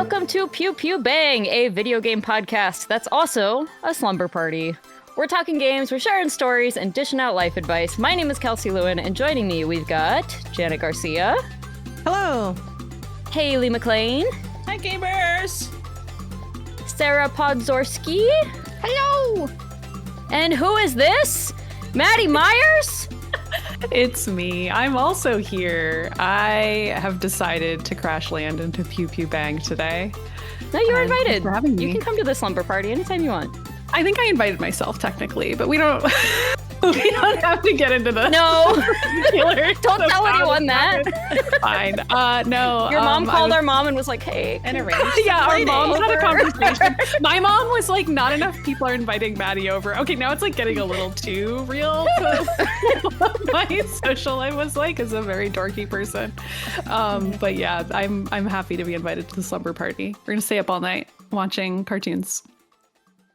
Welcome to Pew Pew Bang, a video game podcast that's also a slumber party. We're talking games, we're sharing stories, and dishing out life advice. My name is Kelsey Lewin, and joining me, we've got Janet Garcia. Hello. Haley McLean. Hi, gamers. Sarah Podzorski. Hello. And who is this? Maddy Myers? It's me. I'm also here. I have decided to crash land into Pew Pew Bang today. No, you're invited. Thanks for having me. You can come to the slumber party anytime you want. I think I invited myself technically, but we don't have to get into the No. Don't tell anyone that. Fine. No. Your mom called our mom and was like, hey, and arranged. Yeah, our play moms date had a over. conversation. My mom was like, not enough people are inviting Maddy over. Okay, now it's like getting a little too real. My social life was like, as a very dorky person. But yeah, I'm happy to be invited to the slumber party. We're gonna stay up all night watching cartoons.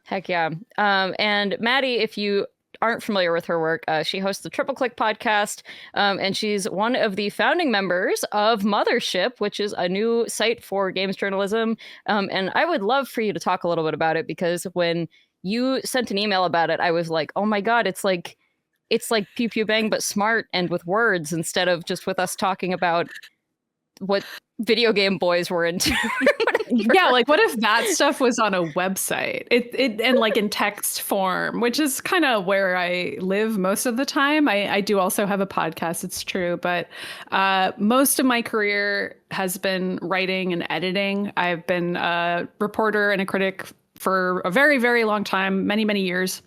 Heck yeah. And Maddy, if you aren't familiar with her work, she hosts the Triple Click podcast, and she's one of the founding members of Mothership, which is a new site for games journalism. And I would love for you to talk a little bit about it, because when you sent an email about it, I was like, oh my God, it's like Pew Pew Bang, but smart and with words instead of just with us talking about what video game boys were into. Yeah, like what if that stuff was on a website? It and like in text form, which is kind of where I live most of the time. I do also have a podcast, it's true, but most of my career has been writing and editing. I've been a reporter and a critic for a very, very long time, many, many years.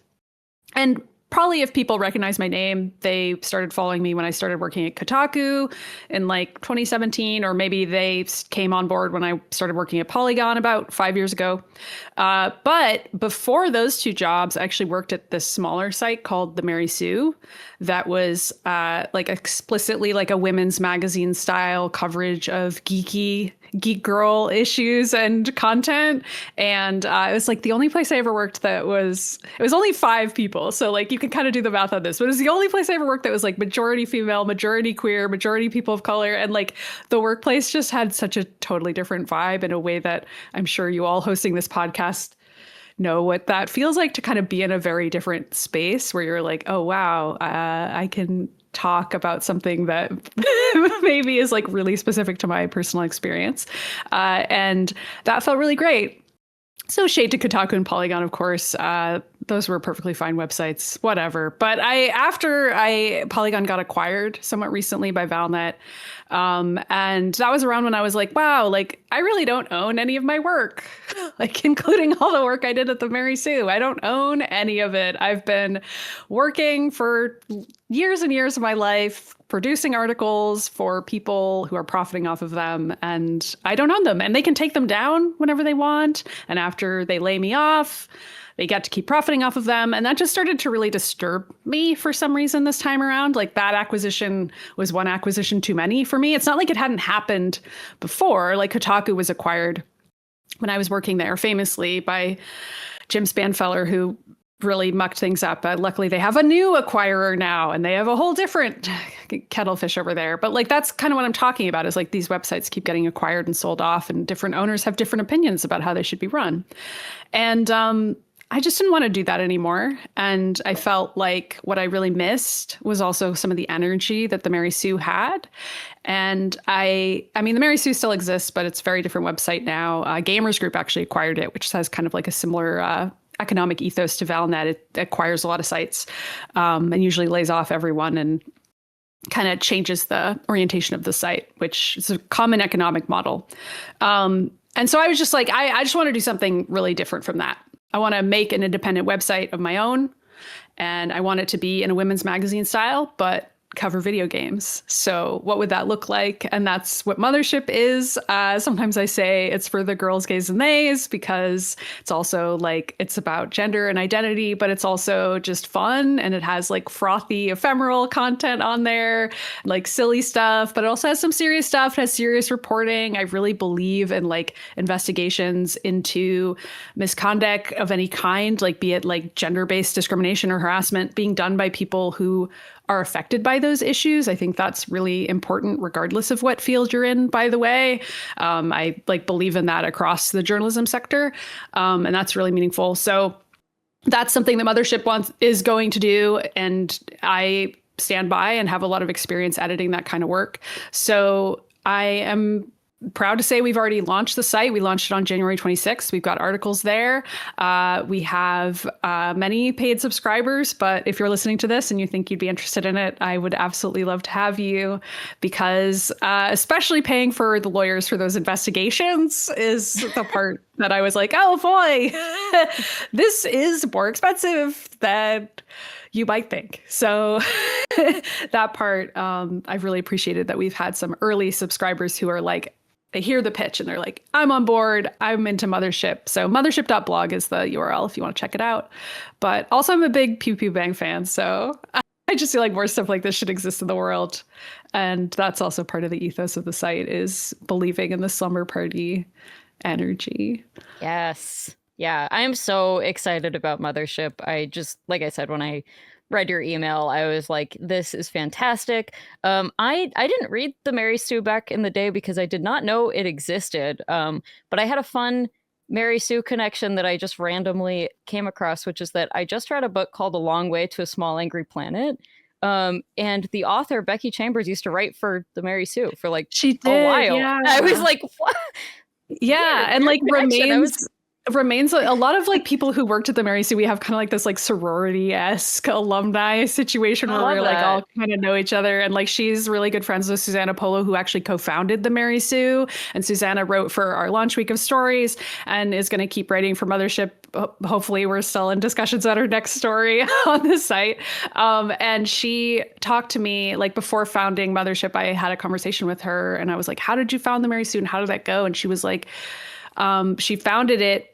And probably if people recognize my name, they started following me when I started working at Kotaku in like 2017, or maybe they came on board when I started working at Polygon about 5 years ago. But before those two jobs, I actually worked at this smaller site called The Mary Sue that was like explicitly like a women's magazine style coverage of geek girl issues and content. And it was like the only place I ever worked it was only 5 people. So like you can kind of do the math on this, but it was the only place I ever worked that was like majority female, majority queer, majority people of color. And like the workplace just had such a totally different vibe in a way that I'm sure you all hosting this podcast know what that feels like, to kind of be in a very different space where you're like, oh, wow, I can talk about something that maybe is like really specific to my personal experience. And that felt really great. So shade to Kotaku and Polygon, of course. Those were perfectly fine websites, whatever. But after Polygon got acquired somewhat recently by Valnet, and that was around when I was like, wow, like I really don't own any of my work, like including all the work I did at the Mary Sue. I don't own any of it. I've been working for years and years of my life, producing articles for people who are profiting off of them, and I don't own them, and they can take them down whenever they want. And after they lay me off, they get to keep profiting off of them. And that just started to really disturb me for some reason this time around. Like that acquisition was one acquisition too many for me. It's not like it hadn't happened before. Like Kotaku was acquired when I was working there famously by Jim Spanfeller, who really mucked things up. Luckily, they have a new acquirer now, and they have a whole different kettle of fish over there. But like that's kind of what I'm talking about, is like these websites keep getting acquired and sold off, and different owners have different opinions about how they should be run. And I just didn't want to do that anymore. And I felt like what I really missed was also some of the energy that the Mary Sue had. And I mean, the Mary Sue still exists, but it's a very different website now. Gamers Group actually acquired it, which has kind of like a similar economic ethos to Valnet. It acquires a lot of sites and usually lays off everyone and kind of changes the orientation of the site, which is a common economic model. And so I was just like, I just want to do something really different from that. I want to make an independent website of my own, and I want it to be in a women's magazine style, but cover video games. So what would that look like? And that's what Mothership is. Sometimes I say it's for the girls, gays, and theys, because it's also like, it's about gender and identity, but it's also just fun. And it has like frothy, ephemeral content on there, like silly stuff, but it also has some serious stuff. It has serious reporting. I really believe in like investigations into misconduct of any kind, like be it like gender-based discrimination or harassment being done by people who are affected by those issues. I think that's really important, regardless of what field you're in, by the way. I like believe in that across the journalism sector. And that's really meaningful. So that's something that Mothership is going to do. And I stand by and have a lot of experience editing that kind of work. So I am proud to say we've already launched the site. We launched it on January 26th. We've got articles there. We have many paid subscribers, but if you're listening to this and you think you'd be interested in it, I would absolutely love to have you, because especially paying for the lawyers for those investigations is the part that I was like, oh boy, this is more expensive than you might think. So that part, I've really appreciated that we've had some early subscribers who are like, they hear the pitch and they're like, I'm on board. I'm into Mothership. So mothership.blog is the URL if you want to check it out. But also I'm a big Pew Pew Bang fan. So I just feel like more stuff like this should exist in the world. And that's also part of the ethos of the site, is believing in the slumber party energy. Yes. Yeah, I am so excited about Mothership. I just, like I said, when I read your email, I was like, this is fantastic. I didn't read the Mary Sue back in the day because I did not know it existed. But I had a fun Mary Sue connection that I just randomly came across, which is that I just read a book called A Long Way to a Small Angry Planet. And the author, Becky Chambers, used to write for the Mary Sue for like She did, a while. yeah. I was like, what? Yeah, and like remains a lot of like people who worked at the Mary Sue. We have kind of like this like sorority-esque alumni situation where we're like all kind of know each other. And like she's really good friends with Susanna Polo, who actually co-founded the Mary Sue. And Susanna wrote for our launch week of stories and is going to keep writing for Mothership. Hopefully we're still in discussions about our next story on the site. And she talked to me like before founding Mothership. I had a conversation with her and I was like, how did you found the Mary Sue and how did that go? And she was like, she founded it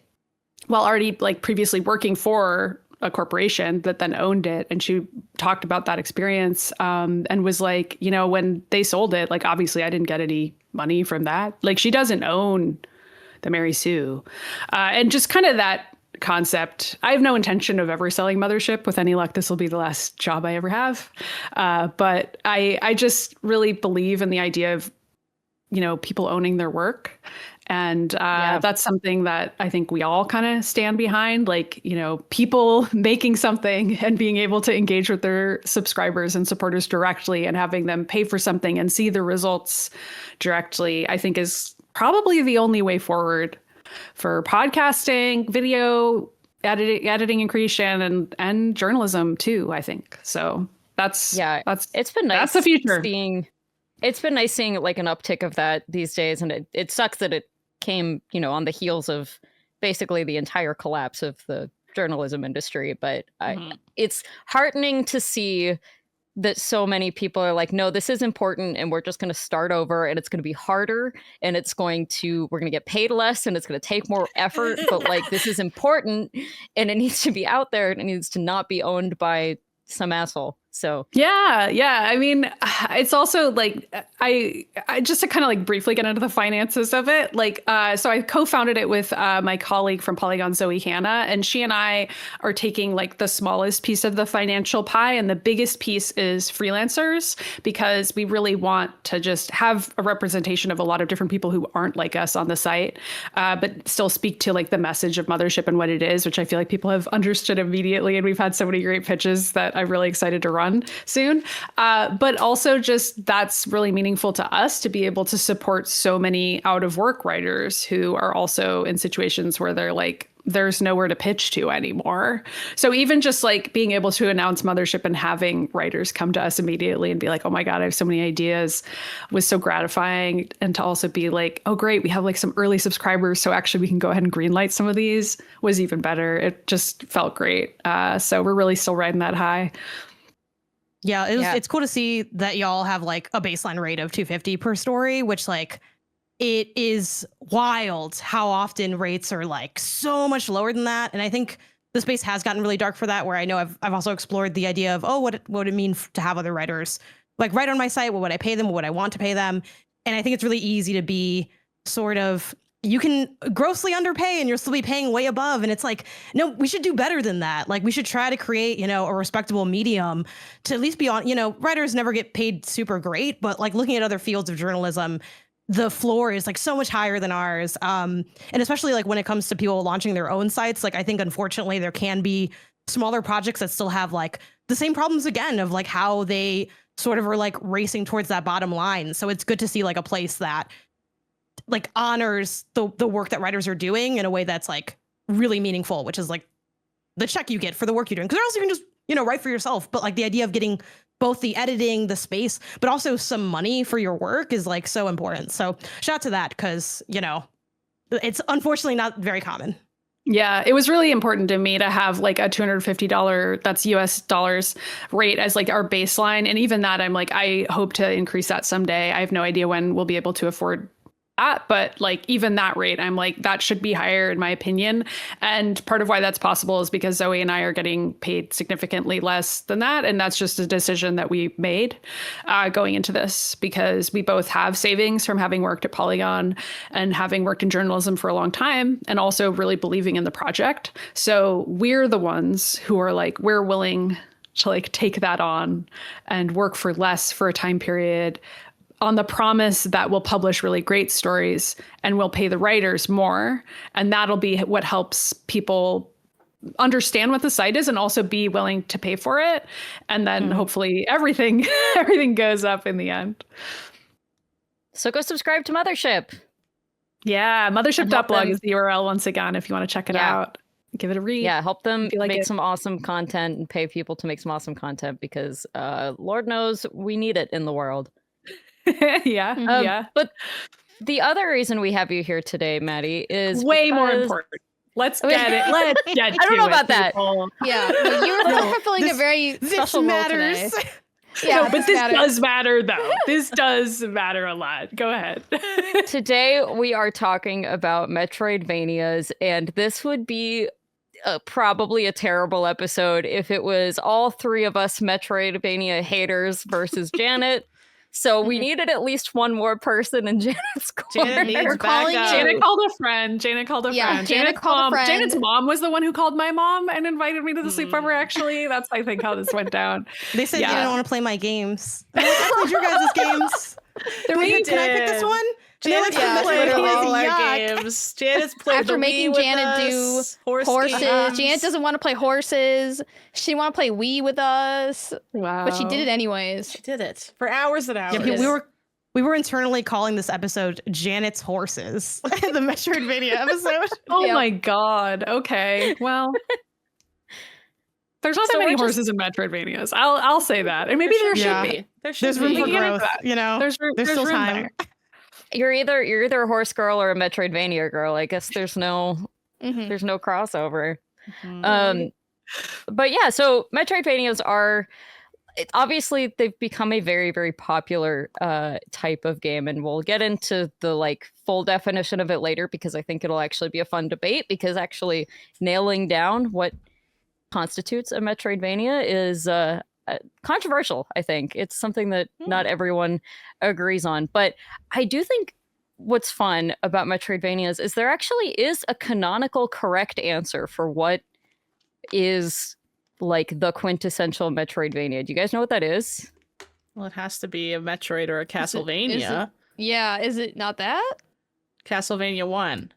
while already like previously working for a corporation that then owned it. And she talked about that experience and was like, you know, when they sold it, like, obviously I didn't get any money from that. Like she doesn't own the Mary Sue. And just kind of that concept. I have no intention of ever selling Mothership. With any luck, this will be the last job I ever have. But I just really believe in the idea of, you know, people owning their work. And that's something that I think we all kind of stand behind, like, you know, people making something and being able to engage with their subscribers and supporters directly and having them pay for something and see the results directly, I think is probably the only way forward for podcasting, video, editing and creation and journalism too, I think. So it's been nice. That's the future. It's been nice seeing like an uptick of that these days. And it sucks that it came, you know, on the heels of basically the entire collapse of the journalism industry. But it's heartening to see that so many people are like, no, this is important and we're just going to start over and it's going to be harder and we're going to get paid less and it's going to take more effort. But like, this is important and it needs to be out there and it needs to not be owned by some asshole. So yeah. I mean, it's also like I just to kind of like briefly get into the finances of it. Like, so I co-founded it with my colleague from Polygon, Zoe Hanna, and she and I are taking like the smallest piece of the financial pie, and the biggest piece is freelancers, because we really want to just have a representation of a lot of different people who aren't like us on the site, but still speak to like the message of Mothership and what it is, which I feel like people have understood immediately, and we've had so many great pitches that I'm really excited to run soon. But also just that's really meaningful to us to be able to support so many out of work writers who are also in situations where they're like, there's nowhere to pitch to anymore. So even just like being able to announce Mothership and having writers come to us immediately and be like, oh my God, I have so many ideas, was so gratifying. And to also be like, oh great, we have like some early subscribers, so actually we can go ahead and greenlight some of these, was even better. It just felt great. So we're really still riding that high. Yeah, it's cool to see that y'all have like a baseline rate of 250 per story, which like it is wild how often rates are like so much lower than that. And I think the space has gotten really dark for that, where I know I've also explored the idea of, what would it mean to have other writers like write on my site? What would I pay them? What would I want to pay them? And I think it's really easy to be sort of you can grossly underpay and you'll still be paying way above. And it's like, no, we should do better than that. Like we should try to create, a respectable medium to at least be on, writers never get paid super great, but like looking at other fields of journalism, the floor is like so much higher than ours. And especially like when it comes to people launching their own sites, like I think unfortunately there can be smaller projects that still have like the same problems again of like how they sort of are like racing towards that bottom line. So it's good to see like a place that like honors the work that writers are doing in a way that's like really meaningful, which is like the check you get for the work you're doing. Because else you can just, write for yourself. But like the idea of getting both the editing, the space, but also some money for your work is like so important. So shout out to that because, it's unfortunately not very common. Yeah, it was really important to me to have like a $250, that's US dollars rate as like our baseline. And even that, I'm like, I hope to increase that someday. I have no idea when we'll be able to afford that, but like even that rate, I'm like, that should be higher in my opinion. And part of why that's possible is because Zoe and I are getting paid significantly less than that. And that's just a decision that we made going into this, because we both have savings from having worked at Polygon and having worked in journalism for a long time, and also really believing in the project. So we're the ones who are like, we're willing to like take that on and work for less for a time period, on the promise that we'll publish really great stories and we'll pay the writers more. And that'll be what helps people understand what the site is and also be willing to pay for it. And then hopefully everything goes up in the end. So go subscribe to Mothership. Yeah, mothership.blog is the URL once again if you want to check it out. Give it a read. Yeah, help them make some awesome content and pay people to make some awesome content because Lord knows we need it in the world. Yeah. But the other reason we have you here today, Maddy, is way more important. Let's get it. Let's get I don't know about that. Yeah, you're fulfilling a very special role today. Yeah, no, but this does matter, though. This does matter a lot. Go ahead. Today, we are talking about Metroidvanias, and this would be probably a terrible episode if it was all three of us Metroidvania haters versus Janet. So we needed at least one more person in Janet's corner. Janet called a friend. Janet called a friend. Janet's mom was the one who called my mom and invited me to the sleepover, actually. That's, I think, how this went down. They said you didn't want to play my games. I played your guys' games. Can I pick this one? Janet's played all our games. Janet's played after making Janet do horses. Janet doesn't want to play horses. She didn't want to play Wii with us. Wow. But she did it anyways. She did it for hours and hours. Yeah, we were internally calling this episode Janet's Horses. The Metroidvania episode. Oh my god. Okay. Well, there's not that many horses in Metroidvanias. I'll say that. And maybe there should be. There's room for growth. There's still time. There. You're either a horse girl or a Metroidvania girl. I guess there's no crossover. But yeah, so Metroidvanias are obviously they've become a very, very popular type of game, and we'll get into the like full definition of it later because I think it'll actually be a fun debate, because actually nailing down what constitutes a Metroidvania is controversial. I think it's something that not everyone agrees on, but I do think what's fun about Metroidvanias is there actually is a canonical correct answer for what is like the quintessential Metroidvania. Do you guys know what that is? Well, it has to be a Metroid or a Castlevania. Is it not that? Castlevania 1.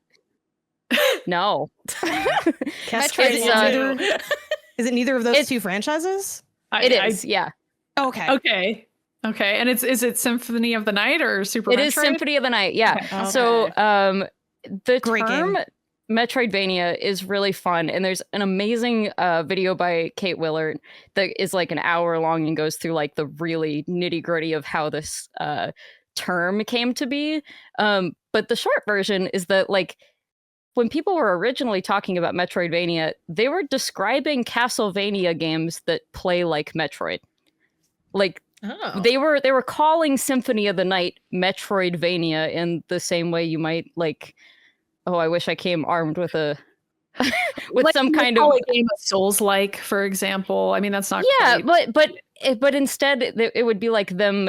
No. Castlevania. Is it neither of those two franchises? It is, yeah. Okay. And is it Symphony of the Night or Super Metroid? It is Symphony of the Night, yeah. Okay. So the Great term game. Metroidvania is really fun, and there's an amazing video by Kate Willard that is like an hour long and goes through like the really nitty gritty of how this term came to be. But the short version is that like when people were originally talking about Metroidvania, they were describing Castlevania games that play like Metroid. Like they were calling Symphony of the Night Metroidvania in the same way you might like, oh, I wish I came armed with a with like some kind of a game of Souls-like, for example. I mean, that's not but instead it would be like them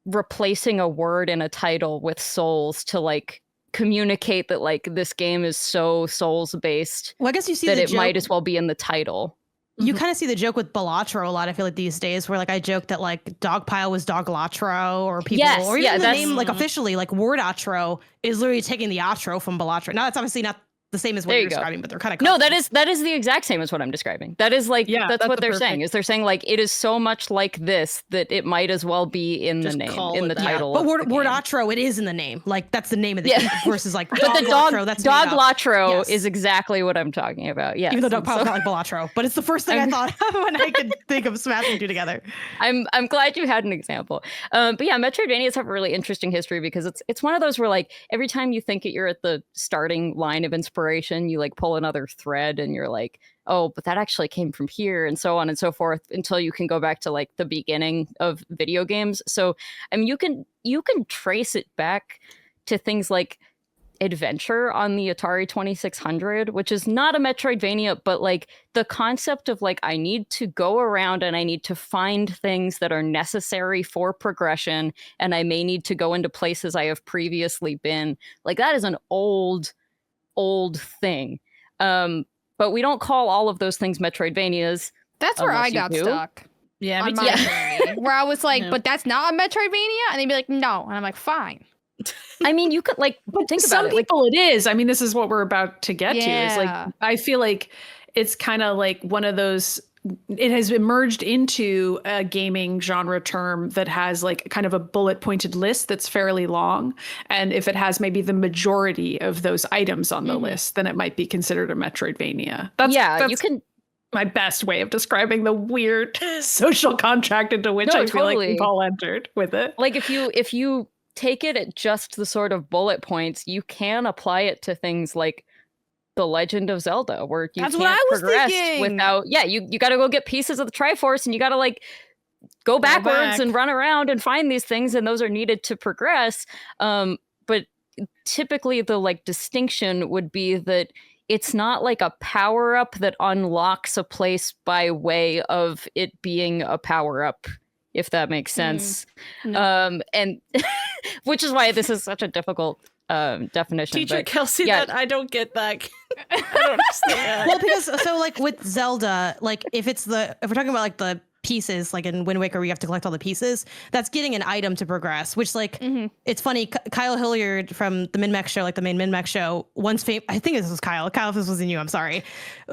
replacing a word in a title with souls to like communicate that like this game is so Souls based Well, I guess you see that the it joke. might as well be in the title. You kind of see the joke with Balatro a lot, I feel like, these days, where like I joke that like Dogpile was Doglatro, or people, Yes, or even yeah, the that's- name like officially, like Word-Atro is literally taking the Atro from Balatro. Now, that's obviously not the same as what There you're you go. describing, but they're kind of No, that is the exact same as what I'm describing. That is like Yeah, that's that's what a they're perfect- saying. Is they're saying like it is so much like this that it might as well be in Just the name, call in it the that. title. But of the game. Word-Atro, it is in the name. Like that's the name of the Yeah. game versus like But the Doglatro, that's made up. Doglatro Yes. is exactly what I'm talking about. Yes. Even though And Dogpile's so not like Balatro, but it's the first thing I thought of when I could think of smashing two together. I'm glad you had an example. But yeah, Metroidvanias have a really interesting history because it's one of those where like every time you think you're at the starting line of inspiration, you like pull another thread and you're like, oh, but that actually came from here, and so on and so forth, until you can go back to like the beginning of video games. So I mean, you can trace it back to things like Adventure on the Atari 2600, which is not a Metroidvania, but like the concept of like I need to go around and I need to find things that are necessary for progression, and I may need to go into places I have previously been. Like that is an old thing. But we don't call all of those things Metroidvanias. That's where I Unless you got do. stuck. Yeah, me On too. my journey, where I was like, Yeah. but that's not a Metroidvania? And they'd be like, no. And I'm like, fine. I mean, you could like But think some about it. Like, people it is. I mean, this is what we're about to get to. Is Yeah. like I feel like it's kind of like one of those. It has emerged into a gaming genre term that has like kind of a bullet pointed list that's fairly long. And if it has maybe the majority of those items on the list, then it might be considered a Metroidvania. That's you can. my best way of describing the weird social contract into which No, I feel like totally. we've all entered with it. Like if you take it at just the sort of bullet points, you can apply it to things like The Legend of Zelda, where you That's can't what I was progress thinking. without you got to go get pieces of the Triforce, and you got to like go backwards back. and run around and find these things, and those are needed to progress. But typically the like distinction would be that it's not like a power up that unlocks a place by way of it being a power up, if that makes sense. No. And which is why this is such a difficult definition. Teacher but Kelsey, yeah. that I don't get that. I don't understand. Well, because so like with Zelda, like if we're talking about like the pieces, like in Wind Waker, where you have to collect all the pieces, that's getting an item to progress. Which like it's funny. Kyle Hilliard from the MinnMax show, like the main MinnMax show, I think this was Kyle. Kyle, if this wasn't you, I'm sorry.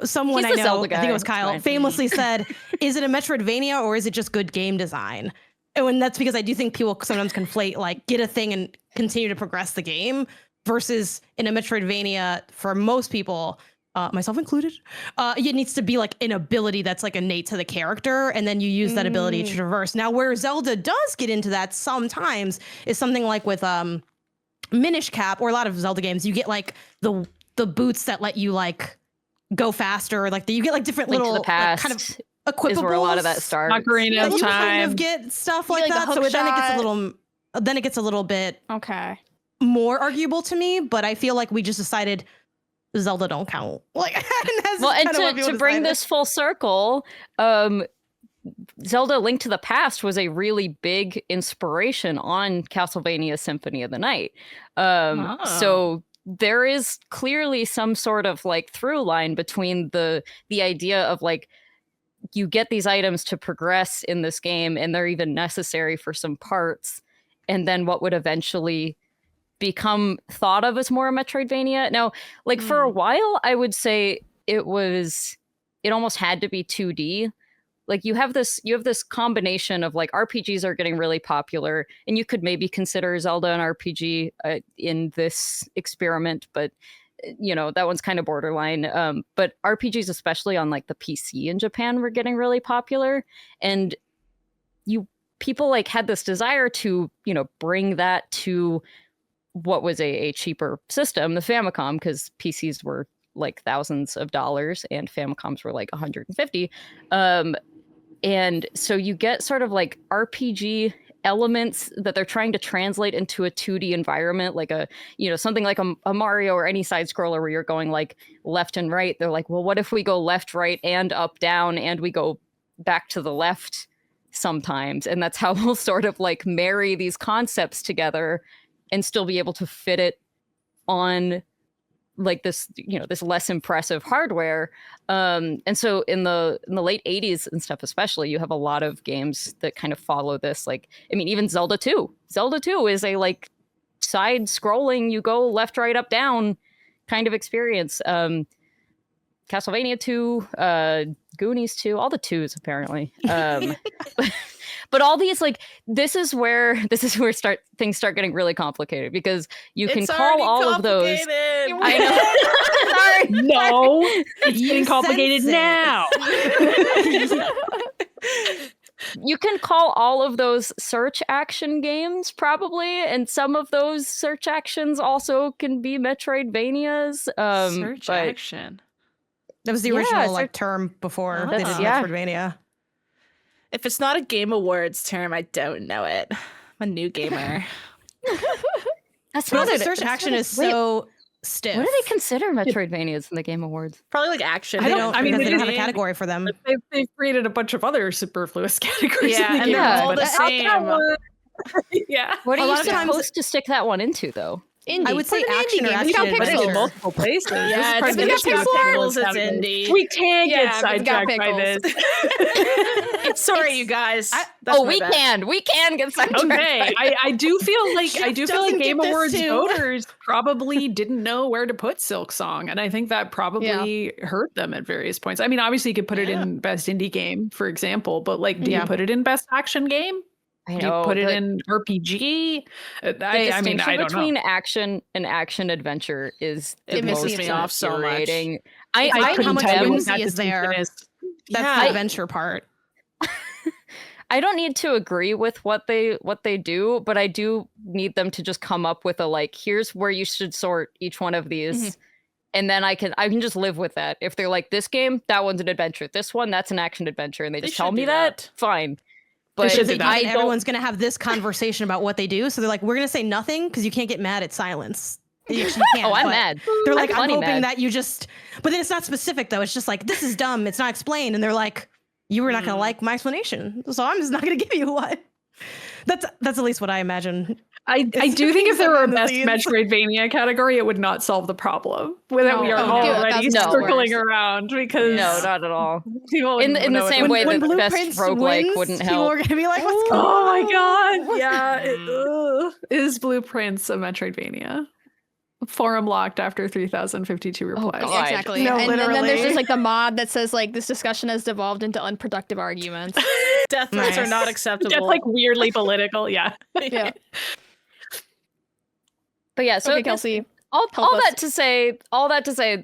Someone He's I the know, Zelda I think it guy. was It's Kyle, fine. famously said, "Is it a Metroidvania or is it just good game design?" And that's because I do think people sometimes conflate like get a thing and continue to progress the game versus in a Metroidvania for most people, myself included, it needs to be like an ability that's like innate to the character, and then you use that ability to traverse. Now, where Zelda does get into that sometimes is something like with Minish Cap, or a lot of Zelda games, you get like the boots that let you like go faster, like you get like different Link to little the Past like, kind of equipables. is where a lot of that starts. Ocarina Yeah, of you kind Time. of get stuff You like get, like, that. the So hook then it gets a shot. little. Then it gets a little bit Okay. more arguable to me, but I feel like we just decided Zelda don't count. Like, Well, and to bring this full circle, Zelda Link to the Past was a really big inspiration on Castlevania Symphony of the Night. So there is clearly some sort of like through line between the idea of like you get these items to progress in this game and they're even necessary for some parts, and then what would eventually become thought of as more a Metroidvania. Now, like for a while, I would say it almost had to be 2D. Like you have this combination of like RPGs are getting really popular, and you could maybe consider Zelda an RPG in this experiment, but you know, that one's kind of borderline. But RPGs, especially on like the PC in Japan, were getting really popular, and people like had this desire to, you know, bring that to what was a cheaper system, the Famicom, because PCs were like thousands of dollars and Famicoms were like 150. And so you get sort of like RPG elements that they're trying to translate into a 2D environment, like something like a Mario or any side scroller where you're going like left and right. They're like, well, what if we go left, right, and up, down, and we go back to the left sometimes? And that's how we'll sort of like marry these concepts together and still be able to fit it on like this, this less impressive hardware. And so in the late 80s and stuff, especially, you have a lot of games that kind of follow this. Like, I mean, even Zelda 2. Zelda 2 is a like side scrolling, you go left, right, up, down kind of experience. Castlevania 2, Goonies 2, all the 2s apparently. But all these, like, this is where things start getting really complicated, because you can call all of those. I know. Sorry. No, it's getting complicated now. You can call all of those search action games, probably, and some of those search actions also can be Metroidvanias. Search action. That was the original term before they did Metroidvania. If it's not a Game Awards term, I don't know it. I'm a new gamer. But also search action is so stiff. What do they consider Metroidvanias in the Game Awards? Probably like action. They don't have a category for them. They've created a bunch of other superfluous categories. Yeah, and they're all the same. Yeah. What are you supposed to stick that one into, though? Indie. I would say action or action adventure. Multiple places. Yeah, it's pixels. It's indie. We can't get sidetracked by this. Sorry, you guys. We can get sidetracked. Okay, I do feel like Game Awards voters probably didn't know where to put Silksong, and I think that probably hurt them at various points. I mean, obviously, you could put it in best indie game, for example, but like, do you put it in best action game? I know, do you put it in RPG? I mean, I don't between action and action adventure is it misses me off so much. I couldn't tell you what that is there. That's the adventure part. I don't need to agree with what they do, but I do need them to just come up with a like, here's where you should sort each one of these. And then I can just live with that. If they're like, this game, that one's an adventure. This one, that's an action adventure. And they just tell me that, fine. But everyone's going to have this conversation about what they do. So they're like, we're going to say nothing because you can't get mad at silence. You can't, I'm mad. They're like, I'm hoping that you just... But then it's not specific, though. It's just like, this is dumb. It's not explained. And they're like, you were not going to like my explanation. So I'm just not going to give you one. That's at least what I imagine. I do think if there were a best Metroidvania category, it would not solve the problem. We are already circling around because no, not at all. In the same way that the best roguelike wouldn't help. People are gonna be like, "What's going on?" Oh my god! Yeah, is Blueprints a Metroidvania? Forum locked after 3,052 replies. Yeah, exactly. No, and then there's just like the mod that says like this discussion has devolved into unproductive arguments. Death threats are not acceptable. That's like weirdly political. Yeah. Yeah. But yeah, so okay, Kelsey, all that to say,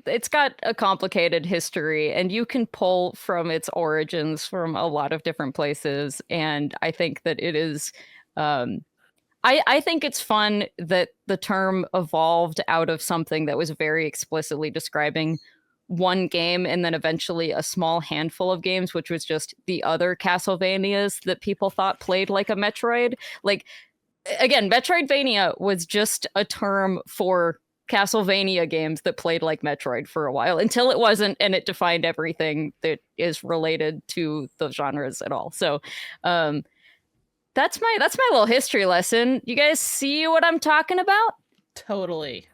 it's got a complicated history, and you can pull from its origins from a lot of different places. And I think that it is, I think it's fun that the term evolved out of something that was very explicitly describing one game, and then eventually a small handful of games, which was just the other Castlevanias that people thought played like a Metroid. Like, again, Metroidvania was just a term for Castlevania games that played like Metroid for a while, until it wasn't, and it defined everything that is related to the genres at all. So that's my little history lesson. You guys see what I'm talking about? Totally.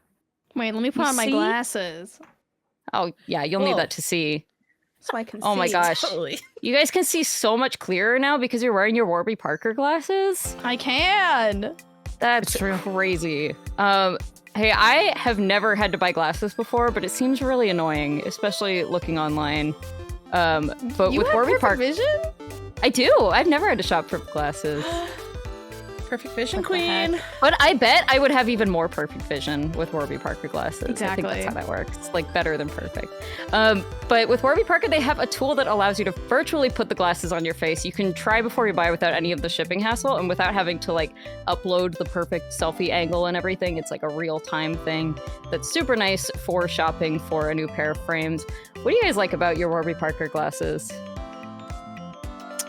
Wait, let me put on my glasses. Oh yeah, you'll need that to see. So I can see. Oh my gosh. Totally. You guys can see so much clearer now because you're wearing your Warby Parker glasses. I can. That's crazy. Hey, I have never had to buy glasses before, but it seems really annoying, especially looking online. But you with have Warby Parker vision? I do. I've never had to shop for glasses. Perfect vision queen. But I bet I would have even more perfect vision with Warby Parker glasses. Exactly. I think that's how that works. It's like better than perfect. But with Warby Parker, they have a tool that allows you to virtually put the glasses on your face. You can try before you buy without any of the shipping hassle and without having to like upload the perfect selfie angle and everything. It's like a real-time thing that's super nice for shopping for a new pair of frames. What do you guys like about your Warby Parker glasses?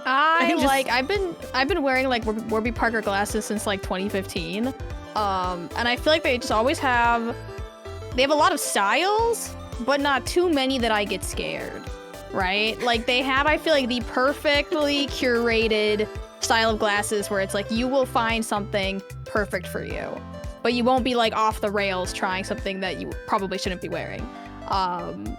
I've been wearing like Warby Parker glasses since like 2015, and I feel like they just always have a lot of styles, but not too many that I get scared, right? Like they have, I feel like, the perfectly curated style of glasses where it's like you will find something perfect for you. but you won't be like off the rails trying something that you probably shouldn't be wearing. And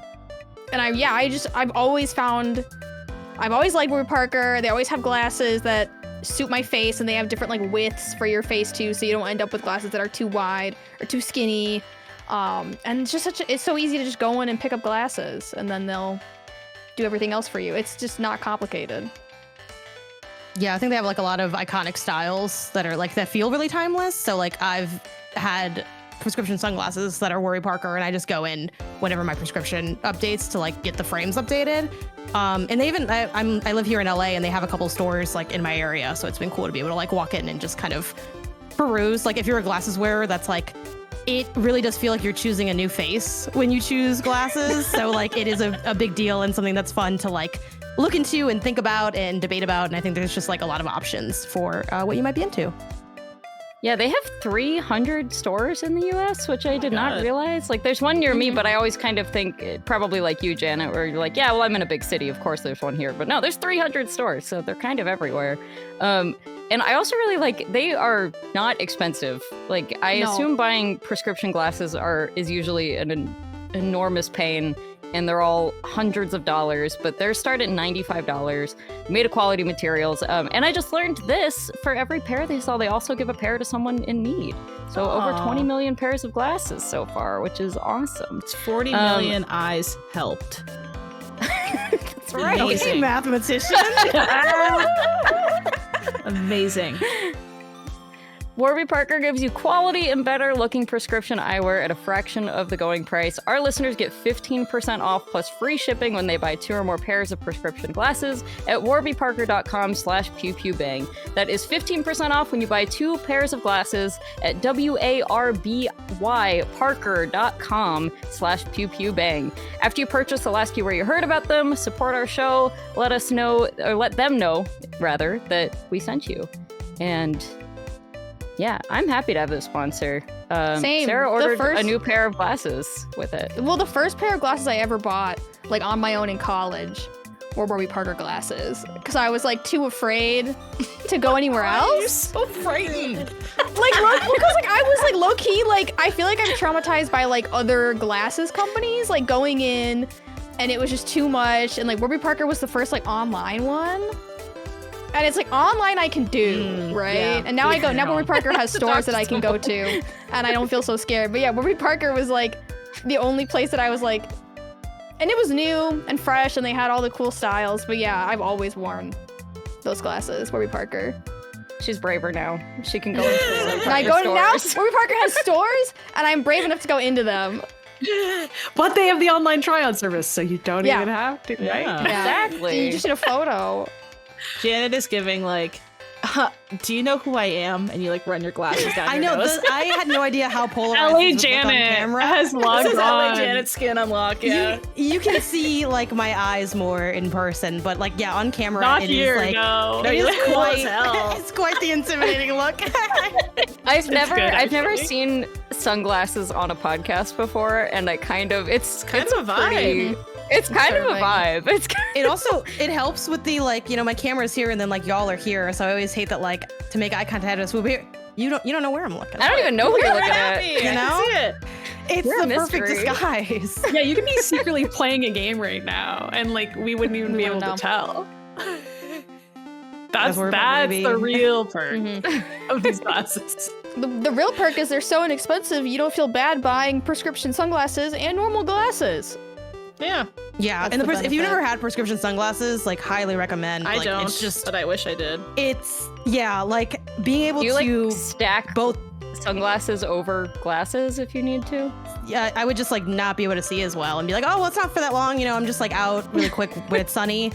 I've always liked Warby Parker. They always have glasses that suit my face, and they have different like widths for your face too, so you don't end up with glasses that are too wide or too skinny. And it's just it's so easy to just go in and pick up glasses, and then they'll do everything else for you. It's just not complicated. Yeah, I think they have like a lot of iconic styles that are like that feel really timeless. So like I've had prescription sunglasses that are Warby Parker, and I just go in whenever my prescription updates to like get the frames updated. And they even I live here in LA, and they have a couple stores like in my area, so it's been cool to be able to like walk in and just kind of peruse. Like if you're a glasses wearer, that's like it really does feel like you're choosing a new face when you choose glasses. So like it is a big deal and something that's fun to like look into and think about and debate about. And I think there's just like a lot of options for what you might be into. Yeah, they have 300 stores in the US, which I did not realize. Like, there's one near me, but I always kind of think, probably like you, Janet, where you're like, yeah, well, I'm in a big city. Of course there's one here. But no, there's 300 stores, so they're kind of everywhere. And I also really like, they are not expensive. Like, I assume buying prescription glasses is usually an enormous pain, and they're all hundreds of dollars, but they're started at $95, made of quality materials. And I just learned this, for every pair they sell, they also give a pair to someone in need. So over 20 million pairs of glasses so far, which is awesome. It's 40 million eyes helped. That's right. Okay, mathematician. Amazing. Warby Parker gives you quality and better looking prescription eyewear at a fraction of the going price. Our listeners get 15% off plus free shipping when they buy 2 or more pairs of prescription glasses at warbyparker.com/pewpewbang. That is 15% off when you buy 2 pairs of glasses at warbyparker.com/pewpewbang. After you purchase, they'll ask you where you heard about them, support our show, let them know that we sent you. And yeah, I'm happy to have this sponsor. Same. Sarah ordered a new pair of glasses with it. Well, the first pair of glasses I ever bought, like on my own in college, were Warby Parker glasses. Because I was like too afraid to go anywhere else. You're so frightened. Because like I was like low key, like I feel like I'm traumatized by like other glasses companies, like going in and it was just too much. And like Warby Parker was the first like online one. And it's like online I can do, right? Yeah. And now now Warby Parker has stores that I can go to, and I don't feel so scared. But yeah, Warby Parker was like the only place that I was like, and it was new and fresh, and they had all the cool styles. But yeah, I've always worn those glasses, Warby Parker. She's braver now. She can go into the stores. Now Warby Parker has stores, and I'm brave enough to go into them. But they have the online try-on service, so you don't even have to, right? Yeah. Exactly. You just need a photo. Janet is giving like, do you know who I am? And you like run your glasses down your nose. I had no idea how polarized LA this would look on Janet camera. has logged This is LA on. Janet's skin unlock, yeah. You can see like my eyes more in person, but like yeah, on camera Not it here, is like no. No, it you is look cool quite, as hell. it's quite the intimidating look. I've never actually. seen sunglasses on a podcast before, and it's kind of a vibe. It's kind of a vibe. It helps with the like, you know, my camera's here and then like y'all are here, so I always hate that like to make eye contact with you don't know where I'm looking. I don't even know who you're looking at. You know? I can see it. It's You're a the perfect mystery. disguise. Yeah, you could be secretly playing a game right now, and like we wouldn't even be able to tell. That's the real perk of these glasses. The real perk is they're so inexpensive, you don't feel bad buying prescription sunglasses and normal glasses. Yeah. Yeah, That's and the if you've benefit. never had prescription sunglasses, like highly recommend. I like, don't, It's just but I wish I did. it's like being able Do you to like stack both. sunglasses over glasses if you need to? Yeah, I would just like not be able to see as well and be like, oh, well, it's not for that long. You know, I'm just like out really quick when it's sunny.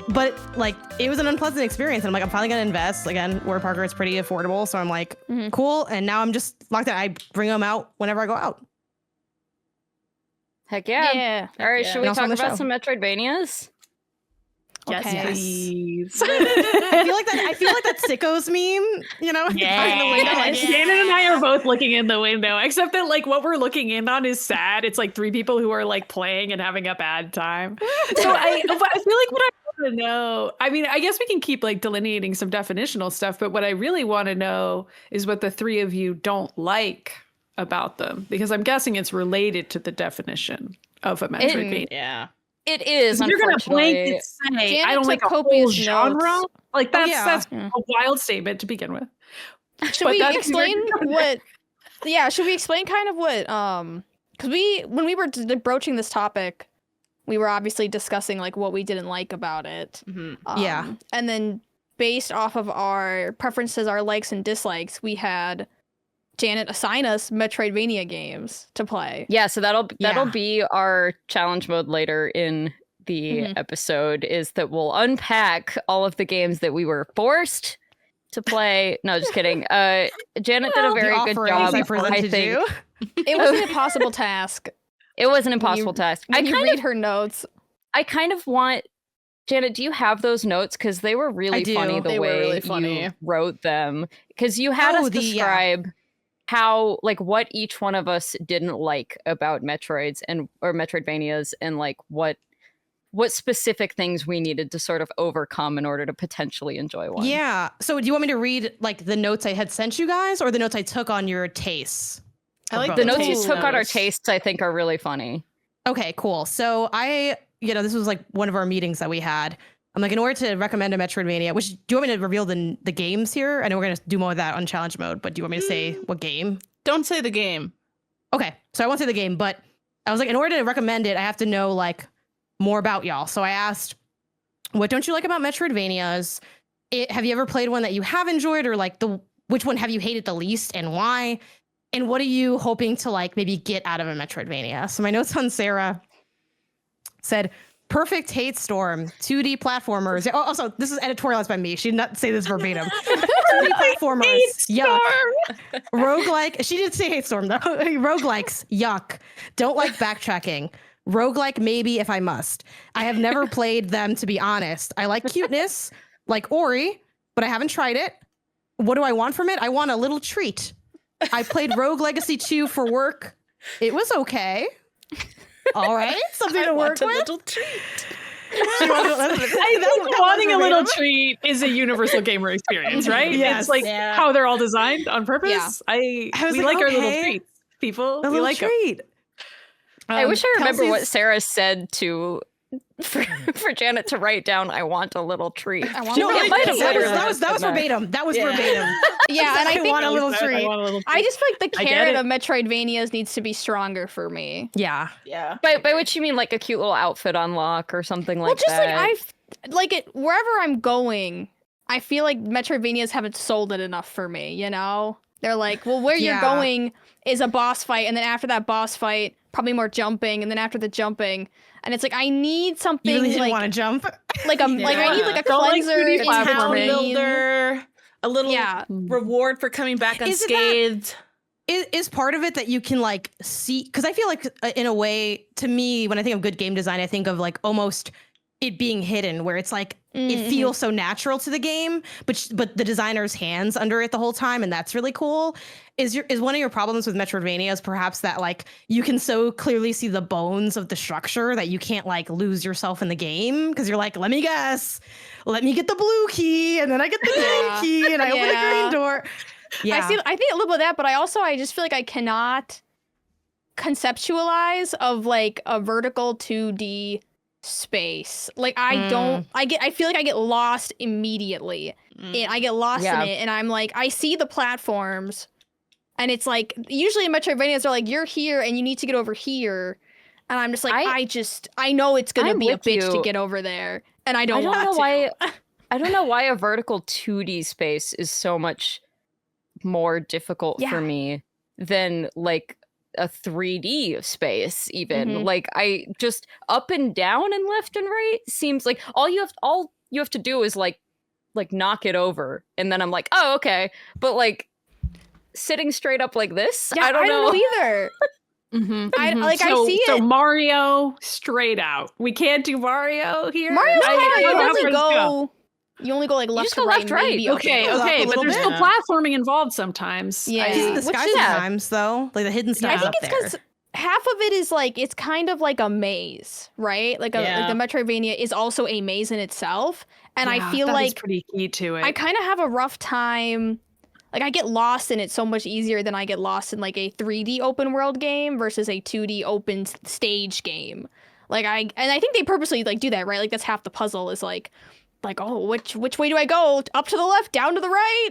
But like it was an unpleasant experience, and I'm like, I'm finally gonna invest again. Warby Parker is pretty affordable, so I'm like, cool. And now I'm just locked in. I bring them out whenever I go out. Heck yeah. Yeah. All right, Yeah. should we And also talk on the about show. some Metroidvanias? Yes, Okay. please. I feel like that sickos meme, you know? Yeah. In the window, like, Shannon and I are both looking in the window, except that like what we're looking in on is sad. It's like 3 people who are like playing and having a bad time. So I feel like what I to know, I mean, I guess we can keep like delineating some definitional stuff, but what I really want to know is what the three of you don't like about them, because I'm guessing it's related to the definition of a Metroidvania. Yeah. It is, You're gonna unfortunately. blanket say Janet I don't took like a whole copious genre. notes. Like that's yeah. a wild statement to begin with. Should But we that's explain your- what? Yeah, should we explain kind of what? Because when we were broaching this topic, we were obviously discussing like what we didn't like about it. Yeah. And then based off of our preferences, our likes and dislikes, we had Janet assign us Metroidvania games to play. Yeah, so that'll Yeah. be our challenge mode later in the episode, is that we'll unpack all of the games that we were forced to play. No, just kidding. Janet did a very good job. I presented think you. It was an impossible task. it was an impossible task. When you read her notes. I kind of want, Janet, do you have those notes? Because they were really do. funny the They were way really funny. you wrote them. Because you had us describe how, like, what each one of us didn't like about Metroids or Metroidvanias, and like what specific things we needed to sort of overcome in order to potentially enjoy one. Yeah. So do you want me to read like the notes I had sent you guys, or the notes I took on your tastes? I like The notes you taste took on our notes. tastes, I think, are really funny. Okay, cool. So this was like one of our meetings that we had. I'm like, in order to recommend a Metroidvania, which, do you want me to reveal the games here? I know we're going to do more of that on challenge mode, but do you want me to say what game? Don't say the game. Okay, so I won't say the game, but I was like, in order to recommend it, I have to know like more about y'all. So I asked, what don't you like about Metroidvanias? Have you ever played one that you have enjoyed, or like which one have you hated the least and why? And what are you hoping to like maybe get out of a Metroidvania? So my notes on Sarah said, perfect hate storm, 2D platformers. Oh, also, this is editorialized by me. She did not say this verbatim. 2D platformers, yuck. Roguelike, she did say hate storm though. Roguelikes, yuck. Don't like backtracking. Roguelike, maybe if I must. I have never played them, to be honest. I like cuteness, like Ori, but I haven't tried it. What do I want from it? I want a little treat. I played Rogue Legacy 2 for work. It was okay. All right, something to work a with. little treat. I think wanting a little treat is a universal gamer experience, right? Yes. It's like Yeah. how they're all designed on purpose. Yeah. I was We like, like our little okay. treats, people. A We little like 'em. treat. I wish I remember what Kelsey's- Sarah said for Janet to write down, I want a little treat. I want No, a it little might have treat. literally that was just said that. verbatim. That was Yeah. verbatim. Yeah, and I think want a little I treat. want a little I just feel like the I get carrot it. of Metroidvanias needs to be stronger for me. Yeah. Yeah. By which you mean like a cute little outfit unlock or something like Well, just that. like it wherever I'm going, I feel like Metroidvanias haven't sold it enough for me, you know? They're like, well, where you're Yeah. going is a boss fight, and then after that boss fight, probably more jumping, and then after the jumping, and it's like I need something You really didn't like want to jump. like I need like a Don't like cleanser 2D in Town platforming. builder. A little Yeah. reward for coming back Is it unscathed. Is part of it that you can like see? Because I feel like in a way, to me, when I think of good game design, I think of like almost it being hidden, where it's like it feels so natural to the game, but the designer's hands under it the whole time, and that's really cool. Is one of your problems with Metroidvanias perhaps that like you can so clearly see the bones of the structure that you can't like lose yourself in the game because you're like, let me guess, let me get the blue key, and then I get the green key, and I open a Yeah. green door. Yeah, I think a little bit of that, but I just feel like I cannot conceptualize of like a vertical 2D space. Like I don't I feel like I get lost immediately. I get lost Yeah. in it, and I'm like, I see the platforms, and it's like usually in Metroidvanias they're like, you're here and you need to get over here. And I'm just like, I know it's gonna I'm be a with bitch to you. get over there. And I don't I don't want know to. why I don't know why a vertical 2D space is so much more difficult Yeah. for me than like a 3D space even. Mhm. Like I just up and down and left and right seems like all you have to do is like knock it over, and then I'm like, "Oh, okay." But like sitting straight up like this, Yeah, I don't know. either. I see So it. Mario straight out. We can't do Mario here. Mario's I kind of don't you know how only friends go. You only go like left just to go right, left, right. maybe. Okay, Goes up okay, a but little there's bit. still platforming involved sometimes. Yeah. It's in the Which sky is- sometimes though, like the hidden stuff I is think up it's there. because half of it is like it's kind of like a maze, right? Like the Metroidvania is also a maze in itself, and I feel that like is pretty key to it. I kind of have a rough time. Like I get lost in it so much easier than I get lost in like a 3D open world game versus a 2D open stage game. Like I think they purposely like do that, right? Like that's half the puzzle is like oh, which way do I go? Up to the left, down to the right?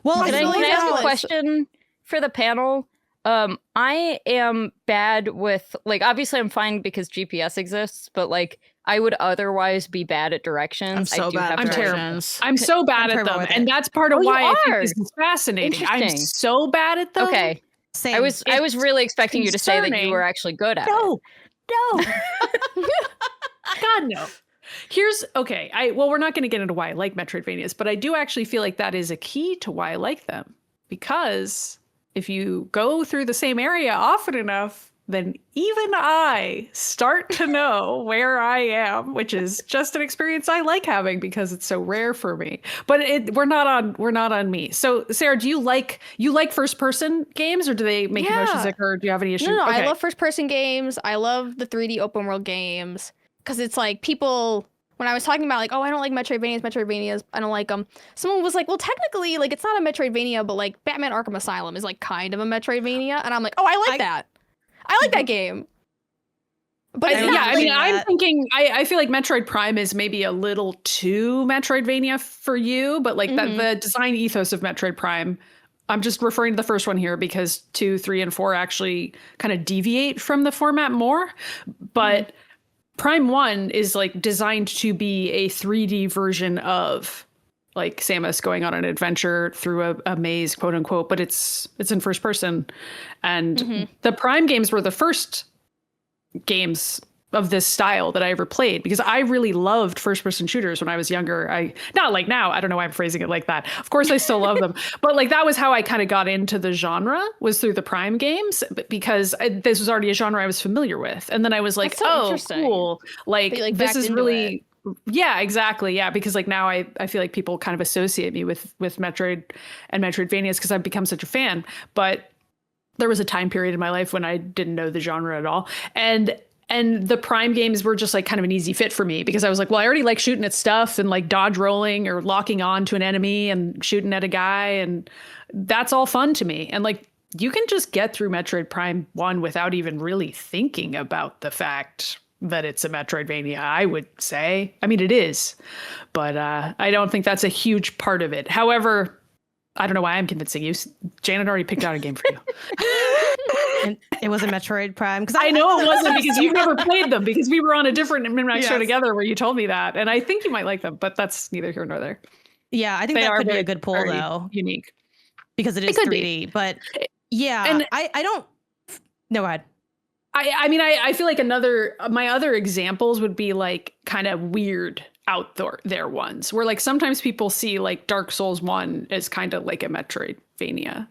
Well, can I ask a question for the panel? I am bad with, like, obviously I'm fine because GPS exists, but like I would otherwise be bad at directions. I'm so bad at directions. I'm so bad at them, and that's part of why I think this is fascinating. I'm so bad at them. Okay, same. I was really expecting you to say that you were actually good at it. No. God no. Well, we're not going to get into why I like Metroidvanias, but I do actually feel like that is a key to why I like them, because if you go through the same area often enough, then even I start to know where I am, which is just an experience I like having because it's so rare for me. But we're not on me. So Sarah, do you like first person games, or do they make you motion sick, or do you have any issues? No, I love first person games. I love the 3D open world games because it's like people. When I was talking about like, oh, I don't like Metroidvanias, I don't like them. Someone was like, well, technically, like, it's not a Metroidvania, but like Batman Arkham Asylum is like kind of a Metroidvania, and I'm like, oh, I like that. I like that game. But I'm thinking, I feel like Metroid Prime is maybe a little too Metroidvania for you, but like that the design ethos of Metroid Prime. I'm just referring to the first one here because 2, 3, and 4 actually kind of deviate from the format more, but. Prime 1 is like designed to be a 3D version of like Samus going on an adventure through a maze, quote unquote, but it's in first person. And the Prime games were the first games of this style that I ever played, because I really loved first person shooters when I was younger. Not like now, I don't know why I'm phrasing it like that. Of course I still love them, but like that was how I kind of got into the genre, was through the Prime games, because this was already a genre I was familiar with. And then I was like, oh, cool. Like this is really, yeah, exactly. Yeah. Because like now I feel like people kind of associate me with Metroid and Metroidvanias because I've become such a fan. But there was a time period in my life when I didn't know the genre at all. And the Prime games were just like kind of an easy fit for me, because I was like, well, I already like shooting at stuff and like dodge rolling or locking on to an enemy and shooting at a guy. And that's all fun to me. And like, you can just get through Metroid Prime 1 without even really thinking about the fact that it's a Metroidvania, I would say. I mean, it is, but I don't think that's a huge part of it. However, I don't know why I'm convincing you. Janet already picked out a game for you. And it was a Metroid Prime. Because I know it wasn't, because you've never played them, because we were on a different MinnMax show together where you told me that. And I think you might like them, but that's neither here nor there. Yeah, I think that could be a good pull, though. Unique. Because it is 3D. But yeah, and I don't... No, go ahead. I mean, I feel like my other examples would be like kind of weird out there ones, where like sometimes people see like Dark Souls 1 as kind of like a Metroidvania,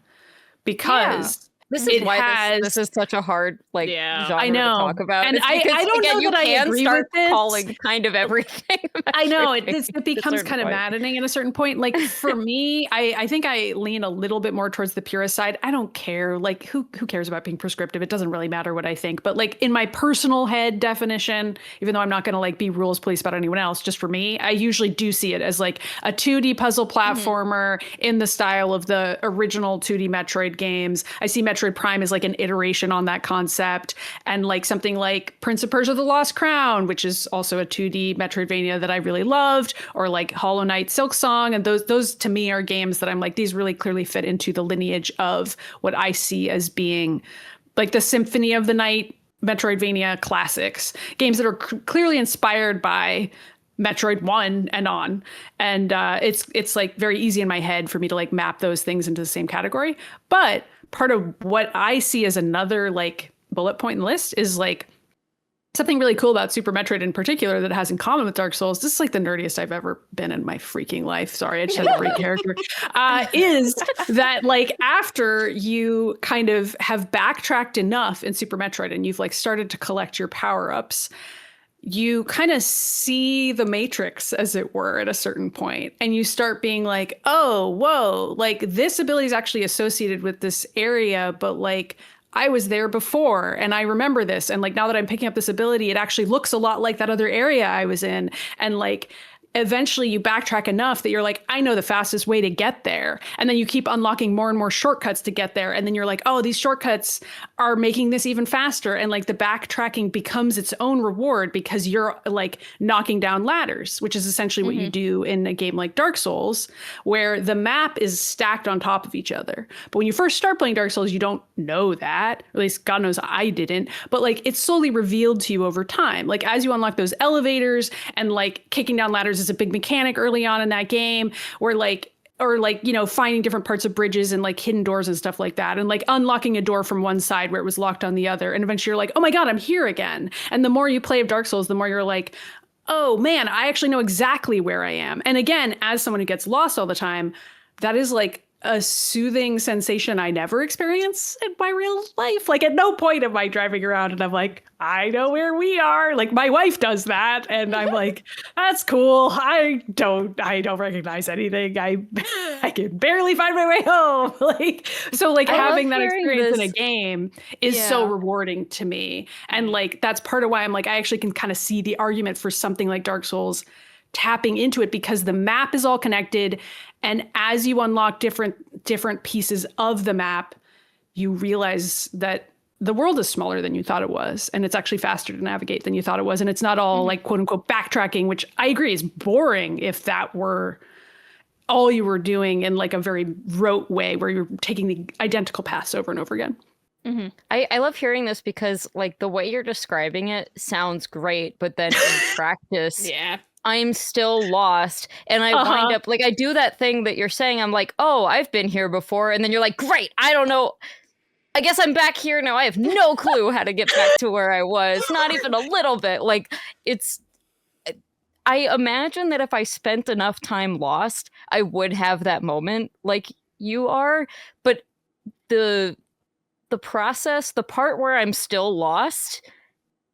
because this is why this is such a hard genre to talk about. And I don't know that I agree with this. Calling kind of everything. I know it becomes kind of maddening at a certain point. Like for me, I think I lean a little bit more towards the purist side. I don't care. Like who cares about being prescriptive? It doesn't really matter what I think. But like in my personal head definition, even though I'm not going to like be rules police about anyone else, just for me, I usually do see it as like a 2D puzzle platformer in the style of the original 2D Metroid games. I see Metroid Prime is like an iteration on that concept, and like something like Prince of Persia: The Lost Crown, which is also a 2D Metroidvania that I really loved, or like Hollow Knight: Silksong, and those to me are games that I'm like, these really clearly fit into the lineage of what I see as being like the Symphony of the Night Metroidvania classics, games that are clearly inspired by Metroid 1 and on. And it's like very easy in my head for me to like map those things into the same category. But part of what I see as another like bullet point in the list is like something really cool about Super Metroid in particular that has in common with Dark Souls. This is like the nerdiest I've ever been in my freaking life. Sorry, I just had to break character. Is that like after you kind of have backtracked enough in Super Metroid and you've like started to collect your power-ups, you kind of see the Matrix, as it were, at a certain point, and you start being like, oh, whoa, like this ability is actually associated with this area, but like I was there before and I remember this. And like, now that I'm picking up this ability, it actually looks a lot like that other area I was in. And like, eventually you backtrack enough that you're like, I know the fastest way to get there. And then you keep unlocking more and more shortcuts to get there. And then you're like, oh, these shortcuts are making this even faster. And like the backtracking becomes its own reward because you're like knocking down ladders, which is essentially what you do in a game like Dark Souls, where the map is stacked on top of each other. But when you first start playing Dark Souls, you don't know that. At least God knows I didn't. But like it's slowly revealed to you over time. Like as you unlock those elevators and like kicking down ladders is a big mechanic early on in that game, where like, or like, you know, finding different parts of bridges and like hidden doors and stuff like that. And like unlocking a door from one side where it was locked on the other. And eventually you're like, oh my God, I'm here again. And the more you play of Dark Souls, the more you're like, oh man, I actually know exactly where I am. And again, as someone who gets lost all the time, that is like a soothing sensation I never experience in my real life. Like at no point am I driving around and I'm like, I know where we are. Like my wife does that. And I'm like, that's cool. I don't recognize anything. I can barely find my way home. Like, so like having that experience in a game is so rewarding to me. And like, that's part of why I'm like, I actually can kind of see the argument for something like Dark Souls tapping into it, because the map is all connected. And as you unlock different pieces of the map, you realize that the world is smaller than you thought it was. And it's actually faster to navigate than you thought it was. And it's not all like quote unquote backtracking, which I agree is boring if that were all you were doing in like a very rote way where you're taking the identical paths over and over again. I love hearing this because like the way you're describing it sounds great, but then in practice, I'm still lost. And I wind up like, I do that thing that you're saying. I'm like, oh, I've been here before. And then you're like, great, I don't know. I guess I'm back here now. I have no clue how to get back to where I was. Not even a little bit. Like I imagine that if I spent enough time lost, I would have that moment like you are. But the process, the part where I'm still lost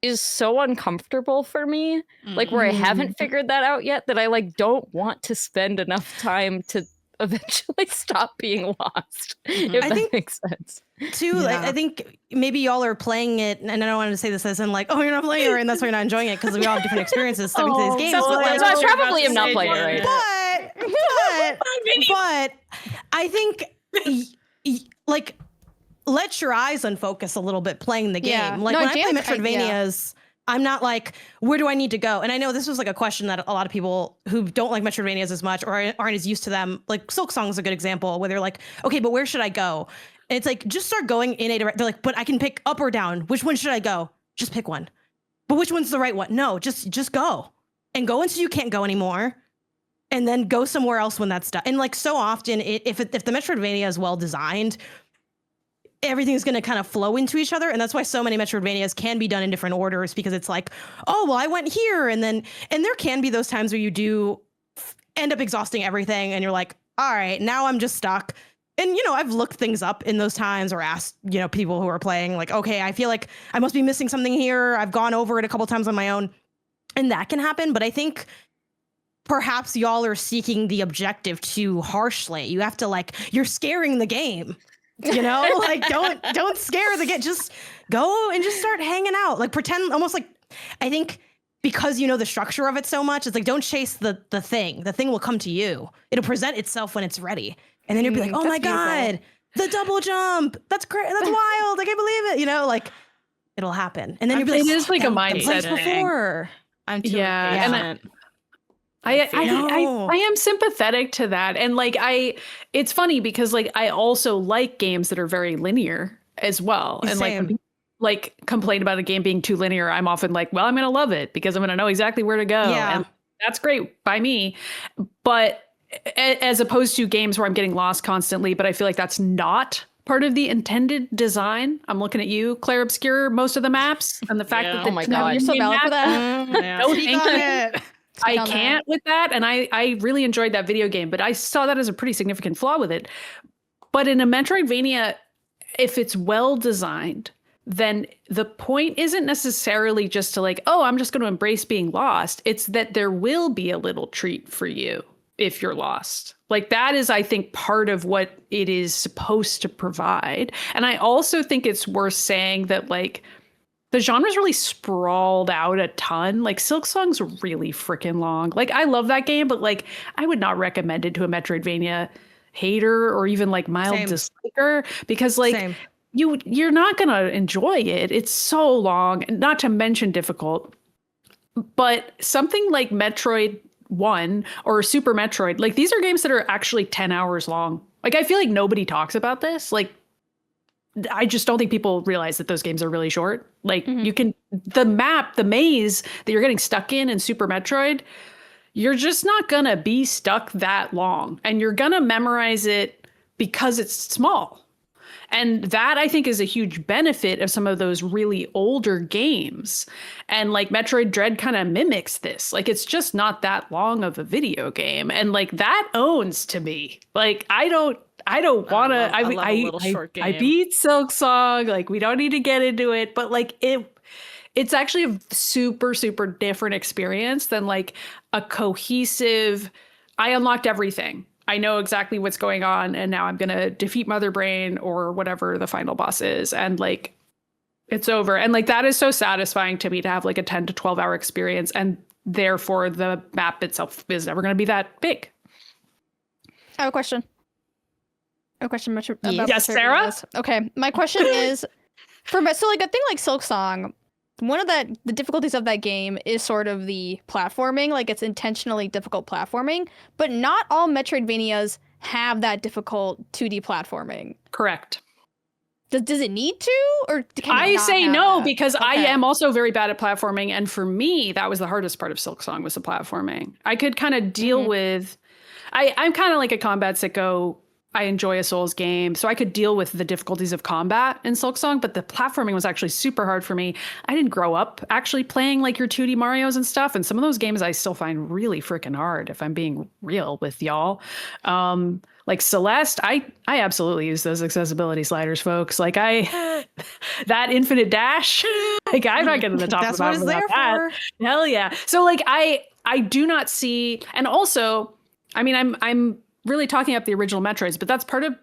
is so uncomfortable for me, like where I haven't figured that out yet, that I like don't want to spend enough time to eventually stop being lost. If that makes sense. Too, like, I think maybe y'all are playing it, and I don't want to say this as in like, oh, you're not playing it, right, and that's why you're not enjoying it, because we all have different experiences stepping to these games. So I probably am not playing it right. But I think like let your eyes unfocus a little bit playing the game. Like when I play Metroidvanias, I'm not like, where do I need to go? And I know this was like a question that a lot of people who don't like Metroidvanias as much or aren't as used to them, like Silk Song is a good example where they're like, okay, but where should I go? And it's like, just start going in a direction. They're like, but I can pick up or down. Which one should I go? Just pick one. But which one's the right one? No, just go. And go until you can't go anymore. And then go somewhere else when that's done. And like so often, if the Metroidvania is well designed, everything's going to kind of flow into each other. And that's why so many Metroidvanias can be done in different orders, because it's like, oh, well, I went here. And there can be those times where you do end up exhausting everything. And you're like, all right, now I'm just stuck. And, you know, I've looked things up in those times or asked, you know, people who are playing like, okay, I feel like I must be missing something here. I've gone over it a couple times on my own, and that can happen. But I think perhaps y'all are seeking the objective too harshly. You have to like, you're scaring the game. You know, like don't scare the game. Just go and just start hanging out. Like pretend almost like, I think because you know the structure of it so much, it's like don't chase the thing. The thing will come to you. It'll present itself when it's ready. And then you'll be like, oh my God, the double jump. That's great. That's wild. I can't believe it. You know, like it'll happen. And then you'll be like, it is like a mindset before. I'm too and I am sympathetic to that. And like, it's funny because like, I also like games that are very linear as well. And Same. like complain about a game being too linear. I'm often like, well, I'm going to love it because I'm going to know exactly where to go. Yeah. And that's great by me. But as opposed to games where I'm getting lost constantly, but I feel like that's not part of the intended design. I'm looking at you, Claire Obscure, most of the maps, and the fact that oh my God, you're so valid for that. No, thank you. I can't with that. And I really enjoyed that video game, but I saw that as a pretty significant flaw with it. But in a Metroidvania, if it's well designed, then the point isn't necessarily just to like, oh, I'm just going to embrace being lost. It's that there will be a little treat for you if you're lost. Like that is, I think, part of what it is supposed to provide. And I also think it's worth saying that like the genre's really sprawled out a ton. Like Silksong's really freaking long. Like I love that game, but like I would not recommend it to a Metroidvania hater or even like mild disliker, because like you're not gonna enjoy it. It's so long, and not to mention difficult. But something like Metroid 1 or Super Metroid, like these are games that are actually 10 hours long. Like I feel like nobody talks about this. Like I just don't think people realize that those games are really short. Like you can, the maze that you're getting stuck in Super Metroid, you're just not gonna be stuck that long, and you're gonna memorize it because it's small. And that I think is a huge benefit of some of those really older games. And like Metroid Dread kind of mimics this. Like it's just not that long of a video game. And like that owns to me. Like I don't want to. I beat Silksong. Like we don't need to get into it, but like it's actually a super, super different experience than like a cohesive, I unlocked everything, I know exactly what's going on, and now I'm going to defeat Mother Brain or whatever the final boss is. And like, it's over. And like, that is so satisfying to me to have like a 10 to 12 hour experience. And therefore the map itself is never going to be that big. I have a question. About yes, Sarah? Okay. My question is so like a thing like Silksong, one of the difficulties of that game is sort of the platforming, like it's intentionally difficult platforming, but not all Metroidvanias have that difficult 2D platforming. Correct. Does it need to, or can it I not say have no, that? because I am also very bad at platforming, and for me, that was the hardest part of Silksong, was the platforming. I could kind of deal with, I'm kind of like a combat sicko. I enjoy a Souls game, so I could deal with the difficulties of combat in Silksong, but the platforming was actually super hard for me. I didn't grow up actually playing like your 2D Marios and stuff, and some of those games I still find really freaking hard, if I'm being real with y'all. Like Celeste, I absolutely use those accessibility sliders, folks. Like that infinite dash, like I'm not getting to the top of the mountain without that. Hell yeah. So like I do not see, and also, I mean, I'm really talking up the original Metroids, but that's part of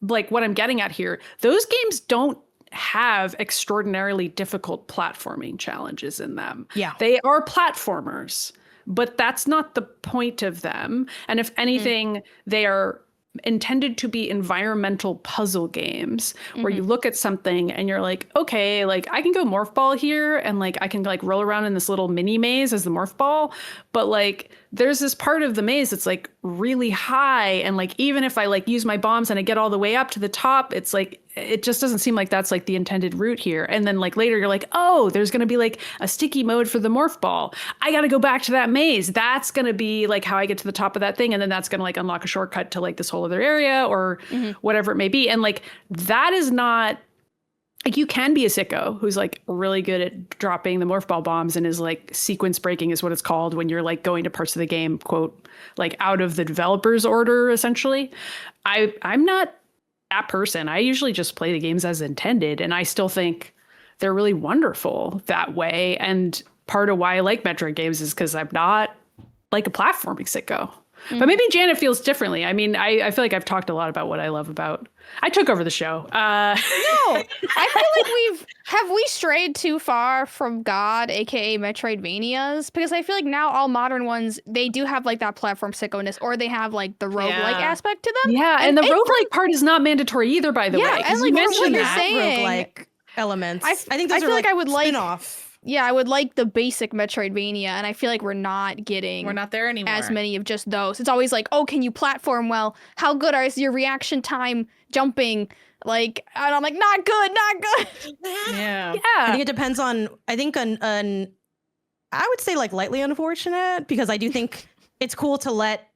like what I'm getting at here. Those games don't have extraordinarily difficult platforming challenges in them. Yeah. They are platformers, but that's not the point of them. And if anything, they are intended to be environmental puzzle games where you look at something and you're like, okay, like I can go morph ball here and like I can like roll around in this little mini maze as the morph ball, but like there's this part of the maze that's like really high, and like even if I like use my bombs and I get all the way up to the top, it's like it just doesn't seem like that's like the intended route here. And then like later you're like, oh, there's going to be like a sticky mode for the morph ball. I got to go back to that maze. That's going to be like how I get to the top of that thing. And then that's going to like unlock a shortcut to like this whole other area or whatever it may be. And like, that is not like, you can be a sicko who's like really good at dropping the morph ball bombs and is like sequence breaking is what it's called when you're like going to parts of the game, quote, like out of the developer's order, essentially. I'm not that person. I usually just play the games as intended, and I still think they're really wonderful that way. And part of why I like Metroid games is because I'm not like a platforming sicko. But maybe Janet feels differently. I mean, I feel like I've talked a lot about what I love about. I took over the show. No, I feel like have we strayed too far from God, aka Metroidvanias? Because I feel like now all modern ones, they do have like that platform sickoness, or they have like the roguelike aspect to them. Yeah, and the roguelike part is not mandatory either, by the way. Yeah, and like what you're saying, roguelike elements. I think those I feel like I would spin-off. Yeah, I would like the basic Metroidvania, and I feel like we're not there anymore. As many of just those. It's always like, oh, can you platform well? How good is your reaction time jumping? Like, and I'm like, not good. Yeah. I think it depends on, I would say like lightly unfortunate, because I do think it's cool to let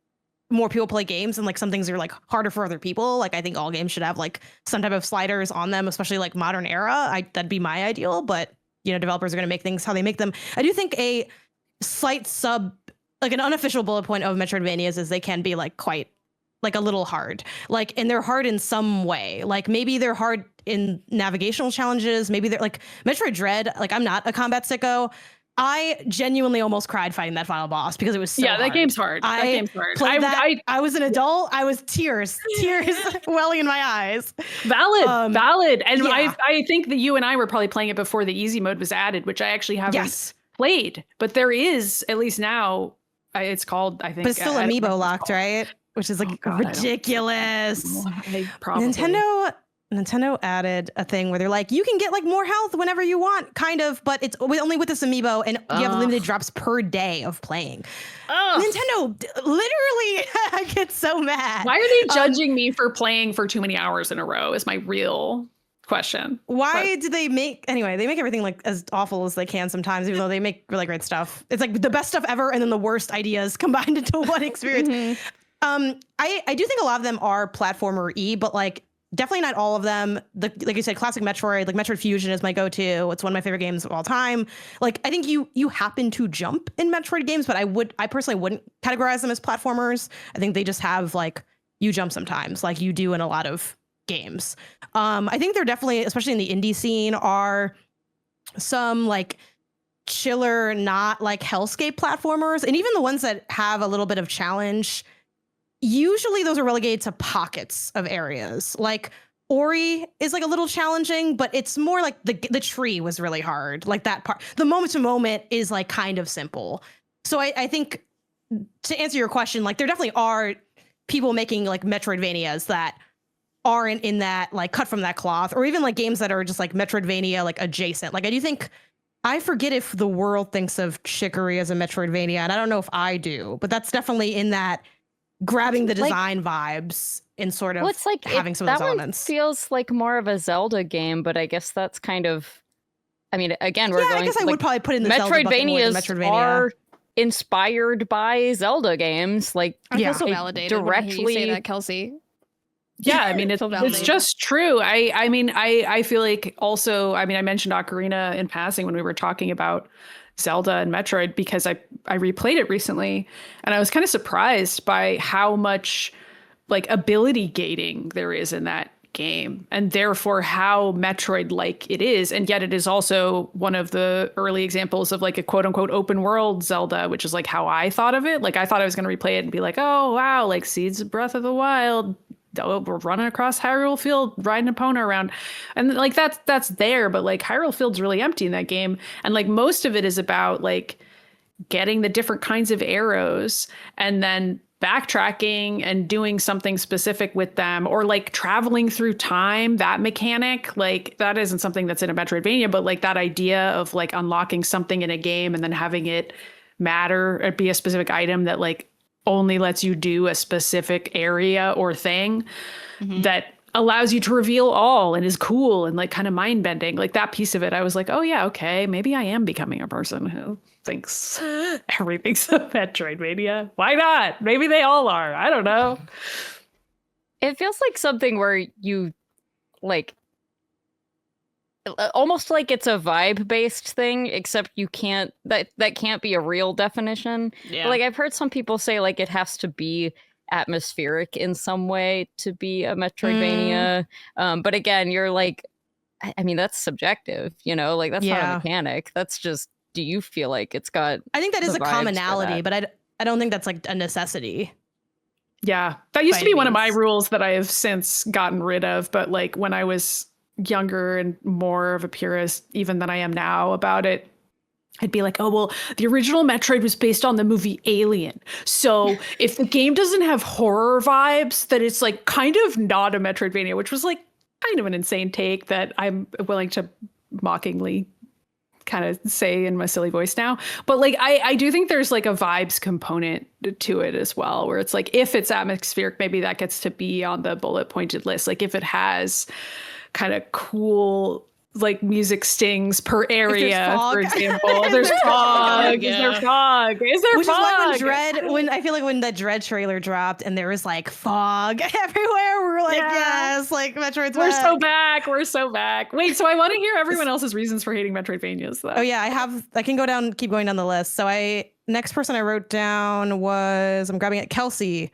more people play games, and like some things are like harder for other people. Like I think all games should have like some type of sliders on them, especially like modern era. That'd be my ideal, but you know, developers are going to make things how they make them. I do think a slight like an unofficial bullet point of Metroidvanias is they can be like quite like a little hard, like, and they're hard in some way. Like maybe they're hard in navigational challenges. Maybe they're like Metroid Dread. Like I'm not a combat sicko. I genuinely almost cried fighting that final boss because it was so hard. That game's hard. That game's hard. I was an adult. I was tears welling in my eyes. Valid. And I think that you and I were probably playing it before the easy mode was added, which I actually haven't played. But there is, at least now, it's called, I think. But it's still amiibo locked, right? Which is like ridiculous. Nintendo added a thing where they're like, you can get like more health whenever you want, kind of, but it's only with this amiibo, and you have limited drops per day of playing. Nintendo literally, I get so mad. Why are they judging me for playing for too many hours in a row is my real question. Why do they make everything like as awful as they can sometimes, even though they make really great stuff. It's like the best stuff ever and then the worst ideas combined into one experience. I do think a lot of them are platformer-y, but like definitely not all of them. Like you said, classic Metroid, like Metroid Fusion is my go-to. It's one of my favorite games of all time. Like I think you happen to jump in Metroid games, but I personally wouldn't categorize them as platformers. I think they just have like you jump sometimes, like you do in a lot of games. I think they're definitely, especially in the indie scene, are some like chiller, not like hellscape platformers, and even the ones that have a little bit of challenge. Usually those are relegated to pockets of areas. Like Ori is like a little challenging, but it's more like the tree was really hard. Like that part, the moment to moment is like kind of simple. So I think to answer your question, like there definitely are people making like Metroidvanias that aren't in that like cut from that cloth, or even like games that are just like Metroidvania like adjacent. Like I do think, I forget if the world thinks of Chicory as a Metroidvania, and I don't know if I do, but that's definitely in that grabbing the design vibes and sort of it's like having some of those elements. Feels like more of a Zelda game, but I guess that's kind of, I mean, again, we're going. I guess I would probably put in the Metroidvanias are inspired by Zelda games. Like, I feel so validated directly when you say that, Kelsey. Yeah, I mean, it's just true. I mean, I feel like also, I mean, I mentioned Ocarina in passing when we were talking about Zelda and Metroid because I replayed it recently, and I was kind of surprised by how much like ability gating there is in that game, and therefore how Metroid-like it is. And yet it is also one of the early examples of like a quote unquote open world Zelda, which is like how I thought of it. Like I thought I was going to replay it and be like, oh wow, like Seeds of Breath of the Wild. Oh, we're running across Hyrule Field, riding Epona around. And like that's there, but like Hyrule Field's really empty in that game. And like most of it is about like getting the different kinds of arrows and then backtracking and doing something specific with them, or like traveling through time, that mechanic. Like that isn't something that's in a Metroidvania, but like that idea of like unlocking something in a game and then having it matter or be a specific item that like only lets you do a specific area or thing that allows you to reveal all and is cool and like kind of mind bending. Like that piece of it, I was like, oh yeah, okay, maybe I am becoming a person who thinks everything's a Metroidvania. Why not? Maybe they all are. I don't know. It feels like something where you like almost like it's a vibe based thing, except you can't, that can't be a real definition. Yeah. But, like I've heard some people say like it has to be atmospheric in some way to be a Metroidvania. But again, you're like, I mean, that's subjective, you know, like that's not a mechanic. That's just, do you feel like it's got, I think that is a commonality, but I don't think that's like a necessity. Yeah, that used to be one of my rules that I have since gotten rid of. But like when I was younger and more of a purist even than I am now about it, I'd be like, oh, well, the original Metroid was based on the movie Alien. So if the game doesn't have horror vibes, then it's like kind of not a Metroidvania, which was like kind of an insane take that I'm willing to mockingly kind of say in my silly voice now. But like, I do think there's like a vibes component to it as well, where it's like, if it's atmospheric, maybe that gets to be on the bullet pointed list. Like if it has kind of cool like music stings per area, for example. There's fog. Is there fog? Is there Which fog? is like when I feel like when the Dread trailer dropped and there was like fog everywhere, we were like, yes, like Metroid's We're so back. We're so back. Wait, so I want to hear everyone else's reasons for hating Metroidvanias though. Oh yeah, I can keep going down the list. So next person I wrote down was, I'm grabbing it, Kelsey,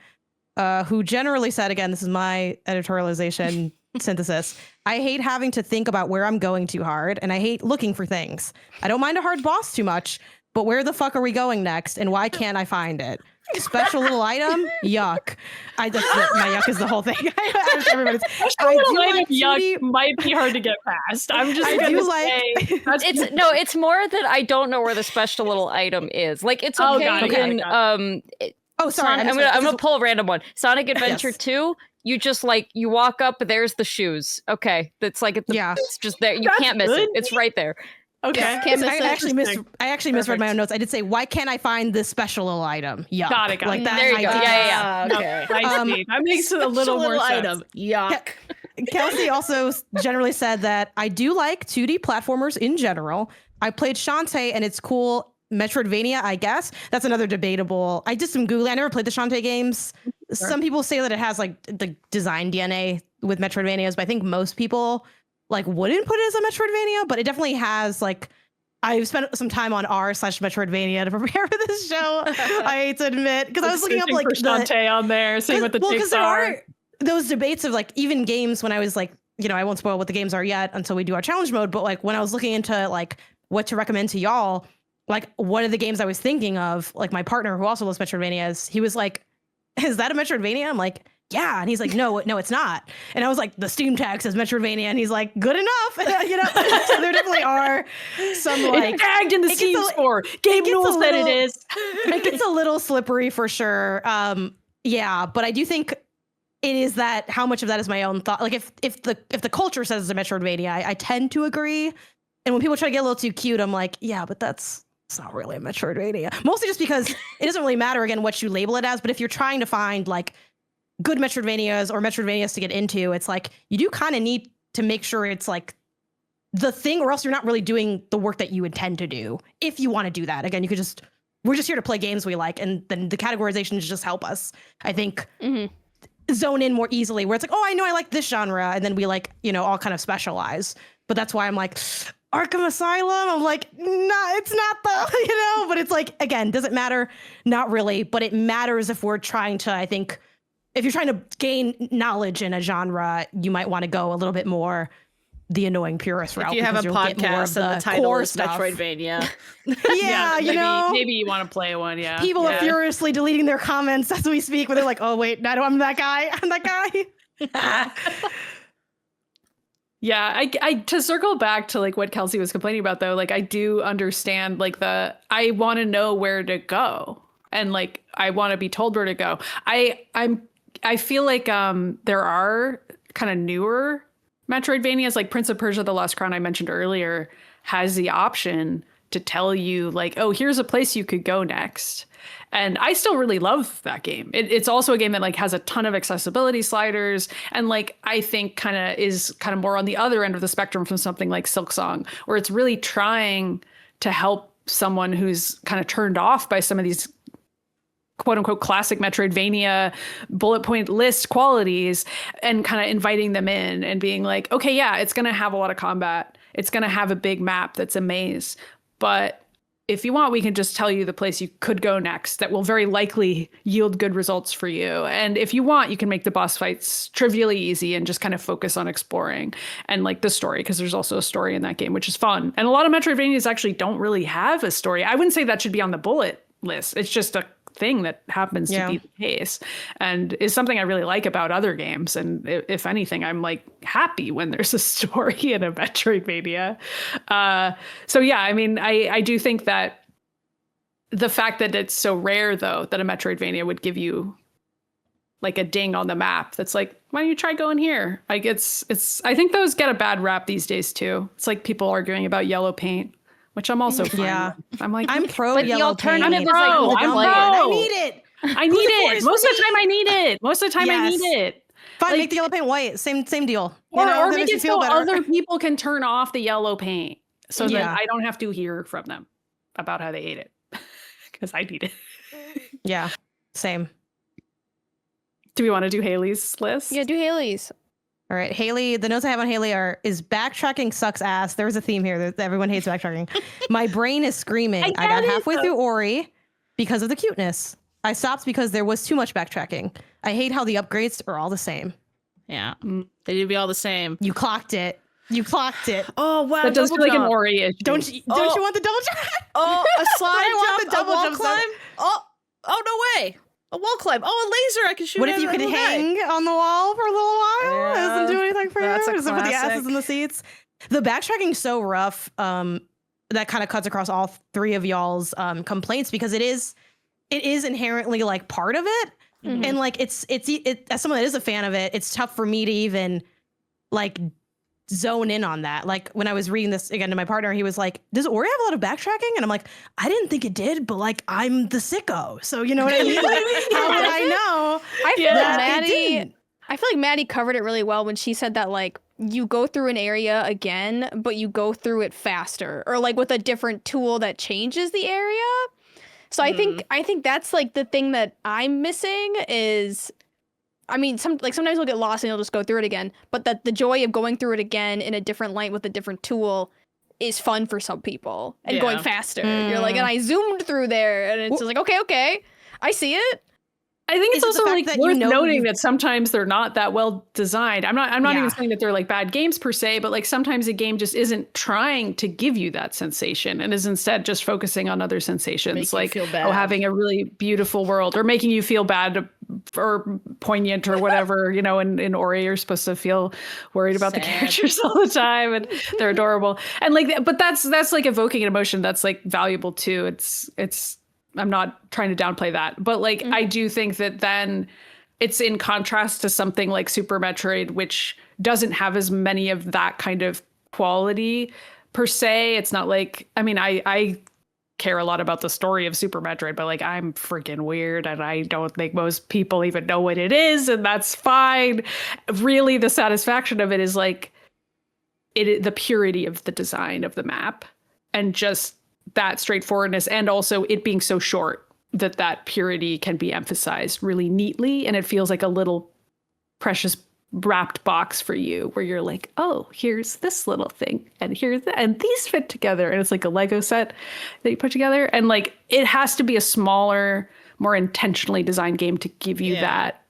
who generally said, again, this is my editorialization synthesis, I hate having to think about where I'm going too hard, and I hate looking for things. I don't mind a hard boss too much, but where the fuck are we going next, and why can't I find it? Special little item? Yuck. My yuck is the whole thing. Everybody's. I do like yuck might be hard to get past. I'm just it's more that I don't know where the special little item is. Like it's okay. Sorry. I'm gonna pull a random one. Sonic Adventure 2. You just you walk up, there's the shoes. Okay, that's it's just there. You can't miss it. It's right there. Okay. Yeah. I actually misread my own notes. I did say, why can't I find this special little item? Yuck. Got it. Like that. There you go. Yeah. Okay. That makes it a little more item. sense. Yuck. Kelsey also generally said that I do like 2D platformers in general. I played Shantae and it's cool. Metroidvania, I guess. That's another debatable. I did some Googling. I never played the Shantae games. Sure. Some people say that it has the design DNA with Metroidvanias, but I think most people wouldn't put it as a Metroidvania, but it definitely has I've spent some time on r/Metroidvania to prepare for this show. I hate to admit, because I was looking up Shantae on there, seeing what the takes are. Those debates of even games when I was I won't spoil what the games are yet until we do our challenge mode, but when I was looking into what to recommend to y'all, one of the games I was thinking of, my partner who also loves Metroidvanias, he was like, is that a Metroidvania? I'm like, yeah. And he's like, no, it's not. And I was like, the Steam tag says Metroidvania. And he's like, good enough. So there definitely are some it's tagged in the Steam store. Game rules that it is. It gets a little slippery for sure. Yeah, but I do think it is that how much of that is my own thought. If the culture says it's a Metroidvania, I tend to agree. And when people try to get a little too cute, I'm like, yeah, but it's not really a Metroidvania. Mostly just because it doesn't really matter, again, what you label it as. But if you're trying to find good Metroidvanias or Metroidvanias to get into, it's you do kind of need to make sure it's the thing, or else you're not really doing the work that you intend to do. If you want to do that, again, you could we're just here to play games we like, and then the categorizations just help us, I think, zone in more easily, where it's I know I like this genre, and then we all kind of specialize. But that's why I'm Arkham Asylum, I'm nah, it's not though, but it's again, does it matter? Not really, but it matters if we're trying to, I think, if you're trying to gain knowledge in a genre, you might want to go a little bit more the annoying purist route. If you have a podcast and the title is Metroidvania. Maybe you want to play one, yeah. People are furiously deleting their comments as we speak, where they're like, oh wait, no, I'm that guy, Yeah, I to circle back to what Kelsey was complaining about though, I do understand I want to know where to go, and I want to be told where to go. I feel there are kind of newer Metroidvanias, like Prince of Persia: The Lost Crown I mentioned earlier has the option to tell you oh, here's a place you could go next. And I still really love that game. It's also a game that has a ton of accessibility sliders, and I think is more on the other end of the spectrum from something like Silksong, where it's really trying to help someone who's kind of turned off by some of these quote unquote classic Metroidvania bullet point list qualities, and kind of inviting them in and being okay, yeah, it's going to have a lot of combat. It's going to have a big map that's a maze, but if you want, we can just tell you the place you could go next that will very likely yield good results for you. And if you want, you can make the boss fights trivially easy and just kind of focus on exploring and the story, because there's also a story in that game, which is fun. And a lot of Metroidvanias actually don't really have a story. I wouldn't say that should be on the bullet list. It's just a thing that happens to be the case, and is something I really like about other games. And if anything, I'm happy when there's a story in a Metroidvania. So yeah, I mean, I do think that the fact that it's so rare though, that a Metroidvania would give you a ding on the map that's why don't you try going here? It's I think those get a bad rap these days too. It's people arguing about yellow paint, which I'm also fine. Yeah, I'm I'm pro but yellow the alternative paint. is I need it. I need it. Most of the time I need it. Most of the time I need it. Fine, make the yellow paint white. Same deal. Or make it so other people can turn off the yellow paint, so that I don't have to hear from them about how they ate it, because I need it. Yeah, same. Do we want to do Haley's list? Yeah, do Haley's. All right, Haley, the notes I have on Haley is backtracking sucks ass. There's a theme here. Everyone hates backtracking. My brain is screaming. I got halfway through Ori because of the cuteness. I stopped because there was too much backtracking. I hate how the upgrades are all the same. Yeah. They need to be all the same. You clocked it. Oh wow, That does feel like an Ori issue. Don't you want the double jump? Oh, a slide I want jump, the double a wall jump climb. Oh no way. A wall climb. Oh, a laser I can shoot. What if you could hang on the wall for a little while? Yeah, Doesn't do anything for you. that's a Doesn't put the asses classic. in the seats. The backtracking's so rough. That kind of cuts across all three of y'all's complaints because it is inherently like part of it. Mhm. And like it's as someone that is a fan of it, it's tough for me to even like zone in on that. Like when I was reading this again to my partner, he was like, does Ori have a lot of backtracking? And I'm like, I didn't think it did, but like I'm the sicko. So you know what I mean? Like, how would I know? I feel that like it didn't? I feel like Maddy covered it really well when she said that like you go through an area again, but you go through it faster or like with a different tool that changes the area. So I think that's like the thing that I'm missing is, I mean, sometimes we'll get lost and you'll just go through it again, but that the joy of going through it again in a different light with a different tool is fun for some people and going faster. You're like, and I zoomed through there and it's just like, okay, I see it. I think it's Is it the also fact like that worth you know noting you- that sometimes they're not that well designed. I'm not Yeah. even saying that they're like bad games per se, but like sometimes a game just isn't trying to give you that sensation and is instead just focusing on other sensations, Make you like feel bad. having a really beautiful world or making you feel bad or poignant or whatever. You know, in Ori, you're supposed to feel worried about the Sad. characters all the time, and they're adorable. And like, but that's like evoking an emotion that's like valuable too. It's. I'm not trying to downplay that, but like I do think that then it's in contrast to something like Super Metroid, which doesn't have as many of that kind of quality per se. It's not like, I mean, I care a lot about the story of Super Metroid, but like I'm freaking weird and I don't think most people even know what it is, and that's fine. Really, the satisfaction of it is like the purity of the design of the map and just that straightforwardness, and also it being so short that purity can be emphasized really neatly, and it feels like a little precious wrapped box for you where you're like, oh, here's this little thing and here's that, and these fit together, and it's like a Lego set that you put together, and like it has to be a smaller, more intentionally designed game to give you that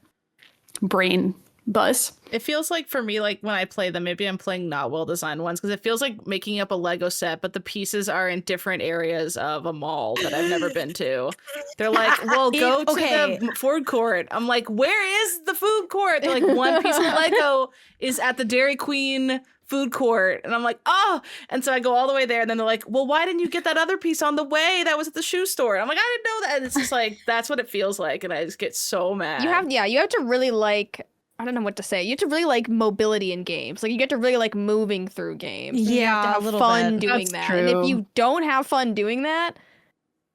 brain buzz. It feels like for me, like when I play them, maybe I'm playing not well designed ones because it feels like making up a Lego set, but the pieces are in different areas of a mall that I've never been to. They're like, well, go to the food court. I'm like, where is the food court? They're like, one piece of Lego is at the Dairy Queen food court. And I'm like, oh. And so I go all the way there. And then they're like, well, why didn't you get that other piece on the way that was at the shoe store? And I'm like, I didn't know that. And it's just like, that's what it feels like. And I just get so mad. You have to really like, I don't know what to say. You have to really like mobility in games. Like you get to really like moving through games. You have to Yeah, have a little fun bit. doing That's that. true. And if you don't have fun doing that,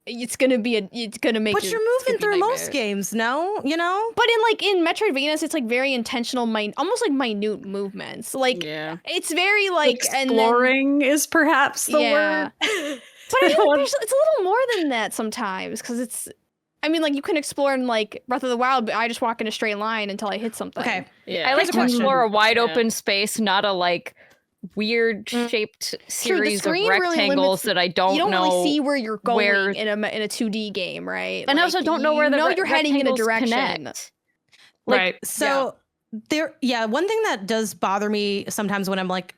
it's gonna make But it's you're gonna moving be through most nightmare. games, no? You know? But in Metroidvanias, it's like very intentional, almost like minute movements. Like it's very like Exploring is perhaps the word. But I feel like it's a little more than that sometimes because it's. I mean, like you can explore in like Breath of the Wild, but I just walk in a straight line until I hit something. Okay. Yeah. I like Here's a to question. explore a wide open space, not a like weird shaped series of screen really rectangles limits- that I don't You don't know really see where you're going where- in a 2D game, right? and I Like, also don't know where the you're heading in a rectangles direction. connect. Right. So one thing that does bother me sometimes when I'm like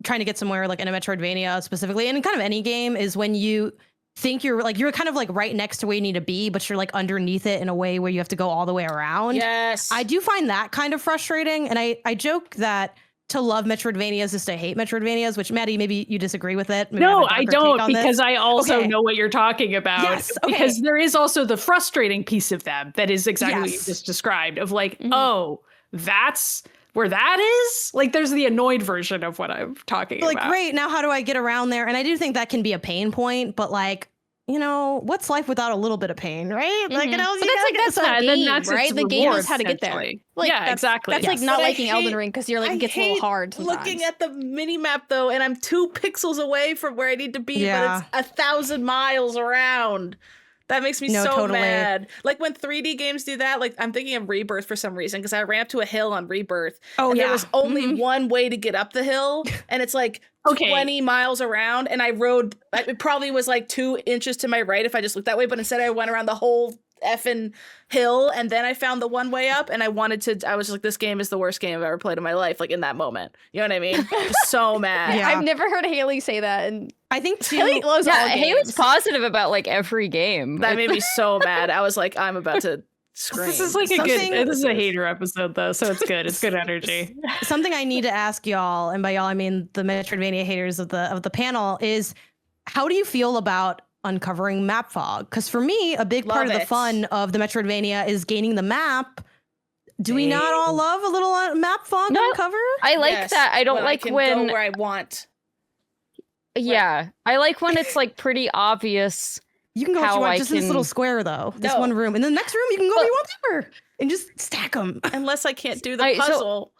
trying to get somewhere like in a Metroidvania specifically, and in kind of any game, is when you think you're kind of like right next to where you need to be, but you're like underneath it in a way where you have to go all the way around. Yes. I do find that kind of frustrating. And I joke that to love Metroidvanias is to hate Metroidvanias, which Maddie, maybe you disagree with it. Maybe No, have a I darker take don't, on this. because I also Okay. know what you're talking about. Yes, okay. Because there is also the frustrating piece of them that is exactly what you Yes. just described of like, oh, that's where that is? Like there's the annoyed version of what I'm talking like, about. great, now how do I get around there? And I do think that can be a pain point, but like, you know, what's life without a little bit of pain, right? Like, you know, But that's Yeah, the then game, that's its right? The game reward, knows how to get there. essentially. Like, Yeah, that's- exactly. That's like Yes. not But I liking Elden hate- Ring because you're like I it gets a little hate hard sometimes. looking at the mini map though, and I'm 2 pixels away from where I need to be, Yeah. but it's 1,000 miles around. That makes me No, so totally. mad. Like when 3D games do that, like I'm thinking of Rebirth for some reason because I ran up to a hill on Rebirth. Oh, and yeah. there was only one way to get up the hill, and it's like Okay. 20 miles around, and I rode. It probably was like 2 inches to my right if I just looked that way, but instead I went around the whole effing hill, and then I found the one way up, and I was like, this game is the worst game I've ever played in my life, like in that moment. You know what I mean? Just so mad. Yeah. I've never heard Haley say that, and I think too, Haley loves all games. Haley's positive about like every game. That made me so mad. I was like, I'm about to scream. This is like this is a hater episode though, so it's good. It's good energy. something I need to ask y'all, and by y'all I mean the Metroidvania haters of the panel, is how do you feel about uncovering map fog? Because for me, a big part of the fun of the Metroidvania is gaining the map. Do we not all love a little map fog uncover? I like that. I don't like when go where I want. Yeah, I like when it's like pretty obvious. You can go what you want, just in this little square though. This one room. In the next room, you can go where you want ever. And just stack them. Unless I can't do the puzzle.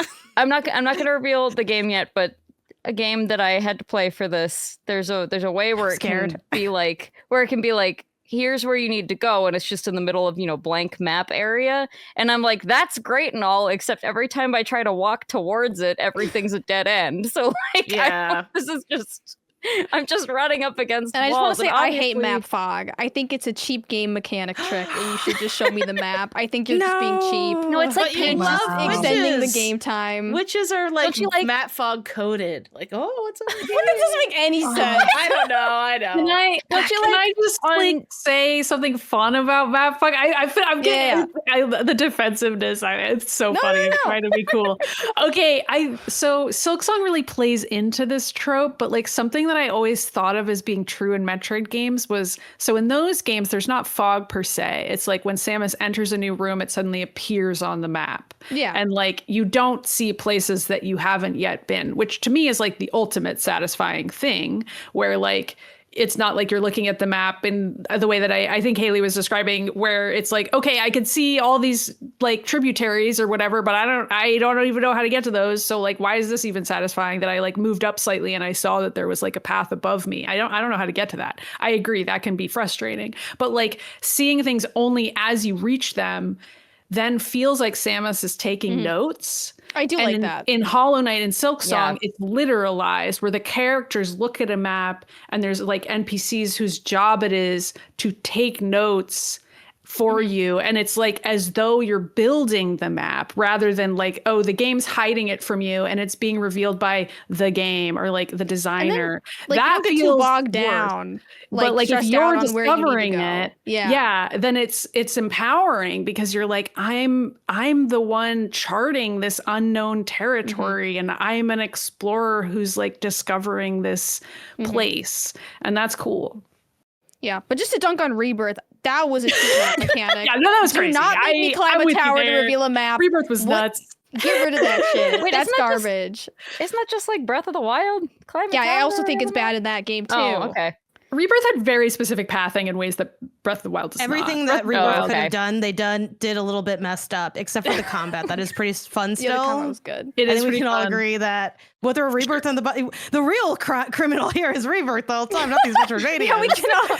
So, I'm not going to reveal the game yet, but a game that I had to play for this, there's a way where it can be like, here's where you need to go, and it's just in the middle of, blank map area. And I'm like, that's great and all, except every time I try to walk towards it, everything's a dead end. So like, this is just, I'm just running up against and walls. I just want to say, I hate map fog. I think it's a cheap game mechanic trick, and you should just show me the map. I think you're just being cheap. No, it's like extending the game time. Witches are like map fog coded. Like, oh, what's up? That doesn't make any sense. I don't know. I know. Can I just say something fun about map fog? I'm getting the defensiveness. It's so funny. I'm trying to be cool. Okay, so Silksong really plays into this trope, but like something that I always thought of as being true in Metroid games was, so in those games, there's not fog per se. It's like when Samus enters a new room, it suddenly appears on the map. Yeah. And like, you don't see places that you haven't yet been, which to me is like the ultimate satisfying thing, where like, it's not like you're looking at the map in the way that I think Haley was describing, where it's like, okay, I could see all these like tributaries or whatever, but I don't even know how to get to those. So like, why is this even satisfying that I like moved up slightly and I saw that there was like a path above me? I don't know how to get to that. I agree, that can be frustrating, but like seeing things only as you reach them then feels like Samus is taking notes. I do like that. In Hollow Knight and Silksong, it's literalized, where the characters look at a map and there's like NPCs whose job it is to take notes for you. And it's like as though you're building the map rather than like, oh, the game's hiding it from you and it's being revealed by the game or like the designer. Then, like, that you don't get feels too bogged down. But like if you're discovering it, yeah, then it's empowering because you're like, I'm the one charting this unknown territory and I'm an explorer who's like discovering this place. And that's cool. Yeah, but just to dunk on Rebirth, that was a cheap map mechanic. Yeah, no, that was crazy. Do not make me climb a tower to reveal a map. Rebirth was nuts. Get rid of that shit. Wait, that's garbage. Isn't that just like Breath of the Wild? I also think it's bad in that game too. Oh, okay. Rebirth had very specific pathing in ways that Breath of the Wild does Everything not. that Rebirth could have done, they did a little bit messed up, except for the combat. That is pretty fun still. Yeah, the combat was good. I think we can all agree that whether Rebirth and the real criminal here is Rebirth the whole time, not these Metroidvanias. Yeah, we can all.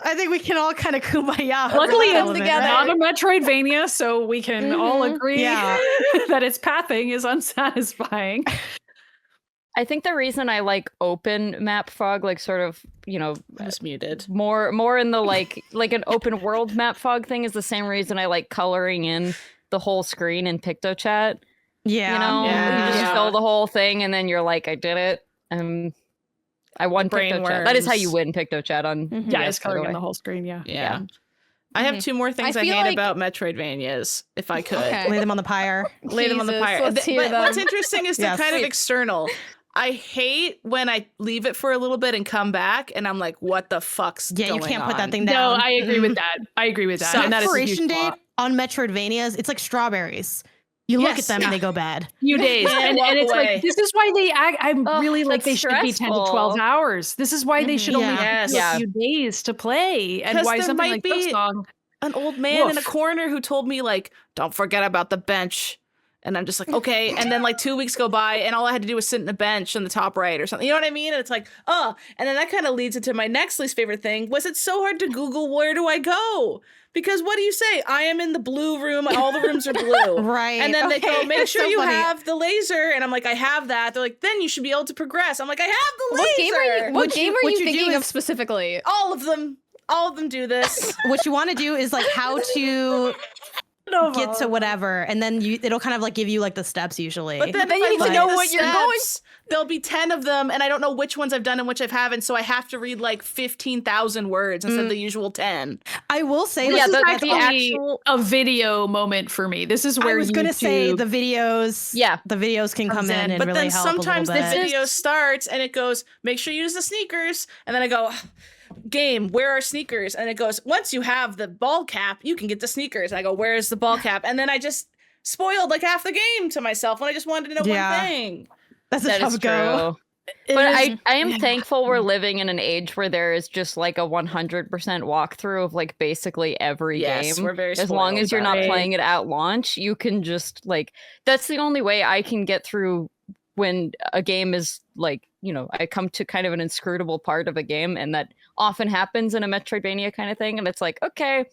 I think we can all kind of kumbaya. Luckily, it's not a Metroidvania, so we can all agree that its pathing is unsatisfying. I think the reason I like open map fog, like sort of, just muted more in the like an open world map fog thing, is the same reason I like coloring in the whole screen in PictoChat. Yeah, you just fill the whole thing, and then you're like, I did it. I won PictoChat. That is how you win PictoChat on. Yeah, it's coloring in the whole screen. Yeah. I have two more things I hate about Metroidvanias, if I could. Lay them on the pyre. Lay them on the pyre. But what's interesting is they're kind of external. I hate when I leave it for a little bit and come back and I'm like, what the fuck's going on? Yeah, you can't put that thing down. No, I agree with that. So expiration date on Metroidvanias, it's like strawberries. You look at them and they go bad. Few days. and it's like, this is why I'm really like, they should be 10 to 12 hours. This is why they should only have a few days to play. And why something like Silksong. An old man in a corner who told me like, don't forget about the bench. And I'm just like, okay. And then like 2 weeks go by and all I had to do was sit in a bench on the top right or something. You know what I mean? And it's like, oh. And then that kind of leads into my next least favorite thing. Was it so hard to Google where do I go? Because what do you say? I am in the blue room. All the rooms are blue. Right. And then they go, make sure you have the laser. And I'm like, I have that. They're like, then you should be able to progress. I'm like, I have the laser. What game are you thinking of specifically? All of them. all of them do this. What you want to do is like how to get to whatever, and then it'll kind of like give you like the steps usually. But then you need to know what you're going. There'll be 10 of them, and I don't know which ones I've done and which I haven't, so I have to read like 15,000 words instead of the usual 10. I will say, this is actually a video moment for me. This is where I was going to say the videos. Yeah, the videos can come in and but really help. But then sometimes the video starts and it goes, make sure you use the sneakers, and then I go, game, where are sneakers? And it goes, once you have the ball cap, you can get the sneakers. And I go, where's the ball cap? And then I just spoiled like half the game to myself when I just wanted to know one thing. That's a tough go. But I am thankful we're living in an age where there is just like a 100% walkthrough of like basically every game. We're very as long as you're not playing it at launch, you can just like, that's the only way I can get through when a game is like, you know, I come to kind of an inscrutable part of a game, and that often happens in a Metroidvania kind of thing. And it's like, okay,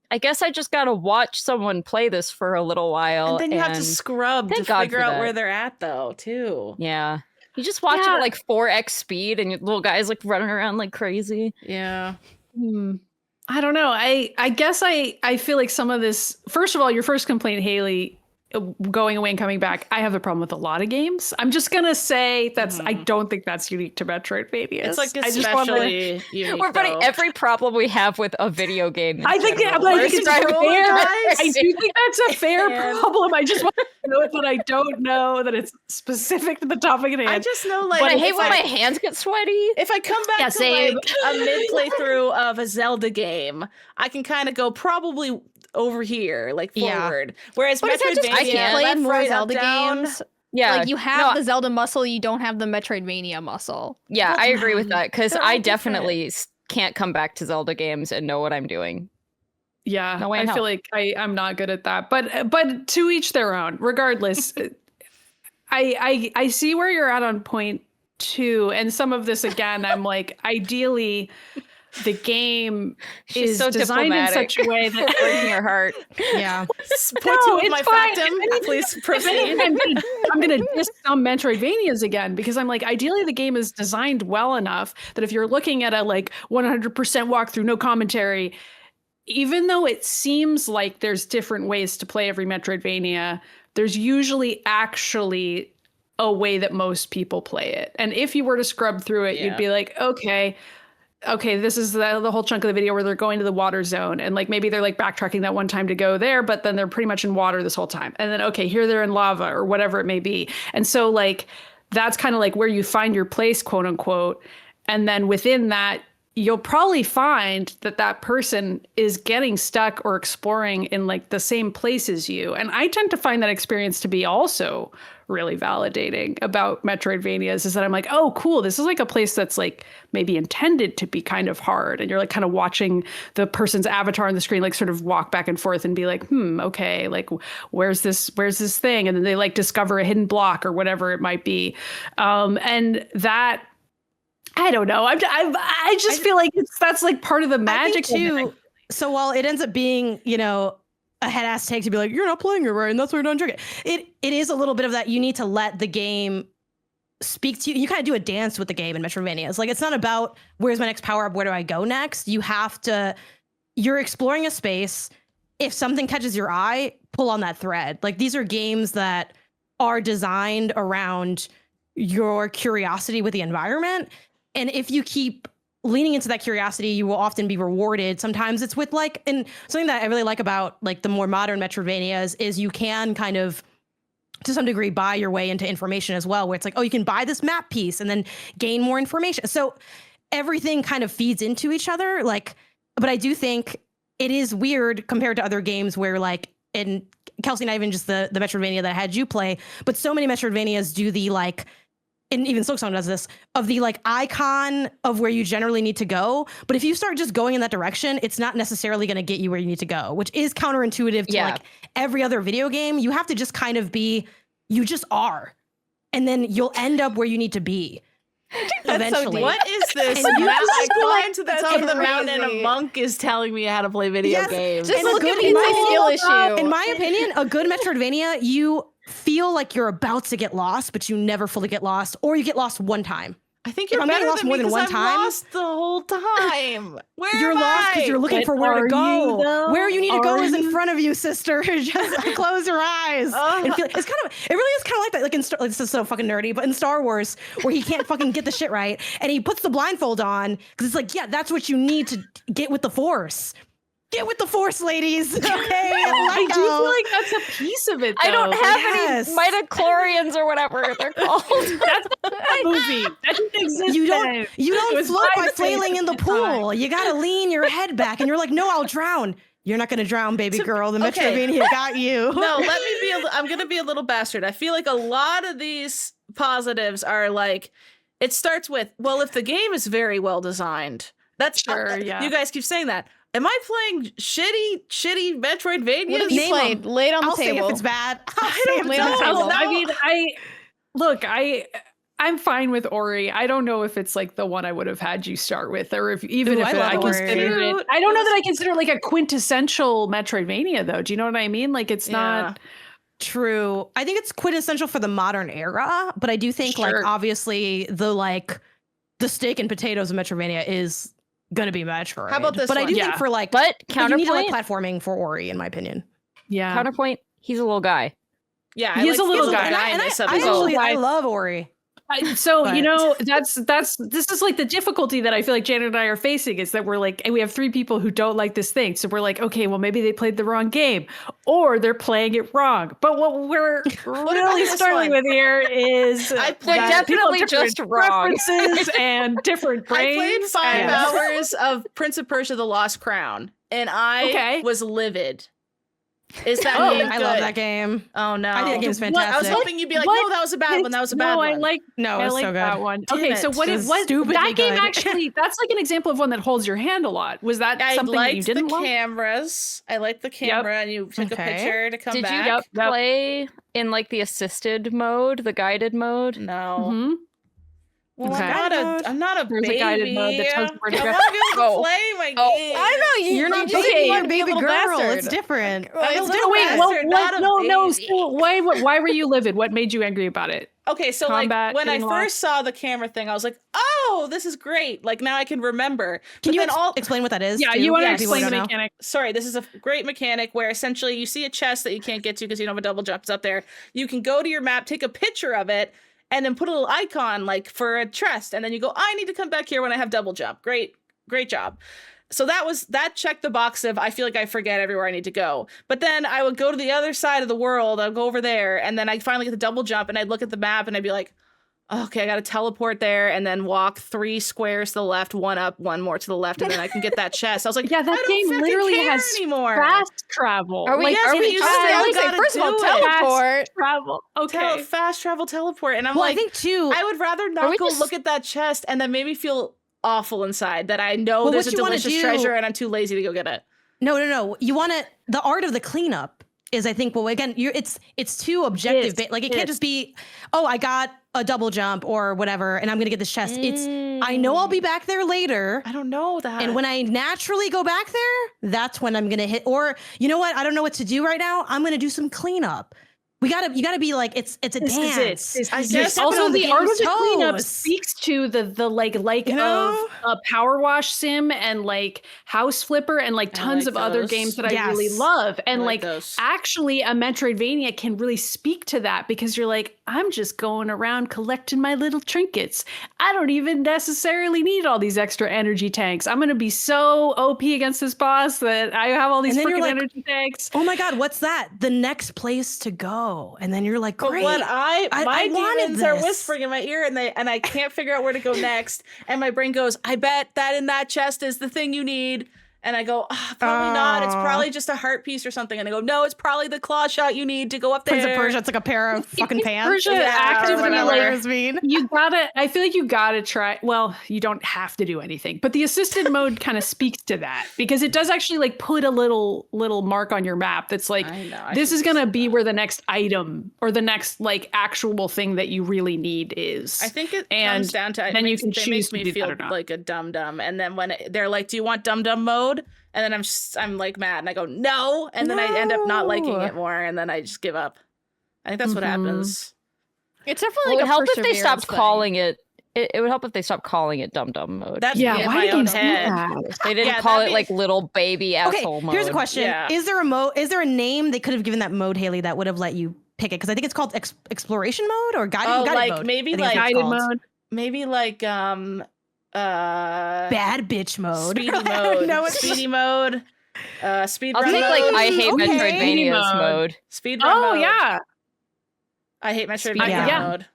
I guess I just got to watch someone play this for a little while. And then you have to scrub to figure out where they're at, though, too. Yeah. You just watch it at like 4x speed, and your little guy's like running around like crazy. Yeah. I don't know. I guess I feel like some of this, first of all, your first complaint, Haley, going away and coming back, I have a problem with a lot of games. I'm just gonna say that's I don't think that's unique to Metroidvania. It's like especially unique. We're putting every problem we have with a video game. I think it's fair. I do think that's a fair problem. I just want to know it, but I don't know that it's specific to the topic at hand. I just know, like, but I hate when my hands get sweaty. If I come back to like a mid playthrough of a Zelda game, I can kind of go probably over here, like forward. Whereas Metroidvania, I can play more Zelda games. Yeah, like you have the Zelda muscle, you don't have the Metroidvania muscle. Yeah, I agree with that, because I definitely can't come back to Zelda games and know what I'm doing. Yeah, no I feel like I'm not good at that. But to each their own. Regardless, I see where you're at on point 2, and some of this again, I'm like, ideally, the game is so designed in such a way that breaking your heart. Yeah. Point 2 of my factum. Please proceed. I'm gonna diss some Metroidvanias again, because I'm like, ideally the game is designed well enough that if you're looking at a like 100% walkthrough, no commentary, even though it seems like there's different ways to play every Metroidvania, there's usually actually a way that most people play it. And if you were to scrub through it, you'd be like, okay, this is the whole chunk of the video where they're going to the water zone, and like maybe they're like backtracking that one time to go there, but then they're pretty much in water this whole time. And then, okay, here they're in lava or whatever it may be. And so like, that's kind of like where you find your place, quote unquote. And then within that, you'll probably find that that person is getting stuck or exploring in like the same place as you. And I tend to find that experience to be also really validating about Metroidvanias, is that I'm like, oh, cool. This is like a place that's like maybe intended to be kind of hard. And you're like kind of watching the person's avatar on the screen, like sort of walk back and forth and be like, okay, like where's this thing? And then they like discover a hidden block or whatever it might be. And that, I don't know. I just feel like that's like part of the magic too. So while it ends up being, you know, a head ass take to be like, you're not playing it right, and that's why you're not enjoying it. It is a little bit of that. You need to let the game speak to you. You kind of do a dance with the game in Metroidvania. It's like, it's not about where's my next power up, where do I go next? You're exploring a space. If something catches your eye, pull on that thread. Like, these are games that are designed around your curiosity with the environment. And if you keep leaning into that curiosity, you will often be rewarded. Sometimes it's with like, and something that I really like about like the more modern Metroidvanias is you can kind of, to some degree, buy your way into information as well, where it's like, oh, you can buy this map piece and then gain more information. So everything kind of feeds into each other. Like, but I do think it is weird compared to other games where like, in Kelsey, not even just the Metroidvania that I had you play, but so many Metroidvanias do the like, and even Silksong does this, of the like icon of where you generally need to go. But if you start just going in that direction, it's not necessarily going to get you where you need to go, which is counterintuitive to like every other video game. You have to just kind of you just are. And then you'll end up where you need to be. Eventually. So what is this? I climbed to the top of the mountain and a monk is telling me how to play video games. Just look at me, my skill issue. In my opinion, a good Metroidvania, you feel like you're about to get lost, but you never fully get lost, or you get lost one time. I think you're I'm better getting lost than more me than 'cause one I'm time. lost the whole time. Where You're am lost because I? you're looking But for where to are go. you, though? Where you need to go Are is in you? front of you, sister. Just close your eyes. And feel, it's kind of, it really is kind of like that. Like in like, this is so fucking nerdy, but in Star Wars, where he can't fucking get the shit right, and he puts the blindfold on because it's like, yeah, that's what you need to get with the Force. Get with the Force, ladies. Okay, I do feel like that's a piece of it, though. I don't have Yes. any midichlorians or whatever they're called. That's a movie. That didn't exist You then. don't you It don't was float by private flailing in the at the time. pool. You gotta lean your head back, and you're like, no, I'll drown. You're not gonna drown, baby girl. The okay. Metroidvania got you. No, let me be. I'm gonna be a little bastard. I feel like a lot of these positives are like, it starts with, well, if the game is very well designed. That's Sure, yeah. You guys keep saying that. Am I playing shitty Metroidvanias? What have you Name played? 'em. Lay it on I'll the say table. if it's bad. I'll say don't if Lay it's it on the bad. table. I mean, I'm fine with Ori. I don't know if it's like the one I would have had you start with, or if even Ooh, if I it, love I Ori. considered it. I don't know that I consider it like a quintessential Metroidvania, though. Do you know what I mean? Like it's not. True. I think it's quintessential for the modern era, but I do think like Sure. obviously the steak and potatoes of Metroidvania is gonna be Metroid. How about this But I one? do Yeah. think for like But you need to like counterpoint, platforming for Ori, in my opinion. Yeah. counterpoint, he's a little guy. Yeah, He is a little feel guy. the And guyness I of it. actually I Right. love Ori. So But- you know this is like the difficulty that I feel like Janet and I are facing is that we're like, and we have 3 people who don't like this thing, so we're like, okay, well maybe they played the wrong game, or they're playing it wrong. But what we're about really this struggling one? with here is I that played- They're people have definitely just different wrong. preferences and different I brains. played 5 and- hours of Prince of Persia: The Lost Crown, and I Okay. was livid. Is that Oh, game I love good? that game. Oh no! I think that game's What? I was fantastic. hoping you'd be like, What? no, that was a bad one. That was a bad no, one. I like No, I it's like so good. that one. Damn Okay, it. so what It's what stupidly that game good. actually that's like an example of one that holds your hand a lot. Was that I something that you liked didn't the like? cameras. I liked the camera, and you took Okay. a picture to come Did back. you Yep. play in like the assisted mode, the guided mode? No. Mhm. Well, Okay. I'm not a There's a baby. guided mode that tells you where to I go. want to be able to Oh. play my Oh. game. I know You're not just baby, want you're to be a baby little girl. bastard. It's different. I'm a It's little different. Wait, bastard, not a no. baby. So why were you livid? What made you angry about it? Okay, so Combat, like when I getting first saw the camera thing, I was like, "Oh, this is great!" Like now I can remember. Can But you then explain what that is? Yeah, too? you want to Yes. explain the People don't know. mechanic? Sorry, this is a great mechanic where essentially you see a chest that you can't get to because you don't have a double jump. It's up there. You can go to your map, take a picture of it, and then put a little icon like for a chest, and then you go, I need to come back here when I have double jump. Great job. So that checked the box of I feel like I forget everywhere I need to go. But then I would go to the other side of the world, I'll go over there, and then I finally get the double jump, and I'd look at the map and I'd be like, okay, I gotta teleport there and then walk 3 squares to the left, 1 up, 1 more to the left, and then I can get that chest. I was like, Yeah, that I don't game fucking literally care has anymore. fast travel. Are we? Yes, are but we? you I was still gonna say, gotta first of all, do it. teleport. Travel. Okay. Fast travel teleport, and I'm Well, like, I think too. I would rather Are not we go just- look at that chest and then maybe feel awful inside that I know Well, there's what a you wanna delicious do- treasure and I'm too lazy to go get it. No. You want to the art of the cleanup is, I think. Well, again, it's too objective. Like it can't just be, oh, I got a double jump or whatever, and I'm gonna get this chest. It's I know I'll be back there later. I don't know that. And when I naturally go back there, that's when I'm gonna hit. Or you know what? I don't know what to do right now. I'm gonna do some cleanup. You gotta be like it's a This dance. is it. I This is guess it. Also, on the the art of game's the cleanup toes. speaks to the like You know? of a power wash sim and like House Flipper and like tons like of other those. games that I Yes. really love. And I like like those. actually a Metroidvania can really speak to that because you're like, I'm just going around collecting my little trinkets. I don't even necessarily need all these extra energy tanks. I'm gonna be so OP against this boss that I have all these And then you're freaking like, energy tanks. Oh my God, what's that? The next place to go. And then you're like, But great. what my I wanted demons are this. whispering in my ear, and I can't figure out where to go next. And my brain goes, I bet that in that chest is the thing you need. And I go, probably not. It's Aw. probably just a heart piece or something. And I go, no, it's probably the claw shot you need to go up there. Prince of Persia, it's like a pair of fucking pants. Persia Yeah, actively whatever. like Layers mean. I feel like you gotta try. Well, you don't have to do anything, but the assisted mode kind of speaks to that because it does actually like put a little mark on your map that's like, I know, I this should is gonna say be that. where the next item or the next like actual thing that you really need is. I think it And comes down to then you can they choose to make me do that feel or not. like a dum dum, and then when they're like, "Do you want dum dum mode?" and then I'm like mad, and I go no, and then I end up not liking No. it more, and then I just give up. I think that's what Mhm. happens. It's definitely Well, it like would a help if they perseverance stopped thing. calling it It would help if they stopped calling it Dum Dum mode. That's Yeah, me in why my did own they do head. that? They didn't Yeah, call that'd it be- like little baby asshole mode. Here's a question: Yeah. Is there a name they could have given that mode, Haley, that would have let you pick it? Because I think it's called exploration mode or guided like, mode. maybe I think that's like what it's Guided called. mode. Maybe like Bad bitch mode. speedy mode. No, it's speedy mode. Speed I'll run take mode. like I hate Okay. Metroidvanias Mode. mode. Speed run Oh mode. yeah. I hate Speed Metroidvania run. mode.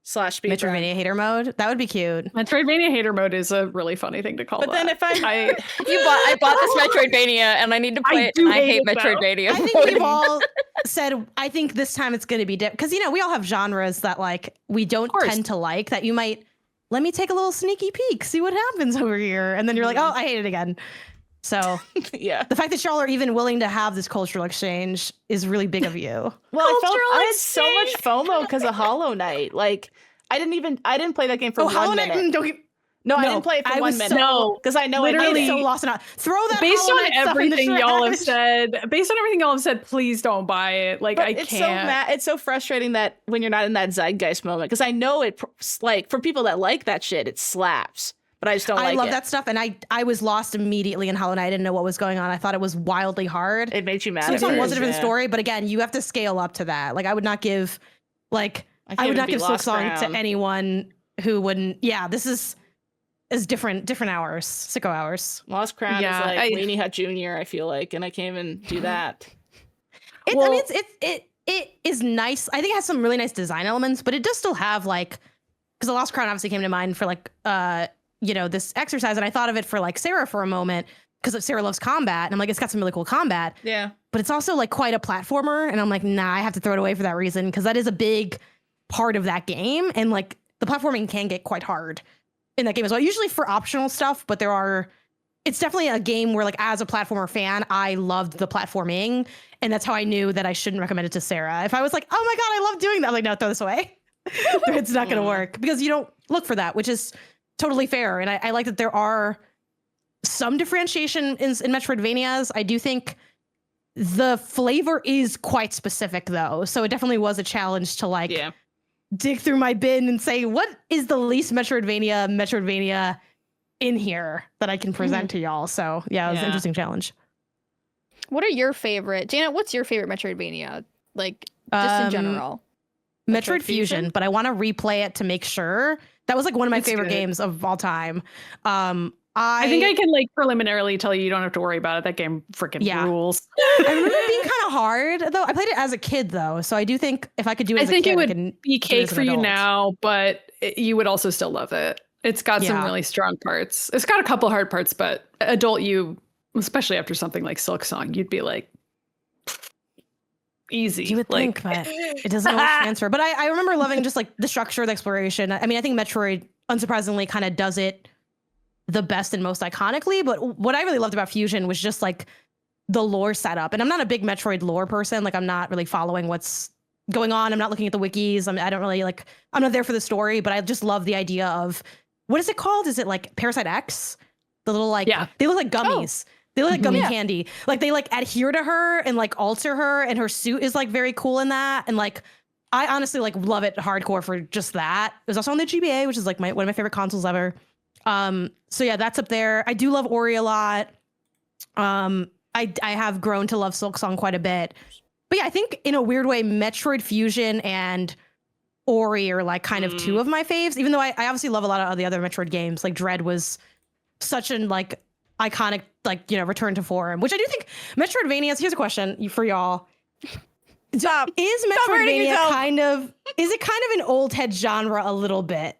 / speed run. Metroidvania hater mode. That would be cute. Metroidvania hater mode is a really funny thing to call. But then that. if I I bought this Metroidvania and I need to play I it do and I hate hate it, though. Metroidvania. I think mode. we've all said, I think this time it's going to be different. Because, we all have genres that, like, we don't course. tend to like, that you might, let me take a little sneaky peek, see what happens over here. And then you're like, oh, I hate it again. So yeah. the fact that y'all are even willing to have this cultural exchange is really big of you. Well, I Cultural had so much FOMO because of Hollow Knight. Like, I didn't play that game for Hollow 1 Knight, minute. don't get, No, I No, didn't play it for I 1 was minute. so- No, because I know literally- I so lost and out. Throw that based Hollow on Knight stuff in the everything y'all have trash. said, please don't buy it. Like But I it's can't. it's so frustrating that when you're not in that zeitgeist moment, because I know it, like, for people that like that shit, it slaps. But I just don't I like love it. that stuff, and I was lost immediately in Hollow Knight. I didn't know what was going on. I thought it was wildly hard. It made you mad. So at it was first, a different yeah. story, but again, you have to scale up to that. Like, I would not give, like, can't I would even not beat give Silk Lost Song to Ground. anyone who wouldn't. Yeah, this is different hours, sicko hours. Lost Crown Yeah, is like I- Weenie Hut Jr., I feel like, and I can't even do that. I Well- mean, it is nice. I think it has some really nice design elements, but it does still have, like, because the Lost Crown obviously came to mind for, like, this exercise, and I thought of it for, like, Sarah for a moment because Sarah loves combat, and I'm like, it's got some really cool combat. Yeah. But it's also, like, quite a platformer, and I'm like, nah, I have to throw it away for that reason, because that is a big part of that game, and, like, the platforming can get quite hard in that game as well. Usually for optional stuff, but it's definitely a game where, like, as a platformer fan, I loved the platforming, and that's how I knew that I shouldn't recommend it to Sarah. If I was like, oh my god, I love doing that, I'm like, no, throw this away. It's not going to work, because you don't look for that, which is totally fair. And I like that there are some differentiation in Metroidvanias. I do think the flavor is quite specific, though. So it definitely was a challenge to, like, Yeah. dig through my bin and say, what is the least Metroidvania in here that I can present to y'all? So yeah, it was an Yeah. interesting challenge. What are your favorite, Janet? What's your favorite Metroidvania? Like, just in general. Metroid Fusion, but I want to replay it to make sure. That was, like, one of my It's favorite good. games of all time. I think I can, like, preliminarily tell you don't have to worry about it. That game freaking Yeah. rules. I remember it being kind of hard, though. I played it as a kid, though, so I do think if I could do it I as think a kid, it I would can be do it cake as an for you adult. now, but you would also still love it. It's got some Yeah. really strong parts. It's got a couple hard parts, but adult you, especially after something like Silk Song, you'd be like, easy. You would like, think, but it doesn't always transfer. But I remember loving just, like, the structure of the exploration. I mean, I think Metroid, unsurprisingly, kind of does it the best and most iconically. But what I really loved about Fusion was just, like, the lore setup. And I'm not a big Metroid lore person. Like, I'm not really following what's going on. I'm not looking at the wikis. I don't really, like, I'm not there for the story, but I just love the idea of, what is it called? Is it, like, Parasite X? The little, like, Yeah. they look like gummies. They look like gummy Yeah. candy. Like, they, like, adhere to her and, like, alter her, and her suit is, like, very cool in that. And, like, I honestly, like, love it hardcore for just that. It was also on the GBA, which is, like, one of my favorite consoles ever. So yeah, that's up there. I do love Ori a lot. I have grown to love Silk Song quite a bit. But yeah, I think in a weird way, Metroid Fusion and Ori are, like, kind of two of my faves, even though I obviously love a lot of the other Metroid games. Like, Dread was such an, like, iconic, like, return to form, which I do think Metroidvanias. Here's a question for y'all. Stop. Is hurting Metroidvania yourself. kind of an old head genre a little bit?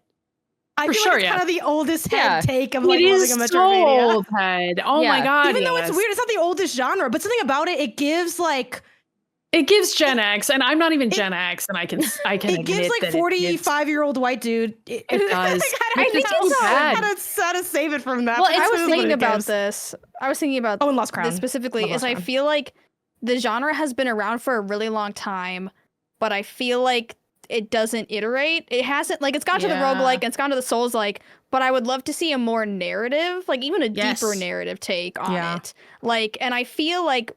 I For feel sure, like it's yeah. kind of the oldest head Yeah. take of, it like, is loving a so Metroidvania. old head. Oh my Yeah. god! Even though it's yes. weird, it's not the oldest genre, but something about it, it gives, like, It gives Gen X, and I'm not even Gen X, and I can it admit gives, like, that 45-year-old white dude. It does. I Which is think so it's bad. how to save it from that. Well, but I that's was what thinking it about gives. this. I was thinking about Oh, and Lost Crown. this specifically. Love Is Lost I Crown. feel like the genre has been around for a really long time, but I feel like it doesn't iterate. It hasn't, like, it's gone to the Yeah. roguelike and it's gone to the Souls-like, but I would love to see a more narrative, like, even a Yes. deeper narrative take on Yeah. it. Like, and I feel like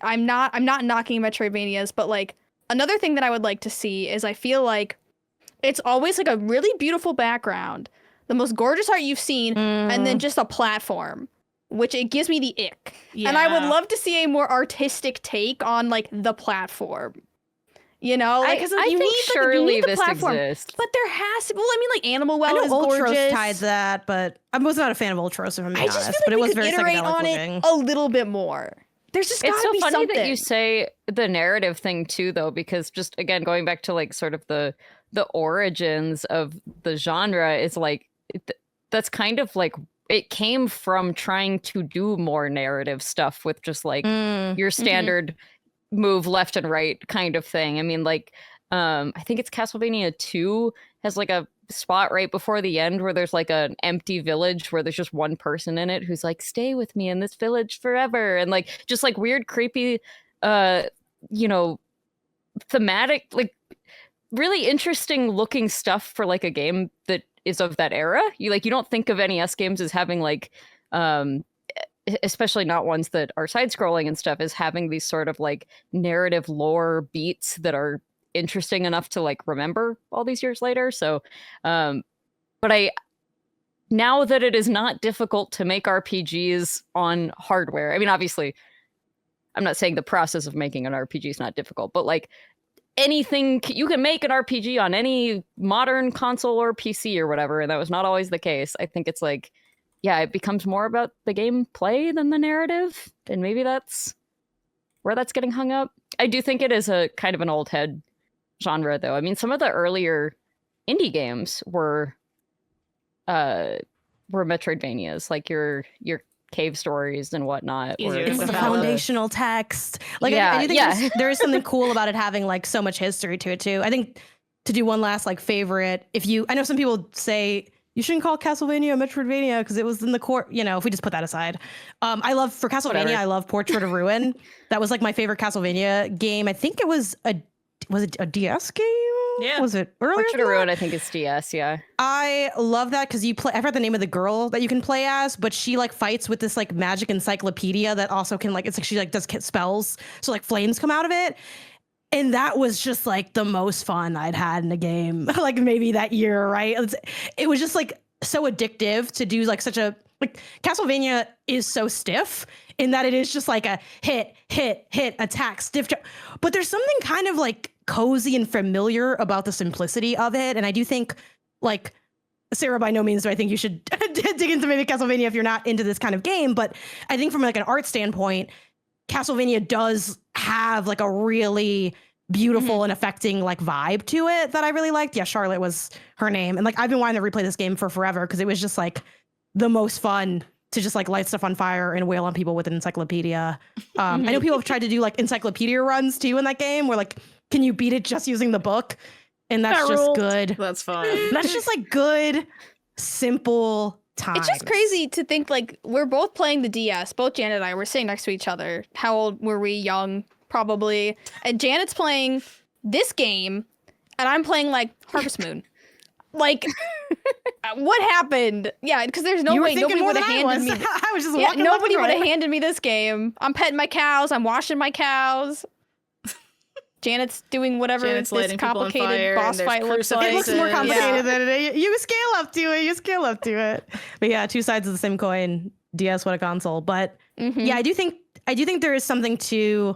I'm not knocking Metroidvanias, but, like, another thing that I would like to see is I feel like it's always like a really beautiful background, the most gorgeous art you've seen, and then just a platform, which it gives me the ick. Yeah. And I would love to see a more artistic take on like the platform. You know, like, I you think need, surely like, you need the this platform, exists. but there has to. Well, I mean, like Animal Well I know is Ultros gorgeous. tied that, but I was not a fan of Ultros, if I'm being I just honest. feel But like it was we could very iterate psychedelic on looking. it a little bit more. There's just It's gotta so be funny something. that you say the narrative thing too, though, because just again going back to like sort of the origins of the genre is like that's kind of like it came from trying to do more narrative stuff with just like your standard move left and right kind of thing. I mean, like I think it's Castlevania 2 has like a spot right before the end where there's like an empty village where there's just one person in it who's like, stay with me in this village forever, and like just like weird creepy you know, thematic, like really interesting looking stuff for like a game that is of that era. You don't think of NES games as having like especially not ones that are side scrolling and stuff, as having these sort of like narrative lore beats that are interesting enough to like remember all these years later. So but now that it is not difficult to make RPGs on hardware, I mean, obviously I'm not saying the process of making an RPG is not difficult, but like anything, you can make an RPG on any modern console or PC or whatever, and that was not always the case. I think it's like, yeah, it becomes more about the gameplay than the narrative, and maybe that's where that's getting hung up. I do think it is a kind of an old head genre, though. I mean, some of the earlier indie games were Metroidvanias, like your cave stories and whatnot. Easier to It's the develop. foundational text. Like, Yeah, I think yeah. there is something cool about it having like so much history to it too. I think to do one last like favorite, I know some people say you shouldn't call Castlevania a Metroidvania because it was in the core. You know, if we just put that aside, for Castlevania, Whatever. I love Portrait of Ruin. That was like my favorite Castlevania game. I think it was a DS game? Yeah. Was it earlier? Portrait of Ruin, I think, is DS, yeah. I love that because I forgot the name of the girl that you can play as, but she like fights with this like magic encyclopedia that also can like, it's like she like does spells, so like flames come out of it. And that was just like the most fun I'd had in a game, like maybe that year, right? It was just like so addictive to do like such a, like Castlevania is so stiff in that it is just like a hit, attack, stiff. But there's something kind of like cozy and familiar about the simplicity of it. And I do think like, Sarah, by no means do I think you should dig into maybe Castlevania if you're not into this kind of game. But I think from like an art standpoint, Castlevania does have like a really beautiful and affecting like vibe to it that I really liked. Yeah, Charlotte was her name. And like I've been wanting to replay this game for forever because it was just like the most fun to just like light stuff on fire and wail on people with an encyclopedia. I know people have tried to do like encyclopedia runs too in that game where like, can you beat it just using the book? And that's just good. That's fun. That's just like good, simple times. It's just crazy to think like we're both playing the DS. Both Janet and I were sitting next to each other. How old were we? Young, probably. And Janet's playing this game, and I'm playing like Harvest Moon. Like, what happened? Yeah, because there's no way nobody would have handed me. I was just Yeah, walking nobody left would and have handed me this game. I'm petting my cows. I'm washing my cows. Janet's doing whatever Janet's this lighting people on fire, complicated boss and there's fight looks right. like. It looks more Yeah. complicated than it. You scale up to it. You scale up to it. But yeah, two sides of the same coin. DS, what a console. But yeah, I do think there is something to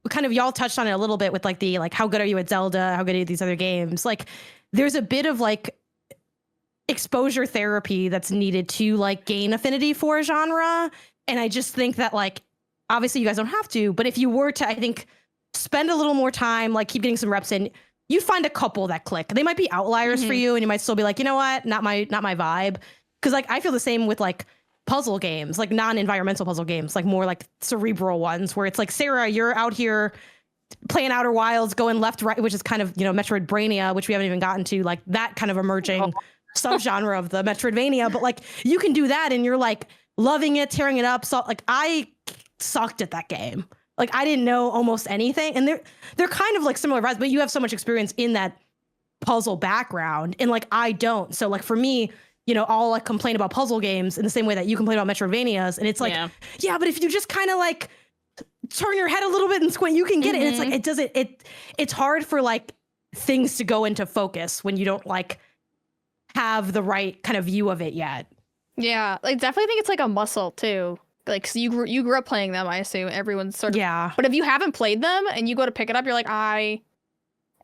kind of, y'all touched on it a little bit with like the like how good are you at Zelda? How good are you at these other games? Like there's a bit of like exposure therapy that's needed to like gain affinity for a genre. And I just think that like obviously you guys don't have to, but if you were to, I think, spend a little more time, like keep getting some reps in, you find a couple that click. They might be outliers for you, and you might still be like, you know what, not my vibe. Because like I feel the same with like puzzle games, like non-environmental puzzle games, like more like cerebral ones, where it's like, Sarah, you're out here playing Outer Wilds, going left, right, which is kind of, you know, Metroidvania, which we haven't even gotten to, like that kind of emerging subgenre of the Metroidvania. But like you can do that, and you're like loving it, tearing it up. So like I sucked at that game. Like I didn't know almost anything, and they're kind of like similar vibes, but you have so much experience in that puzzle background, and like I don't. So like for me, you know, I'll like complain about puzzle games in the same way that you complain about Metroidvanias, and it's like, yeah, but if you just kind of like turn your head a little bit and squint, you can get it. And it's like it's hard for like things to go into focus when you don't like have the right kind of view of it yet. Yeah, like definitely think it's like a muscle too. Like, so you grew up playing them, I assume. Everyone's sort of. Yeah. But if you haven't played them and you go to pick it up, you're like,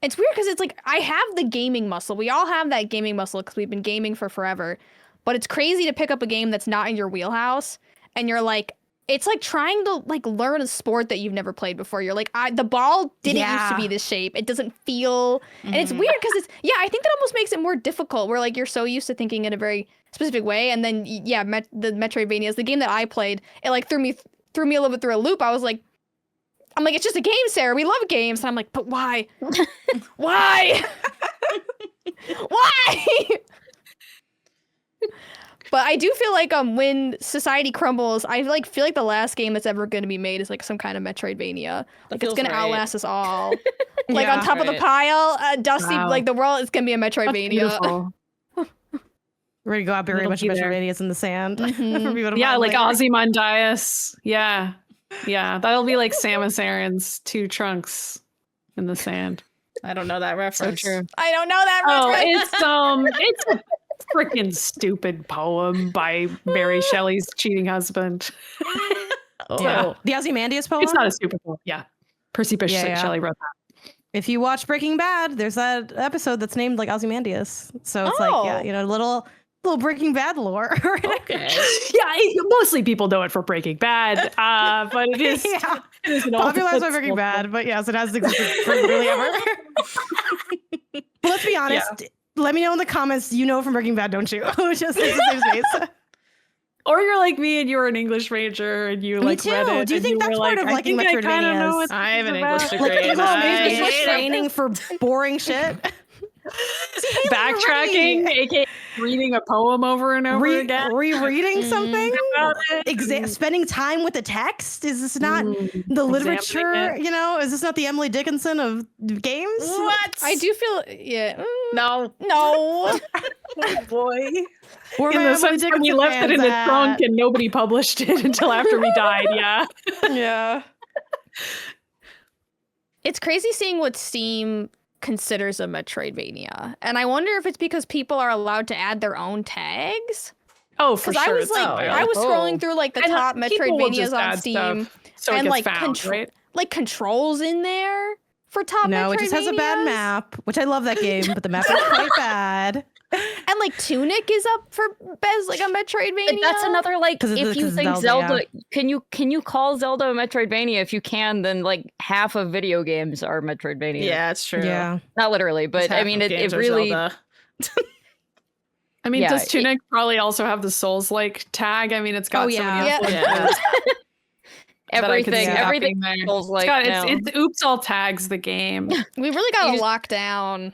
It's weird because it's like, I have the gaming muscle. We all have that gaming muscle because we've been gaming for forever. But it's crazy to pick up a game that's not in your wheelhouse. And you're like, it's like trying to like learn a sport that you've never played before. You're like, the ball didn't used to be this shape. It doesn't feel, and it's weird because it's, I think that almost makes it more difficult where like you're so used to thinking in a very specific way. And then, the Metroidvanias, the game that I played, it like threw me a little bit through a loop. I'm like, it's just a game, Sarah. We love games. And I'm like, but why? Why? Why? But I do feel like when society crumbles, I like feel like the last game that's ever going to be made is like some kind of Metroidvania. Like it's going to outlast us all. Like on top of the pile, Dusty, like the world is going to be a Metroidvania. We're gonna go out bury a bunch of Metroidvanias in the sand. Yeah, like Ozymandias. Yeah. Yeah, that'll be like Samus Aran's 2 trunks in the sand. I don't know that reference. So true. I don't know that reference. It's a freaking stupid poem by Mary Shelley's cheating husband. Yeah. The Ozymandias poem? It's not a stupid poem. Yeah. Percy Bysshe Shelley wrote that. If you watch Breaking Bad, there's that episode that's named like Ozymandias. So it's like, little Breaking Bad lore. Okay. Yeah, mostly people know it for Breaking Bad, but it is popularized by Breaking Bad. But yes, it has existed for literally ever. But let's be honest. Yeah. Let me know in the comments. You know from Breaking Bad, don't you? Just in the same space. Or you're like me and you were an English major and you like read it. Do you think that's part of liking Metroidvanias? I have an English degree. Like English training for boring shit. Backtracking, aka reading a poem over and over again, rereading something, spending time with the text. Is this not the literature? Is this not the Emily Dickinson of games? What? I do feel, no. Oh boy. In the sense when we left it in the trunk and nobody published it until after we died. Yeah. Yeah. It's crazy seeing what Steam considers a Metroidvania, and I wonder if it's because people are allowed to add their own tags. Oh, for sure. I was like, I was scrolling through like the top Metroidvanias on Steam, so and like right? controls in there for top. No, it just has a bad map, which I love that game, but the map is quite bad. And like Tunic is up for best like a Metroidvania. But that's another like if you think Zelda, can you call Zelda a Metroidvania? If you can, then like half of video games are Metroidvania. Yeah, it's true. Yeah, not literally, but I mean it really. I mean, does Tunic probably also have the Souls-like tag? I mean, it's got so many everything Souls-like. It's Oops All Tags the game. We really got to lock down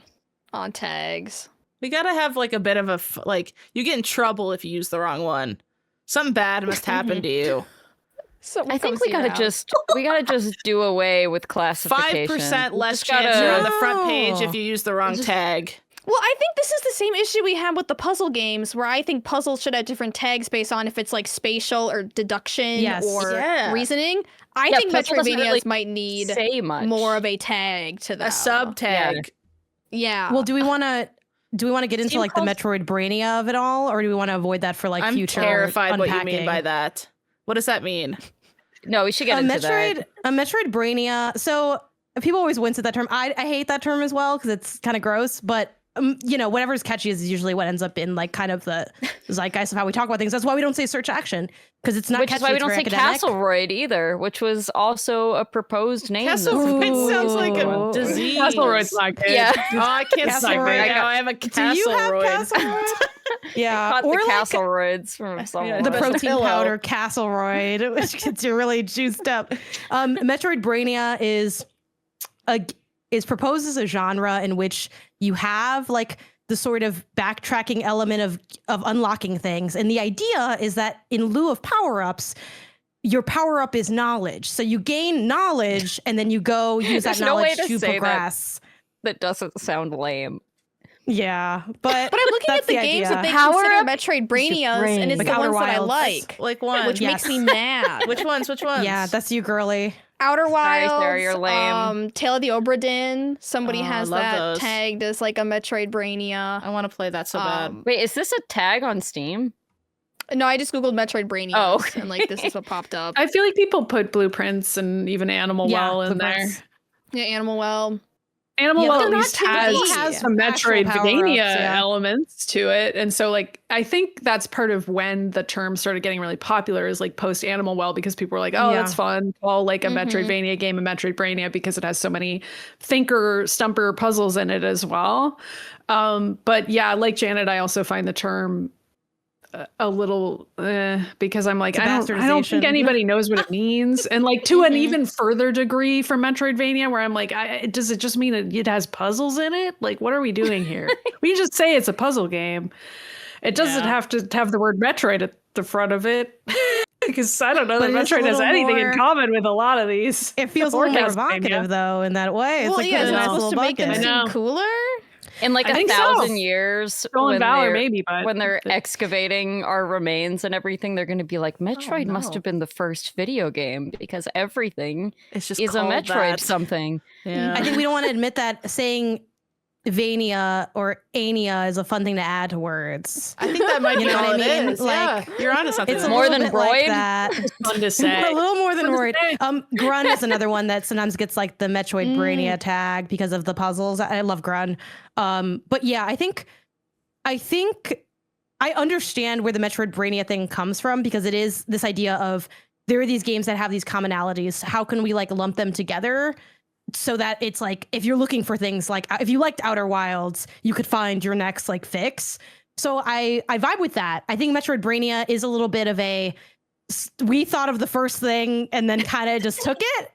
on tags. We gotta have like a bit of a you get in trouble if you use the wrong one. Something bad must happen to you. I think we gotta just do away with classification. 5% less chance you're on the front page if you use the wrong tag. Well, I think this is the same issue we had with the puzzle games, where I think puzzles should have different tags based on if it's like spatial or deduction or reasoning. I think Metroidvanias might need more of a tag to them. A sub tag. Yeah. Well, do we want to get into like the Metroidvania of it all, or do we want to avoid that for like future? I'm terrified unpacking? what you mean by that. What does that mean? No, we should get into that. A Metroidvania. So people always wince at that term. I hate that term as well because it's kind of gross, but whatever's catchy is usually what ends up in like kind of the zeitgeist of how we talk about things. That's why we don't say search action, because it's not catchy. Which is why we don't say Castleroid either, which was also a proposed name. Castleroid sounds like a disease. Castleroid's not good. Yeah. Oh, I can't say right now. I have a Castleroid. Do you have Castleroid? Yeah. Or the Castleroids from somewhere. The protein powder Castleroid, which gets you really juiced up. Metroidvania is proposed as a genre in which you have like the sort of backtracking element of unlocking things. And the idea is that in lieu of power-ups, your power-up is knowledge. So you gain knowledge and then you go use that knowledge to progress. That doesn't sound lame. Yeah, but I'm looking at the games that they consider Metroidvanias, and it's the ones that I like. Like one. Which makes me mad. Which ones? Yeah, that's you, girly. Outer Sorry, Wilds, Sarah, you're lame. Tale of the Obra Dinn. Somebody Oh, I has love that those. tagged as like a Metroidvania. I want to play that so bad. Wait, is this a tag on Steam? No, I just googled Metroidvania, Oh, okay. and like this is what popped up. I feel like people put Blueprints and even Animal Well in Blueprints. there. Yeah, Animal Well. Animal Yeah, Well they're at not least typical, has has some actual Metroidvania power-ups, yeah. elements to it. And so like I think that's part of when the term started getting really popular is like post Animal Well, because people were like, oh, Yeah. that's fun. Call like a Mhm. Metroidvania game a Metroidvania because it has so many thinker stumper puzzles in it as well. But yeah, like Janet, I also find the term a little because I'm like, It's a I don't think bastardization. anybody knows what it means. And like to an even further degree for Metroidvania, where I'm like, does it just mean it has puzzles in it? Like, what are we doing here? We just say it's a puzzle game. It doesn't have to have the word Metroid at the front of it. Because I don't know But that it is a Metroid has little anything in more- common with a lot of these. It feels a little more Castlevania. evocative though in that way. It's Well, like yeah, put is in it a nice supposed little to make them bucket. I know. seem cooler? In like I think so. 1,000 years, Stolen Valor, maybe, but when they're excavating our remains and everything, they're going to be like, Metroid must no. have been the first video game because everything It's just is a called Metroid that. something. Yeah. I think we don't want to admit that saying Vania or Ania is a fun thing to add to words. I think that might You be know all what I it mean? is. Like, Yeah, you're onto something. It's there. a More little than bit like Broid? that. fun to say. A little more than Fun to Roid. say. Grun is another one that sometimes gets like the Metroid Brainia tag because of the puzzles. I love Grun. But yeah, I think I understand where the Metroid Brainia thing comes from, because it is this idea of there are these games that have these commonalities. How can we like lump them together so that it's like, if you're looking for things like, if you liked Outer Wilds, you could find your next like fix. So I vibe with that. I think Metroid Brainia is a little bit of we thought of the first thing and then kind of just took it.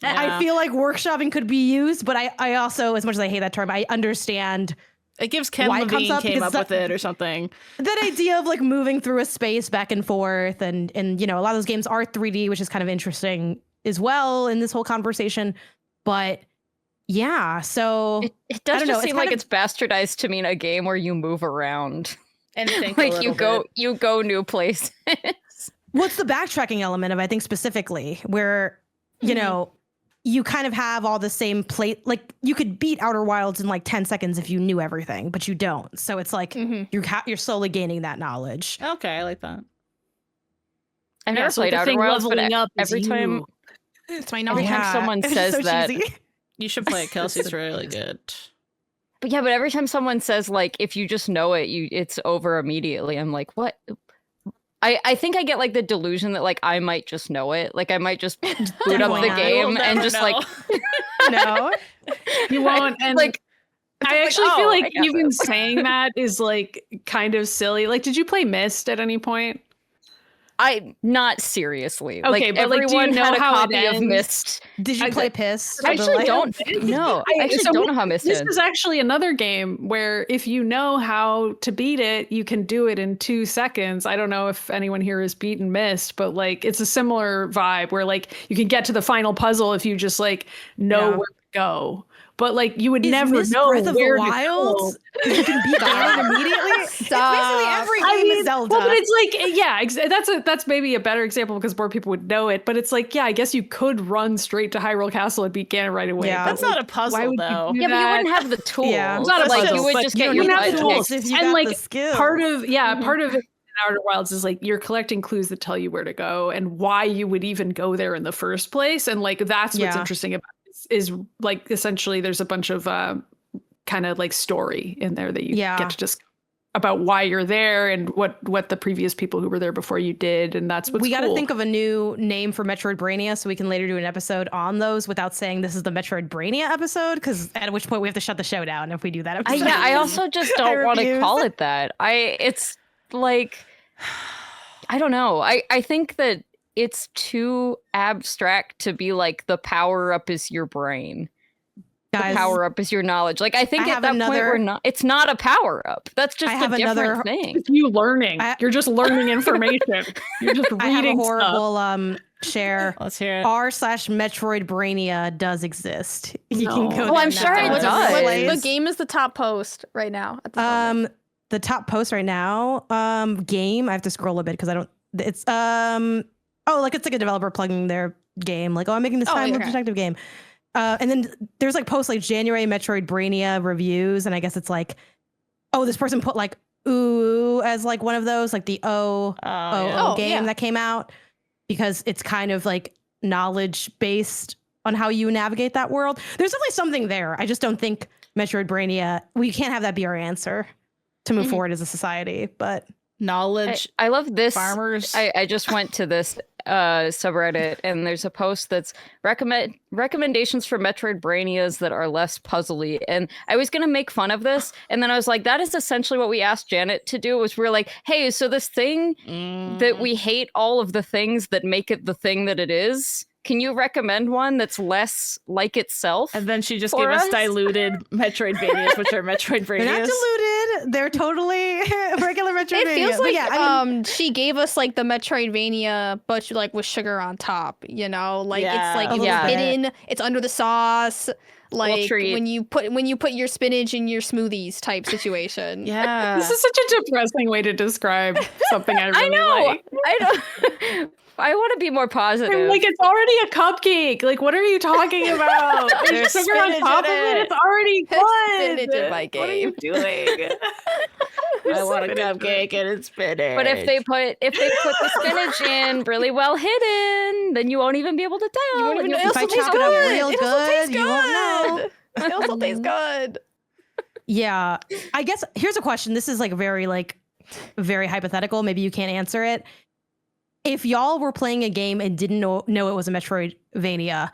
Yeah. I feel like workshopping could be used, but I also, as much as I hate that term, I understand It gives Ken why it comes Levine up, came because up with it or something. that idea of like moving through a space back and forth, and you know, a lot of those games are 3D, which is kind of interesting as well in this whole conversation. But yeah, so It I does don't know, just it's seem like kind it's bastardized to mean a game where you move around. And think a Like little you bit. go new places. what's the backtracking element of, I think, specifically, where you know, you kind of have all the same plate. Like you could beat Outer Wilds in like 10 seconds if you knew everything, but you don't. So it's like you're slowly gaining that knowledge. Okay, I like that. I've never so played the Outer thing Wilds, but leveling up is every time you. It's my every knowledge. time someone It's says so that, cheesy. You should play it. Kelsey's really good. but yeah, but every time someone says like, if you just know it, it's over immediately. I'm like, what? I think I get like the delusion that like I might just know it. Like I might just boot up Definitely the not. game We'll and never just know. like No. You won't. And like I like, actually oh, feel I like got even this. saying that is like kind of silly. Like, did you play Myst at any point? I not seriously. Okay, like but, like, do you everyone know had a how it copy of ends? Myst. Did you I- play Piss? I actually Like- don't know. I actually don't know how Myst This is. is actually another game where if you know how to beat it, you can do it in 2 seconds. I don't know if anyone here has beaten Myst, but like it's a similar vibe where like you can get to the final puzzle if you just like know Yeah. where to go. But like you would Is never Myst know Breath of where the to Wild? go. You can beat Ganon immediately. It's basically every game is Zelda. Well, but it's like, yeah, that's maybe a better example because more people would know it. But it's like, yeah, I guess you could run straight to Hyrule Castle and beat Ganon right away. Yeah. but, That's like, not a puzzle, why would you though. do Yeah, but you that? wouldn't have the tools. Yeah. It's not a like puzzle, you would but just you get don't your need butt the tools. kicked. if you And, got like, the skill. part of it in Outer Wilds is like you're collecting clues that tell you where to go and why you would even go there in the first place. And like that's what's Yeah. interesting about it is like essentially there's a bunch of kind of like story in there that you Yeah. get to just about why you're there and what the previous people who were there before you did, and that's what's we got to cool. think of a new name for Metroid Brainia so we can later do an episode on those without saying this is the Metroid Brainia episode, because at which point we have to shut the show down if we do that episode. Yeah, I also just I don't want to refuse. call it that. It's like I don't know. I think that it's too abstract to be like the power up is your brain. Guys, The power up is your knowledge. Like I think I at have that point another- we're not. It's not a power up. That's just I a have different another- thing. It's you learning. I- You're just learning information. You're just I have a reading stuff. horrible share. Let's hear it. r/Metroid Brainia does exist. You No. can go Oh, there I'm now. sure it What- does. what game is the top post right now? At the moment? The top post right now, game. I have to scroll a bit because I don't. It's like it's like a developer plugging their game. Like, oh, I'm making this time loop detective game. And then there's like posts like January Metroidvania reviews, and I guess it's like, oh, this person put like ooh as like one of those, like the game that came out, because it's kind of like knowledge based on how you navigate that world. There's definitely something there. I just don't think Metroidvania, we can't have that be our answer to move forward as a society. But knowledge. I love this. Farmers. I just went to this subreddit, and there's a post that's recommendations for Metroidvanias that are less puzzly. And I was gonna make fun of this, and then I was like, that is essentially what we asked Janet to do. Was we're like, hey, so this thing that we hate all of the things that make it the thing that it is. Can you recommend one that's less like itself? And then she just gave us diluted Metroidvanias, which are Metroidvanias. They're not diluted. They're totally regular Metroidvania. It feels like she gave us like the Metroidvania, but like with sugar on top. You know, like it's like it's hidden. It's under the sauce. Like when you put your spinach in your smoothies type situation. Yeah, this is such a depressing way to describe something I really like. I know. I want to be more positive. I'm like, it's already a cupcake. Like, what are you talking about? There's sugar on top of it. It's already good. Spinach in my game. What are you doing? I want a cupcake and it's spinach. But if they put the spinach in really well hidden, then you won't even be able to tell. You won't even know. If I chop it up real good, you won't know. It also tastes good. Yeah. I guess here's a question. This is like very hypothetical. Maybe you can't answer it. If y'all were playing a game and didn't know it was a Metroidvania,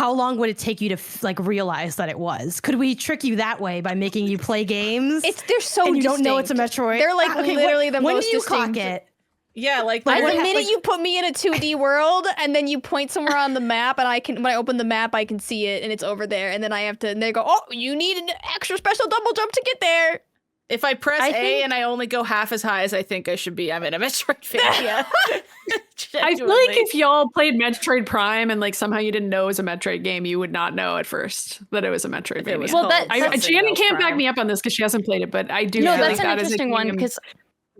how long would it take you to like realize that it was? Could we trick you that way by making you play games? They're so and you distinct. don't know it's a Metroid. They're like literally the most distinct. When do you clock it? Yeah, like the minute you put me in a 2D world and then you point somewhere on the map, and when I open the map, I can see it and it's over there, and then I have to, and they go, oh, you need an extra special double jump to get there. If I press A and I only go half as high as I think I should be, I'm in a Metroidvania. I feel like if y'all played Metroid Prime and like somehow you didn't know it was a Metroid game, you would not know at first that it was a Metroidvania. Well, Shannon can't back me up on this because she hasn't played it, but I do. No, feel that's like an interesting one because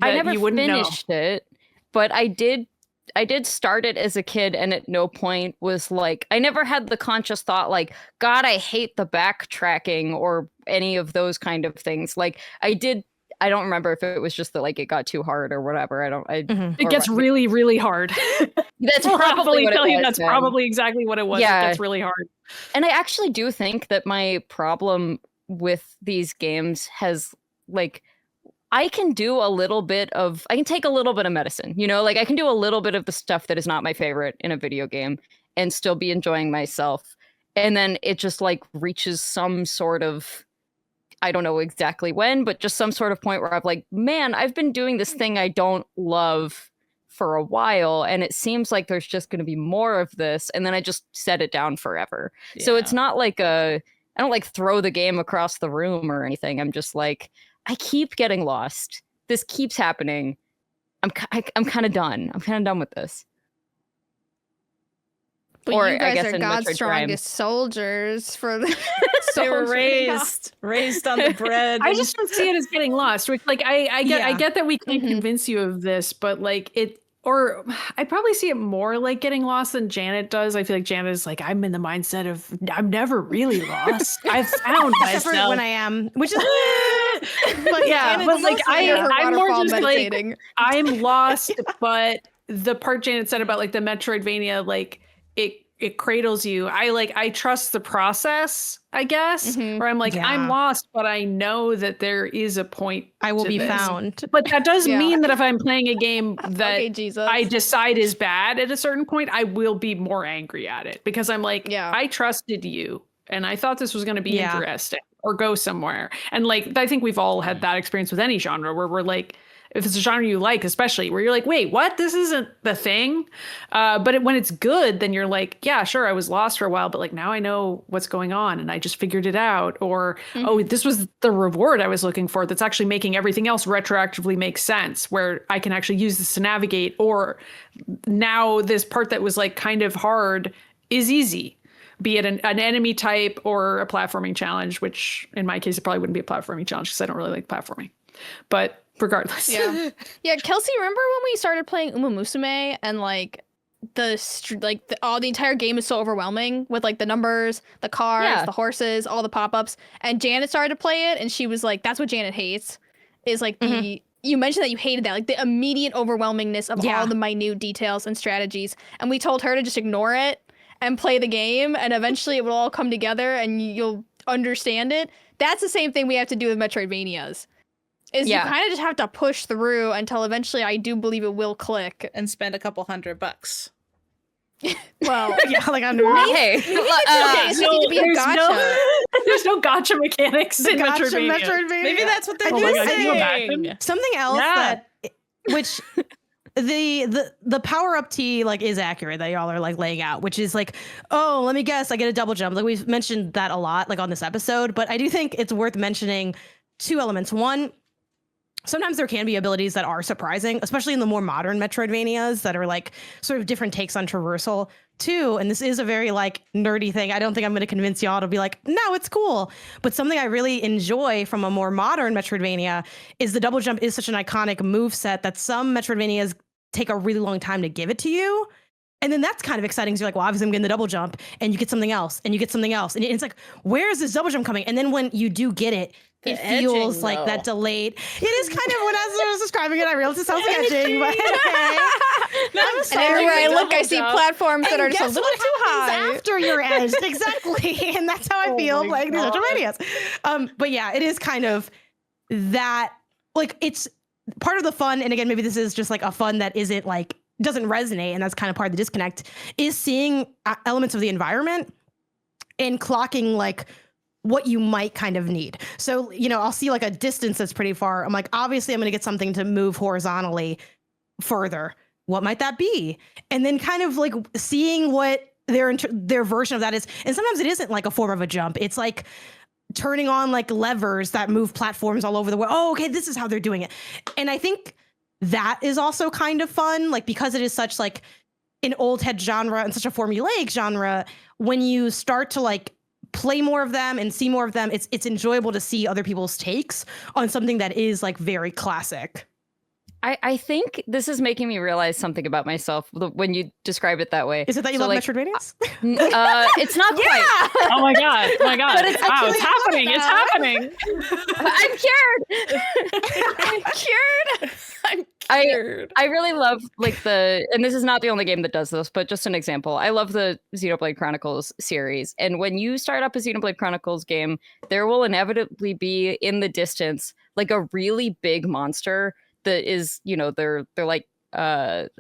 I never finished it, but I did start it as a kid, and at no point was like, I never had the conscious thought like, God, I hate the backtracking or any of those kind of things. Like I don't remember if it was just that like it got too hard or whatever. It gets really, really hard. That's probably what it was. That's probably exactly what it was. Yeah. It gets really hard. And I actually do think that my problem with these games has like, I can take a little bit of medicine, you know, like I can do a little bit of the stuff that is not my favorite in a video game and still be enjoying myself. And then it just like reaches some sort of, I don't know exactly when, but just some sort of point where I'm like, man, I've been doing this thing I don't love for a while, and it seems like there's just going to be more of this. And then I just set it down forever. Yeah. So it's not like I don't like throw the game across the room or anything. I'm just like, I keep getting lost. This keeps happening. I'm kind of done. I'm kind of done with this. But or you guys are God's strongest soldiers for the they were raised on the bread. I just don't see it as getting lost. Which, like, I get that we can't convince you of this, but like or I probably see it more like getting lost than Janet does. I feel like Janet is like, I'm in the mindset of I'm never really lost. I've found myself when I am, which is. But yeah, but like I'm more just meditating. Like I'm lost. But the part Janet said about like the Metroidvania, like it cradles you. I trust the process, I guess. Where I'm like, I'm lost, but I know that there is a point. I will be found. But that does mean that if I'm playing a game that I decide is bad at a certain point, I will be more angry at it because I'm like, I trusted you and I thought this was going to be interesting or go somewhere. And like, I think we've all had that experience with any genre where we're like, if it's a genre you like, especially where you're like, wait, what? This isn't the thing. But when it's good, then you're like, yeah, sure, I was lost for a while, but like now I know what's going on and I just figured it out. Or, oh, this was the reward I was looking for that's actually making everything else retroactively make sense, where I can actually use this to navigate. Or now this part that was like kind of hard is easy. Be it an enemy type or a platforming challenge, which in my case, it probably wouldn't be a platforming challenge because I don't really like platforming. But regardless. Yeah, Kelsey, remember when we started playing Uma Musume and like the entire game is so overwhelming with like the numbers, the cars, the horses, all the pop-ups. And Janet started to play it, and she was like, "That's what Janet hates." Is like you mentioned that you hated that, like the immediate overwhelmingness of all the minute details and strategies. And we told her to just ignore it and play the game, and eventually it will all come together and you'll understand it. That's the same thing we have to do with Metroidvanias. Is you kind of just have to push through until eventually I do believe it will click. And spend a couple $100. Well, yeah, like I'm hey, so need to be a gacha. There's no gacha mechanics in Metroidvania. Maybe that's what they're doing. Something else that, which the power up T like is accurate that y'all are like laying out, which is like, oh, let me guess, I get a double jump. Like we've mentioned that a lot, like on this episode, but I do think it's worth mentioning two elements. One, sometimes there can be abilities that are surprising, especially in the more modern Metroidvanias that are like sort of different takes on traversal. Two, and this is a very like nerdy thing. I don't think I'm going to convince y'all to be like, no, it's cool. But something I really enjoy from a more modern Metroidvania is the double jump is such an iconic move set that some Metroidvanias take a really long time to give it to you. And then that's kind of exciting. So you're like, well, obviously I'm getting the double jump, and you get something else, and you get something else. And it's like, where is this double jump coming? And then when you do get it, it feels edging, like though. That delayed. It is kind of, when I was describing it, I realized it sounds like edging, but okay. I'm sorry. And everywhere I look, I see platforms that are just a little too high. After you're edged, exactly. And that's how I feel like these Metroidvanias. But yeah, it is kind of that, like, it's part of the fun. And again, maybe this is just like a fun that isn't like, doesn't resonate, and that's kind of part of the disconnect, is seeing elements of the environment and clocking like what you might kind of need. So, you know, I'll see like a distance that's pretty far. I'm like, obviously I'm going to get something to move horizontally further. What might that be? And then kind of like seeing what their version of that is. And sometimes it isn't like a form of a jump. It's like turning on like levers that move platforms all over the world. Oh, okay, this is how they're doing it. And I think that is also kind of fun, like because it is such like an old head genre and such a formulaic genre, when you start to like play more of them and see more of them, it's enjoyable to see other people's takes on something that is like very classic. I think this is making me realize something about myself when you describe it that way. Is it that you love Metroidvanias? It's not quite. Oh my god! Oh my god! But it's it's happening! It's happening! I'm cured. I'm cured. I really love like and this is not the only game that does this, but just an example. I love the Xenoblade Chronicles series, and when you start up a Xenoblade Chronicles game, there will inevitably be in the distance like a really big monster that is, you know, they're like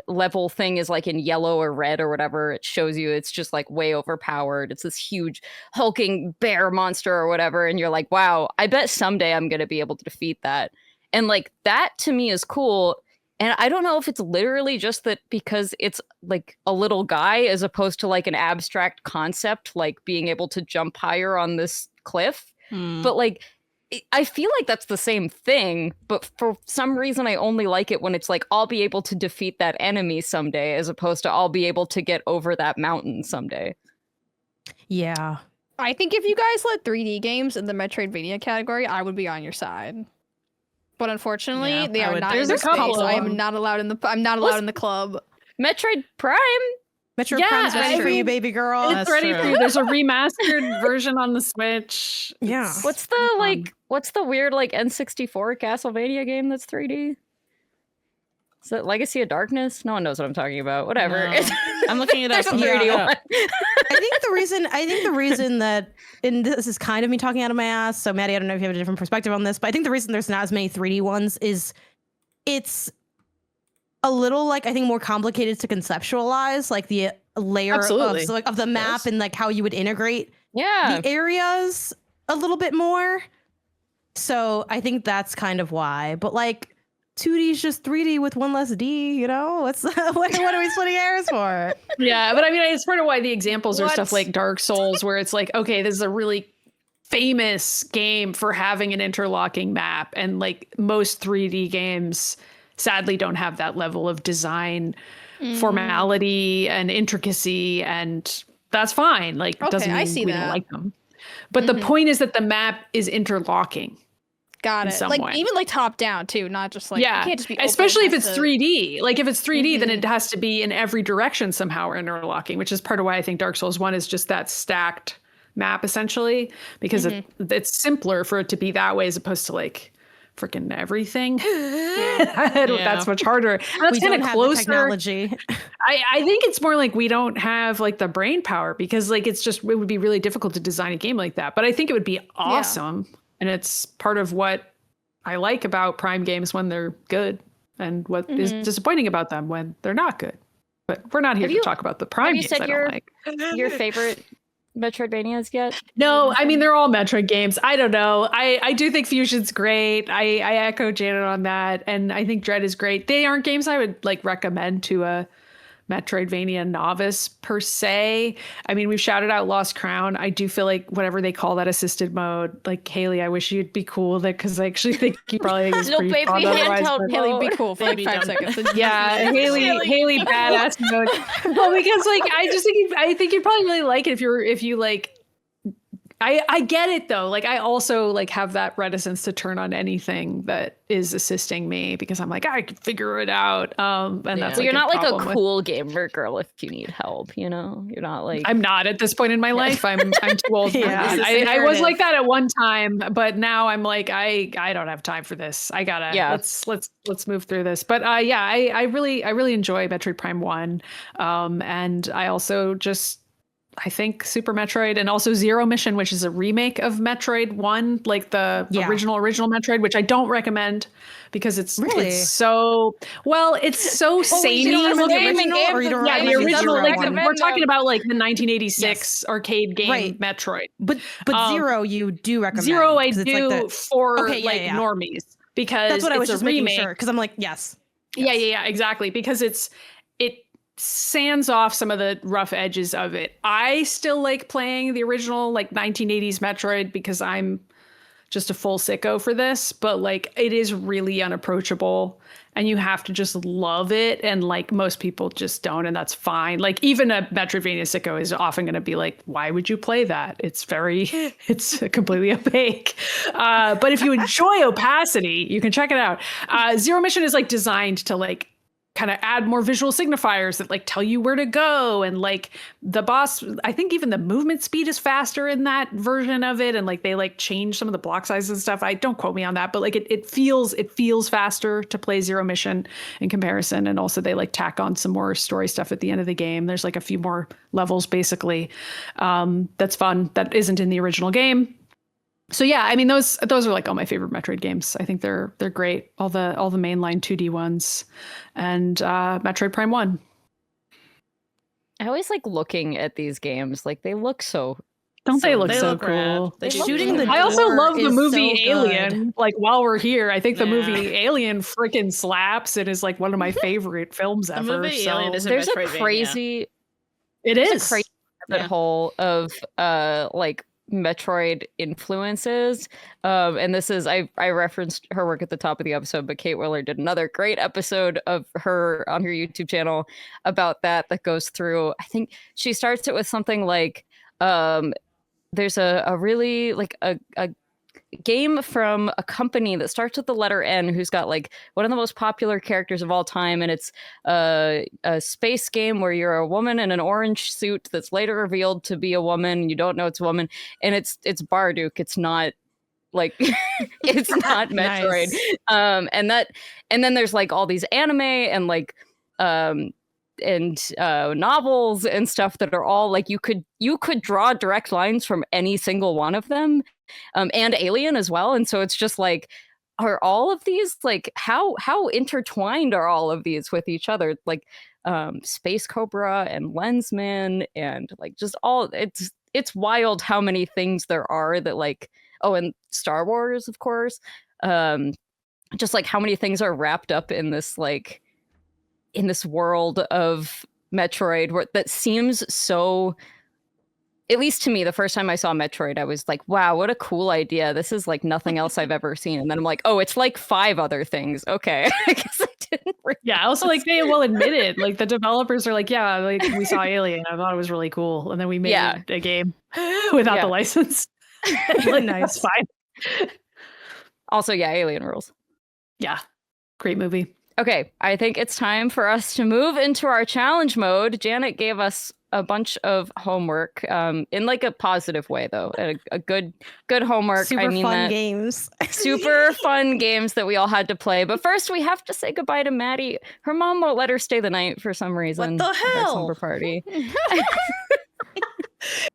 level thing is like in yellow or red or whatever. It shows you it's just like way overpowered. It's this huge hulking bear monster or whatever, and you're like, wow, I bet someday I'm gonna be able to defeat that. And like that to me is cool. And I don't know if it's literally just that because it's like a little guy as opposed to like an abstract concept, like being able to jump higher on this cliff. But like I feel like that's the same thing, but for some reason I only like it when it's like I'll be able to defeat that enemy someday as opposed to I'll be able to get over that mountain someday. Yeah. I think if you guys let 3D games in the Metroidvania category, I would be on your side. But unfortunately, they are not in the space. I am not allowed in the in the club. Metroid Prime. Metroid Prime's ready for you, baby girl. It's ready for you. There's a remastered version on the Switch. Yeah. What's the weird like N64 Castlevania game that's 3D? Is that Legacy of Darkness? No one knows what I'm talking about. Whatever. No. I'm looking it up. There's a 3D one. I think the reason that, and this is kind of me talking out of my ass, so Maddie, I don't know if you have a different perspective on this, but I think the reason there's not as many 3D ones is it's a little like, I think, more complicated to conceptualize, like the layer of the map and like how you would integrate the areas a little bit more. So I think that's kind of why. But like 2D is just 3D with one less D, you know? What are we splitting hairs for? Yeah, but I mean, it's part of why the examples are stuff like Dark Souls, where it's like, okay, this is a really famous game for having an interlocking map, and like most 3D games sadly don't have that level of design formality and intricacy, and that's fine. Like, it doesn't mean we don't like them. But the point is that the map is interlocking. Got in it. some Like way. even like top down too, not just like Yeah, it can't just be open, especially if it it's has to- 3D. Like if it's 3D, then it has to be in every direction somehow or interlocking, which is part of why I think Dark Souls 1 is just that stacked map essentially, because it's simpler for it to be that way as opposed to like freaking everything. That's much harder. And that's kind of closer. Technology. I think it's more like we don't have like the brain power because like it would be really difficult to design a game like that. But I think it would be awesome. And it's part of what I like about Prime games when they're good and what is disappointing about them when they're not good. But we're not here to talk about the Prime games I don't like. Your favorite Metroidvanias yet? No, I mean, they're all Metroid games. I don't know. I do think Fusion's great. I echo Janet on that. And I think Dread is great. They aren't games I would like recommend to a Metroidvania novice per se. I mean, we've shouted out Lost Crown. I do feel like whatever they call that assisted mode, like Haley, I wish you'd be cool with it because I actually think you probably think it's Little pretty baby fun otherwise, handheld but- Haley, be cool for like 5 seconds. Yeah, Haley badass mode. Well, because like I think you'd probably really like it if you like. I get it though. Like I also like have that reticence to turn on anything that is assisting me because I'm like I can figure it out. And that's So you're not like a problem with- cool gamer girl if you need help. You know, you're not like I'm not at this point in my life. I'm too old for Yeah. that. I was like that at one time, but now I'm like I don't have time for this. I gotta let's move through this. But I really enjoy Metroid Prime 1, and I also just. I think Super Metroid and also Zero Mission, which is a remake of Metroid 1, like the original Metroid, which I don't recommend because it's so samey. The original, like we're talking about like the 1986 arcade game Metroid. But Zero you do recommend. Zero I 'cause it's do like for normies because that's what I was it's just a remake. making sure because I'm like yes. Yeah, exactly, because it sands off some of the rough edges of it. I still like playing the original like 1980s Metroid because I'm just a full sicko for this, but like it is really unapproachable and you have to just love it, and like most people just don't, and that's fine. Like even a Metroidvania sicko is often going to be like, why would you play that? It's completely opaque. But if you enjoy opacity, you can check it out. Zero Mission is like designed to like kind of add more visual signifiers that like tell you where to go, and like the boss, I think even the movement speed is faster in that version of it, and like they like change some of the block sizes and stuff. I don't quote me on that, but like it feels faster to play Zero Mission in comparison, and also they like tack on some more story stuff at the end of the game. There's like a few more levels basically. That's fun. That isn't in the original game. So yeah, I mean those are like all my favorite Metroid games. I think they're great. All the mainline 2D ones, and Metroid Prime 1. I always like looking at these games. Like they look so. Don't they look they so look cool? rad. Shooting the I also door love the is movie so Alien. good. Like while we're here, I think the movie Alien freaking slaps. It is like one of my favorite films The ever. movie so Alien is There's a Metroidvania. crazy. it There's is. a crazy rabbit hole of like Metroid influences. And this is I referenced her work at the top of the episode, but Kate Willer did another great episode of her on her YouTube channel about that goes through. I think she starts it with something like there's a really like a game from a company that starts with the letter N, who's got like one of the most popular characters of all time, and it's a space game where you're a woman in an orange suit that's later revealed to be a woman. You don't know it's a woman, and it's Barduk. It's not like it's not Metroid. Nice. And then there's like all these anime and like novels and stuff that are all like you could draw direct lines from any single one of them, and Alien as well. And so it's just like, are all of these like how intertwined are all of these with each other? Like Space Cobra and Lensman and like just all it's wild how many things there are that like, oh, and Star Wars, of course. Just like how many things are wrapped up in this like in this world of Metroid that seems so, at least to me, the first time I saw Metroid, I was like, wow, what a cool idea. This is like nothing else I've ever seen. And then I'm like, oh, it's like 5 other things. Okay. I guess I didn't Yeah, also like they will admit it. Like the developers are like, yeah, like we saw Alien. I thought it was really cool. And then we made a game without the license. Like, Nice. That's fine. Also, yeah, Alien rules. Yeah. Great movie. Okay, I think it's time for us to move into our challenge mode. Janet gave us a bunch of homework, in like a positive way, though. A good homework. Super fun games. Super fun games that we all had to play. But first, we have to say goodbye to Maddy. Her mom won't let her stay the night for some reason. What the at our hell? slumber party.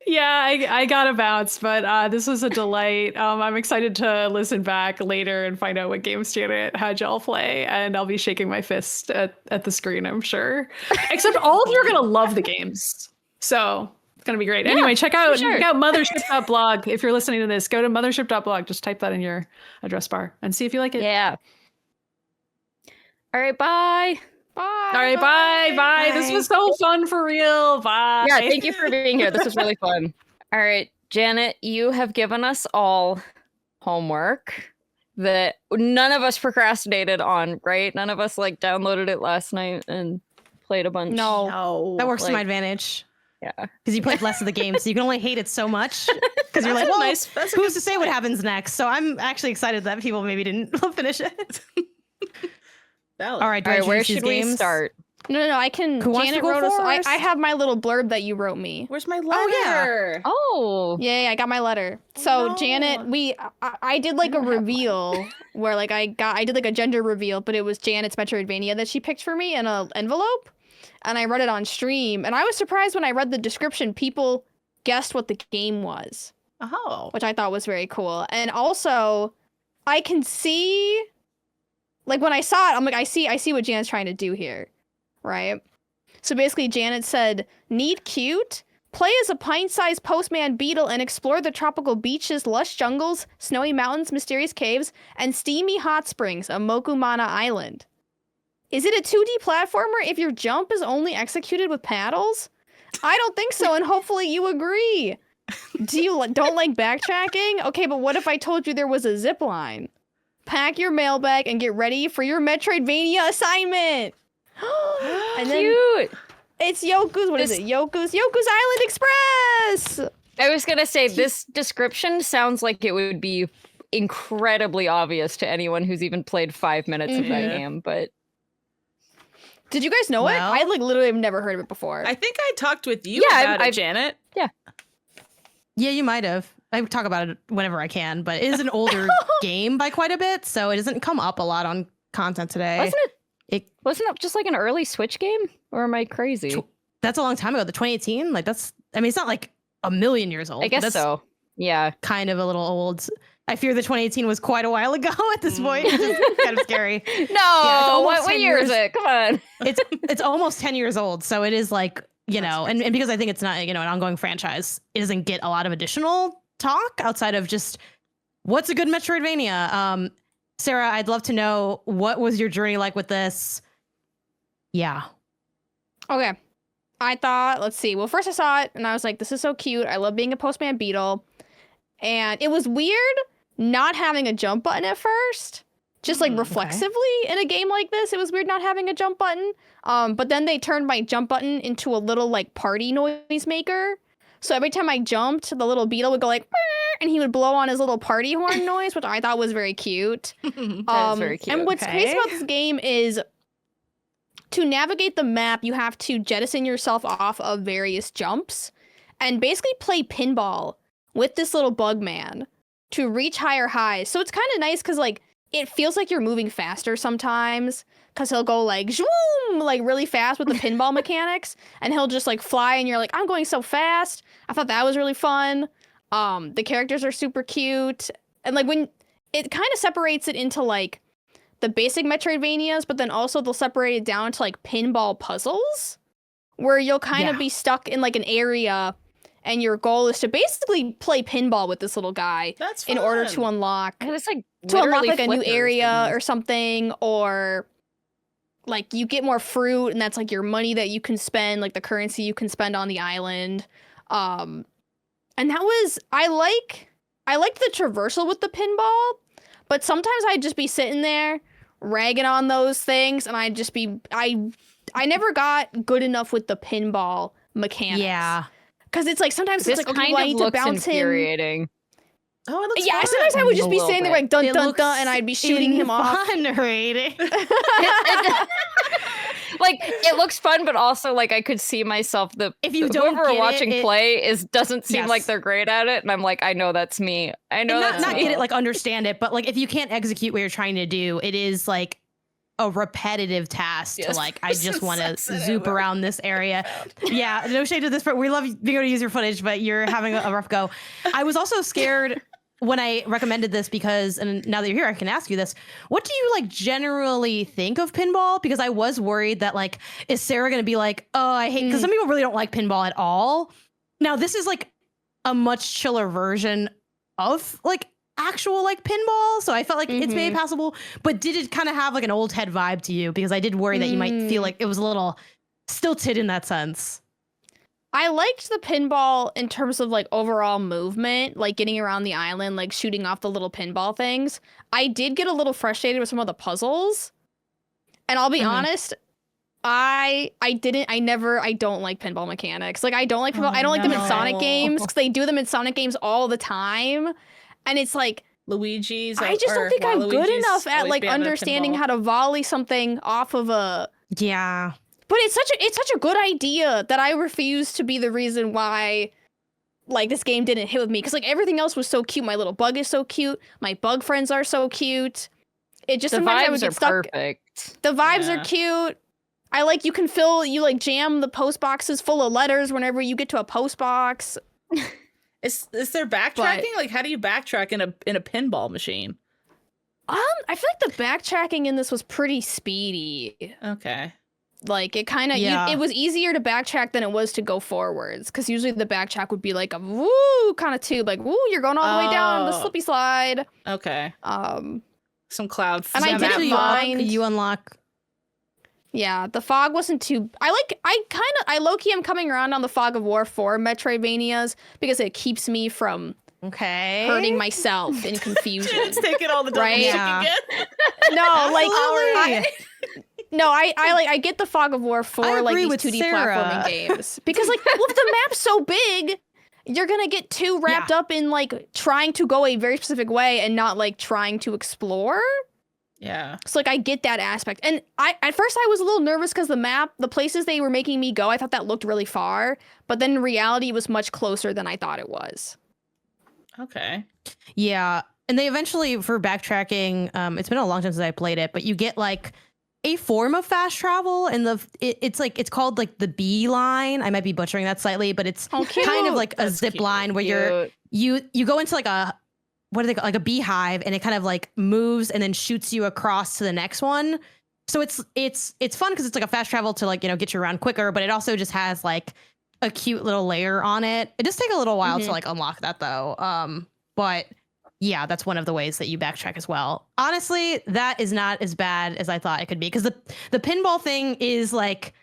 Yeah, I got to bounce, but this was a delight. I'm excited to listen back later and find out what games Janet had y'all play, and I'll be shaking my fist at the screen, I'm sure. Except all of you are going to love the games. So it's going to be great. Yeah, anyway, check out mothership.blog. If you're listening to this, go to mothership.blog. Just type that in your address bar and see if you like it. Yeah. All right, bye. Bye. All right, bye. This was so fun for real. Bye. Yeah, thank you for being here. This was really fun. All right, Janet, you have given us all homework that none of us procrastinated on, right? None of us like downloaded it last night and played a bunch. No. That works to my advantage. Yeah. Because you played less of the game, so you can only hate it so much. Because you're like, well, who's to say what happens next? So I'm actually excited that people maybe didn't finish it. Valid. All right, where should we start? No, I can. Janet wrote us. I have my little blurb that you wrote me. Where's my letter? Oh, yeah, I got my letter. So Janet, I did like a reveal where like I did like a gender reveal, but it was Janet's Metroidvania that she picked for me in an envelope, and I read it on stream, and I was surprised when I read the description. People guessed what the game was. Oh, which I thought was very cool, and also I can see. Like, when I saw it, I'm like, I see what Janet's trying to do here, right? So basically, Janet said, need cute? Play as a pint-sized postman beetle and explore the tropical beaches, lush jungles, snowy mountains, mysterious caves, and steamy hot springs of Mokumana Island. Is it a 2D platformer if your jump is only executed with paddles? I don't think so, and hopefully you agree. Don't like backtracking? Okay, but what if I told you there was a zip line? Pack your mailbag and get ready for your Metroidvania assignment. And then cute. It's Yoku's. What is it? Yoku's Island Express. I was gonna say this description sounds like it would be incredibly obvious to anyone who's even played 5 minutes of that game. But did you guys know it? I like literally have never heard of it before. I think I talked with you about it, Janet. Yeah. Yeah, you might have. I talk about it whenever I can, but it is an older game by quite a bit, so it doesn't come up a lot on content today. Wasn't it just like an early Switch game? Or am I crazy? That's a long time ago. The 2018, like it's not like a million years old. I guess so. Yeah. Kind of a little old. I fear the 2018 was quite a while ago at this point. It's kind of scary. No, what year is it? Come on. It's almost 10 years old, so it is like, and because I think it's not, an ongoing franchise, it doesn't get a lot of additional talk outside of just what's a good Metroidvania. Sarah, I'd love to know, what was your journey like with this? Yeah. Okay. I thought, let's see. Well, first I saw it and I was like, this is so cute. I love being a postman beetle. And it was weird not having a jump button at first. Just like reflexively in a game like this, it was weird not having a jump button. But then they turned my jump button into a little like party noise maker. So every time I jumped, the little beetle would go like, and he would blow on his little party horn noise, which I thought was very cute. That is very cute. And what's crazy about this game is to navigate the map, you have to jettison yourself off of various jumps and basically play pinball with this little bug man to reach higher highs. So it's kind of nice because like it feels like you're moving faster sometimes because he'll go like zoom, like really fast with the pinball mechanics, and he'll just like fly and you're like, I'm going so fast. I thought that was really fun. The characters are super cute, and like when it kind of separates it into like the basic Metroidvanias, but then also they'll separate it down to like pinball puzzles where you'll kind of be stuck in like an area and your goal is to basically play pinball with this little guy in order to unlock and it's like like a new area or something, or like you get more fruit and that's like your money that you can spend, like the currency you can spend on the island. And that was, I liked the traversal with the pinball, but sometimes I'd just be sitting there ragging on those things and I'd just be, I never got good enough with the pinball mechanics. Yeah. Because it's like sometimes this it's like, kind I of need looks to bounce infuriating. Oh, it looks Yeah, fun. sometimes I would just A be little sitting there bit. like dun It dun looks dun, and I'd be shooting him off. rating. Like it looks fun, but also like I could see myself If you don't whoever we're get watching it play doesn't seem like Yes. they're great at it, and I'm like, I know that's me. I know And that's not me. get it, like understand it, but like if you can't execute what you're trying to do, it is like a repetitive task to Yes, like, I just want to says it, zoop I will. around this area. Yeah, no shade to this, but we love being able to use your footage, but you're having a rough go. I was also scared when I recommended this because, and now that you're here, I can ask you this. What do you like generally think of pinball? Because I was worried that like, is Sarah going to be like, oh, I hate, because some people really don't like pinball at all. Now this is like a much chiller version of like actual like pinball, so I felt like it's maybe passable, but did it kind of have like an old head vibe to you? Because I did worry that you might feel like it was a little stilted in that sense. I liked the pinball in terms of like overall movement, like getting around the island, like shooting off the little pinball things. I did get a little frustrated with some of the puzzles, and I'll be honest, I don't like pinball mechanics. Like I don't like pinball. I don't like them in Sonic games because they do them in Sonic games all the time. And it's like, Luigi's. I just don't think I'm good Waluigi's enough at always like be on the understanding pinball. how to volley something off of a. Yeah. But it's such a good idea that I refuse to be the reason why, like, this game didn't hit with me. Because like everything else was so cute. My little bug is so cute. My bug friends are so cute. It just The sometimes I would vibes get are stuck. perfect. The vibes Yeah. are cute. I like you like jam the post boxes full of letters whenever you get to a post box. Is there backtracking? Like, how do you backtrack in a pinball machine? I feel like the backtracking in this was pretty speedy. Okay. Like it kind of, Yeah. it was easier to backtrack than it was to go forwards. Because usually the backtrack would be like a woo kind of tube, like woo, you're going all the way down the Oh. slippy slide. Okay. Um, Some cloud. And I some didn't map Eventually fog. mind- you unlock. yeah, the fog wasn't too. I low key am coming around on the Fog of War for Metroidvanias because it keeps me from Okay. hurting myself in confusion. It's taking all the double Right? check Yeah. again. No, like Absolutely. no, I get the Fog of War I for like agree these with 2D Sarah. platforming games because like well, if the map's so big, you're gonna get too wrapped up in like trying to go a very specific way and not like trying to explore. Yeah. So like I get that aspect, and at first I was a little nervous because the places they were making me go, I thought that looked really far, but then in reality it was much closer than I thought it was. Okay. Yeah. And they eventually, for backtracking, it's been a long time since I played it, but you get like a form of fast travel, and it's called like the bee line. I might be butchering that slightly, but it's Oh, cute. kind of like a That's zip cute. line where you go into like a, what do they call, like a beehive, and it kind of like moves and then shoots you across to the next one. So it's fun because it's like a fast travel to like, get you around quicker, but it also just has like a cute little layer on it. It does take a little while to like unlock that though. But yeah, that's one of the ways that you backtrack as well. Honestly, that is not as bad as I thought it could be, because the pinball thing is like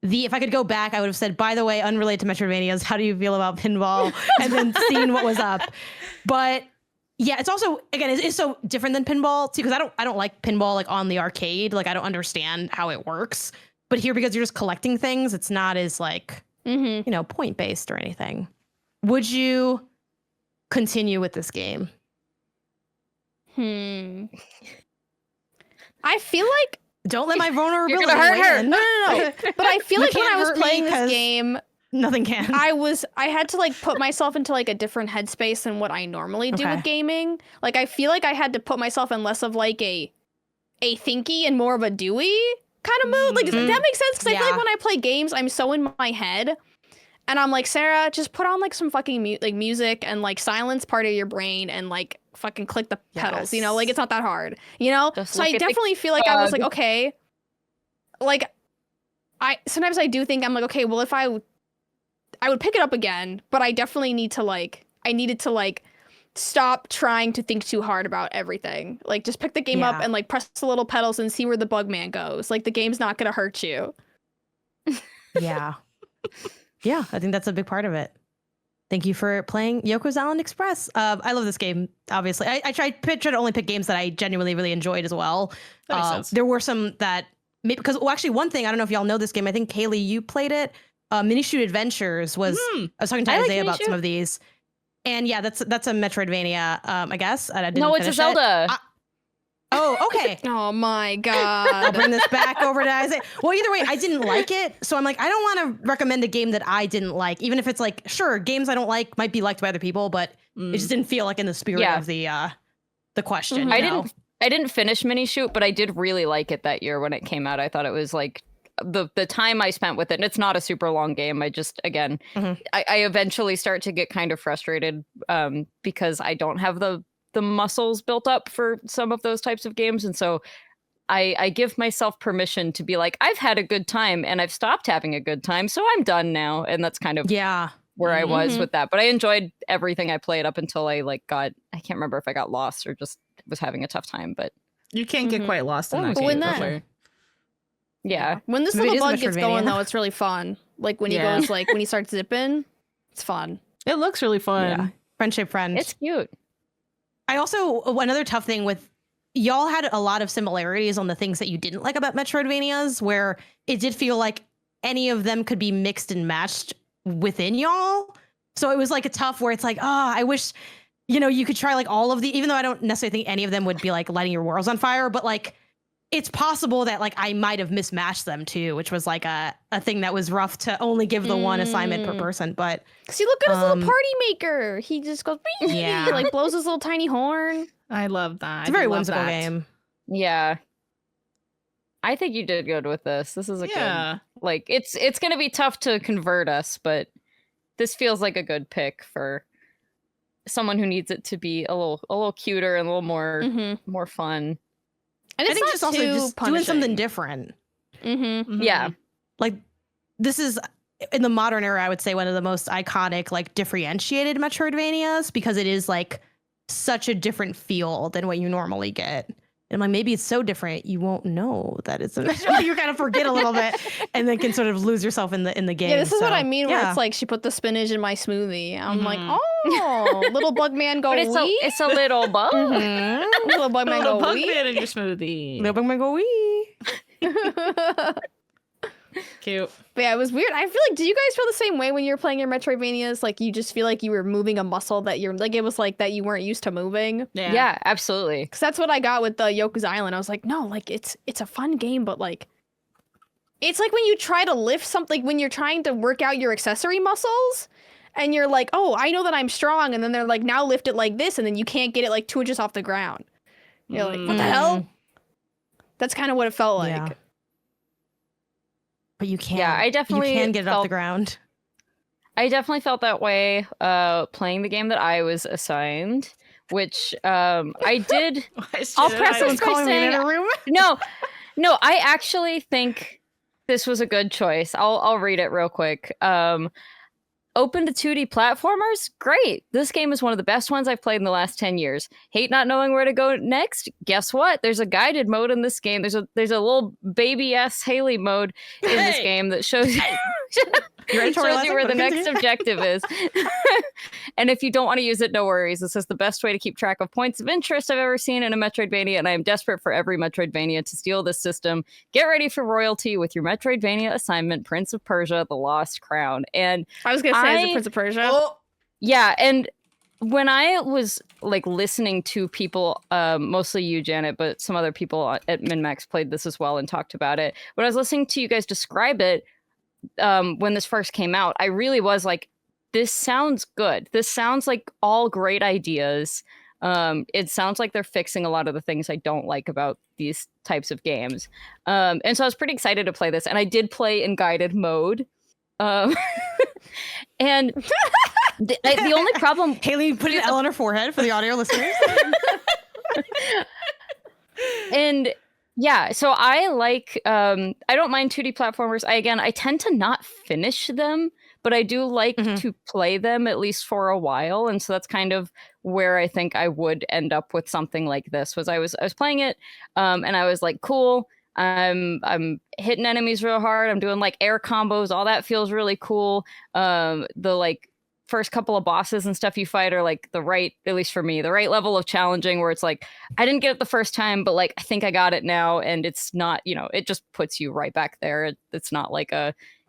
if I could go back, I would have said, by the way, unrelated to Metroidvanias, how do you feel about pinball? And then seen what was up. But yeah, it's also, again, it's so different than pinball too, because I don't like pinball like on the arcade. Like I don't understand how it works. But here, because you're just collecting things, it's not as like, point based or anything. Would you continue with this game? I feel like Don't let my vulnerability. You're gonna hurt weigh her. in. no. But I feel You like when can't I was hurt me playing this 'cause game, Nothing can. I had to like put myself into like a different headspace than what I normally do Okay. with gaming. Like I feel like I had to put myself in less of like a thinky and more of a doey kind of mood. Like does that makes sense? Because I feel Yeah. like when I play games, I'm so in my head, and I'm like, Sarah, just put on like some fucking music and like silence part of your brain and like fucking click the pedals. Yes. Like it's not that hard, Just So I look at the definitely feel like I was like, bug. okay, like sometimes I do think I'm like, okay, well if I would pick it up again, but I definitely needed to like stop trying to think too hard about everything. Like just pick the game up Yeah. and like press the little pedals and see where the bug man goes. Like the game's not gonna hurt you. Yeah. Yeah, I think that's a big part of it. Thank you for playing Yoko's Island Express. I love this game, obviously. I try to only pick games that I genuinely really enjoyed as well. That makes sense. There were some that, because actually one thing, I don't know if y'all know this game. I think, Kaylee, you played it. Mini Shoot Adventures was, I was talking to I like Isaiah Mini about some Shoot. of these. And yeah, that's a Metroidvania, I guess. And I didn't No, it's a finish Zelda. Oh, okay. Oh my I'll god. bring this back over to Isaac. Well, either way, I didn't like it. So I'm like, I don't want to recommend a game that I didn't like, even if it's like, sure, games I don't like might be liked by other people, but it just didn't feel like in the spirit of the question. I didn't finish Mini Shoot, but I did really like it that year when it came out. I thought it was like the time I spent with it, and it's not a super long game. I just, again, I eventually start to get kind of frustrated because I don't have the muscles built up for some of those types of games. And so I give myself permission to be like, I've had a good time and I've stopped having a good time, so I'm done now. And that's kind of where I was with that. But I enjoyed everything I played up until I I can't remember if I got lost or just was having a tough time. But you can't get quite lost in that game. When Yeah. When this little bug gets going, though, it's really fun. Like when he goes, like when he starts zipping, it's fun. It looks really fun. Yeah. Friendship friend. It's cute. I also, another tough thing with, y'all had a lot of similarities on the things that you didn't like about Metroidvanias, where it did feel like any of them could be mixed and matched within y'all. So it was like a tough where it's like, I wish, you could try like all of the, even though I don't necessarily think any of them would be like lighting your worlds on fire, but like, it's possible that like I might have mismatched them too, which was like a thing that was rough to only give the one assignment per person. But see, look at his little party maker. He just goes, he like blows his little tiny horn. I love that. It's a very whimsical game. Yeah. I think you did good with this. This is a good, like, it's going to be tough to convert us, but this feels like a good pick for someone who needs it to be a little cuter and a little more fun. And I think just also just doing something different. Yeah. Like, this is, in the modern era, I would say one of the most iconic, like, differentiated Metroidvanias, because it is, like, such a different feel than what you normally get. And I'm like, maybe it's so different, you won't know that it's a Metroid. You kind of forget a little bit, and then can sort of lose yourself in the game. Yeah, this is what I mean, where it's like, she put the spinach in my smoothie. I'm like, little bug man go wee. It's a little bug. Little bug man go bug wee. man in your smoothie. Little bug man go wee. Cute. But yeah, it was weird. I feel like, did you guys feel the same way when you were playing your Metroidvanias? Like, you just feel like you were moving a muscle that you're, like, it was like that you weren't used to moving? Yeah, absolutely. Because that's what I got with the Yoku's Island. I was like, no, like, it's a fun game, but like, it's like when you try to lift something, when you're trying to work out your accessory muscles, and you're like, oh, I know that I'm strong, and then they're like, now lift it like this, and then you can't get it like 2 inches off the ground. You're like, what the hell? That's kind of what it felt like. Yeah. But you can't. Yeah, I definitely you can get it off the ground. I definitely felt that way playing the game that I was assigned, which I did. I'll preface by saying, no, I actually think this was a good choice. I'll read it real quick. Open to 2D platformers? Great. This game is one of the best ones I've played in the last 10 years. Hate not knowing where to go next? Guess what? There's a guided mode in this game. There's a little baby-ass Haley mode in this game that shows you, shows you where the next objective is. And if you don't want to use it, no worries. This is the best way to keep track of points of interest I've ever seen in a Metroidvania, and I am desperate for every Metroidvania to steal this system. Get ready for royalty with your Metroidvania assignment, Prince of Persia: The Lost Crown. And I was going to say, is it Prince of Persia? Yeah, and when I was like listening to people, mostly you, Janet, but some other people at MinnMax played this as well and talked about it. When I was listening to you guys describe it, when this first came out, I really was like, this sounds good. This sounds like all great ideas. It sounds like they're fixing a lot of the things I don't like about these types of games. And so I was pretty excited to play this. And I did play in guided mode. And the only problem... Haley put an L on her forehead for the audio listeners. And... yeah, so I like, I don't mind 2D platformers. I tend to not finish them, but I do like to play them at least for a while. And so that's kind of where I think I would end up with something like this. Was I was playing it, and I was like, cool. I'm hitting enemies real hard. I'm doing like air combos. All that feels really cool. The like first couple of bosses and stuff you fight are like the right, at least for me, the right level of challenging, where it's like, I didn't get it the first time, but like, I think I got it now. And it's not, it just puts you right back there. It's not like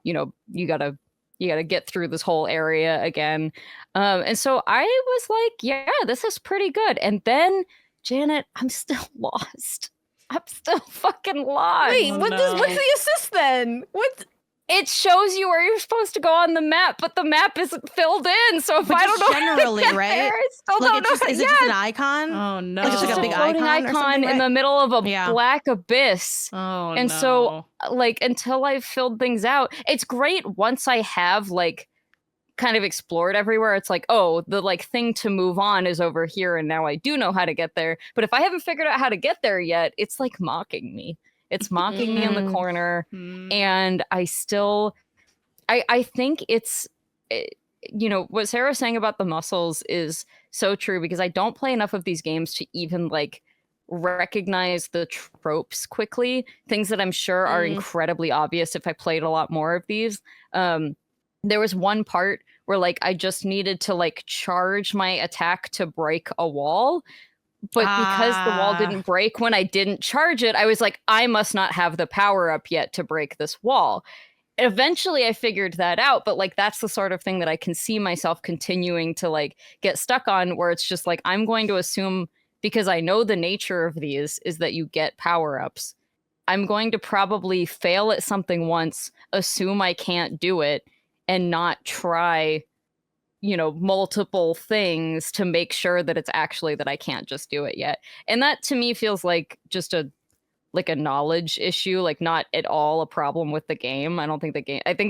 you gotta you got to get through this whole area again. And so I was like, yeah, this is pretty good. And then, Janet, I'm still lost. I'm still fucking lost. Wait, what's the assist then? What? It shows you where you're supposed to go on the map, but the map isn't filled in. So if I don't know generally, how to get right? there, I still don't know. Is it just an icon? Oh no! Like, it's like a big floating icon in the middle of a black abyss. Oh and so, like, until I've filled things out, it's great once I have like kind of explored everywhere. It's like, oh, the like thing to move on is over here, and now I do know how to get there. But if I haven't figured out how to get there yet, it's like mocking me. It's mocking me in the corner, and I still, I think it's, you know, what Sarah was saying about the muscles is so true, because I don't play enough of these games to even like recognize the tropes quickly, things that I'm sure are incredibly obvious if I played a lot more of these. There was one part where like I just needed to like charge my attack to break a wall. But because the wall didn't break when I didn't charge it, I was like, I must not have the power up yet to break this wall. Eventually I figured that out, but like that's the sort of thing that I can see myself continuing to like get stuck on, where it's just like, I'm going to assume, because I know the nature of these is that you get power ups, I'm going to probably fail at something once, assume I can't do it, and not try, you know, multiple things to make sure that it's actually that I can't just do it yet. And that to me feels like just a knowledge issue, like not at all a problem with the game. I think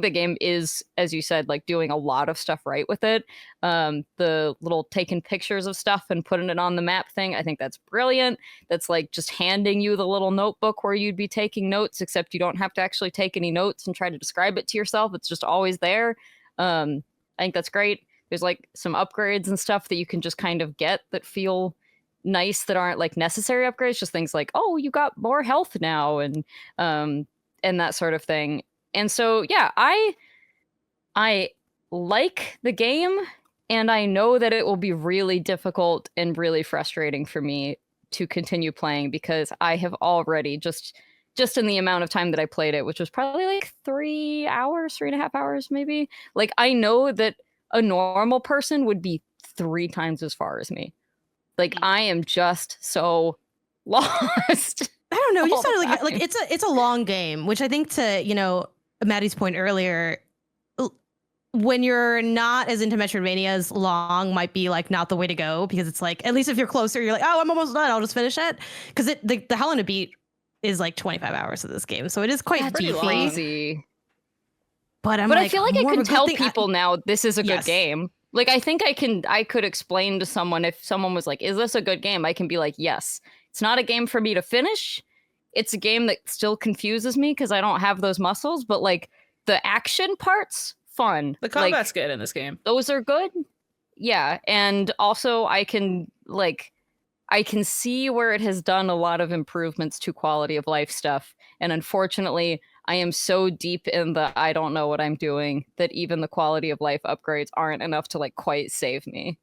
the game is, as you said, like doing a lot of stuff right with it. The little taking pictures of stuff and putting it on the map thing, I think that's brilliant. That's like just handing you the little notebook where you'd be taking notes, except you don't have to actually take any notes and try to describe it to yourself. It's just always there. I think that's great. There's like some upgrades and stuff that you can just kind of get that feel nice, that aren't like necessary upgrades, just things like, oh, you got more health now, and that sort of thing. And so yeah, I like the game, and I know that it will be really difficult and really frustrating for me to continue playing, because I have already just in the amount of time that I played it, which was probably like 3.5 hours maybe, like I know that a normal person would be 3 times as far as me. Like I am just so lost. I don't know. You sounded like it's a long game, which I think, to, you know, Maddie's point earlier, when you're not as into Metroidvanias, long might be like not the way to go, because it's like, at least if you're closer, you're like, oh, I'm almost done, I'll just finish it. Because the Hell in a Beat is like 25 hours of this game, so it is quite crazy. But I feel like I can tell people now this is a good game. Like I think I could explain to someone, if someone was like, is this a good game? I can be like, yes. It's not a game for me to finish. It's a game that still confuses me because I don't have those muscles, but like the action parts, fun. The combat's like, good in this game. Those are good. Yeah. And also I can see where it has done a lot of improvements to quality of life stuff. And unfortunately, I am so deep in the I don't know what I'm doing that even the quality of life upgrades aren't enough to like quite save me.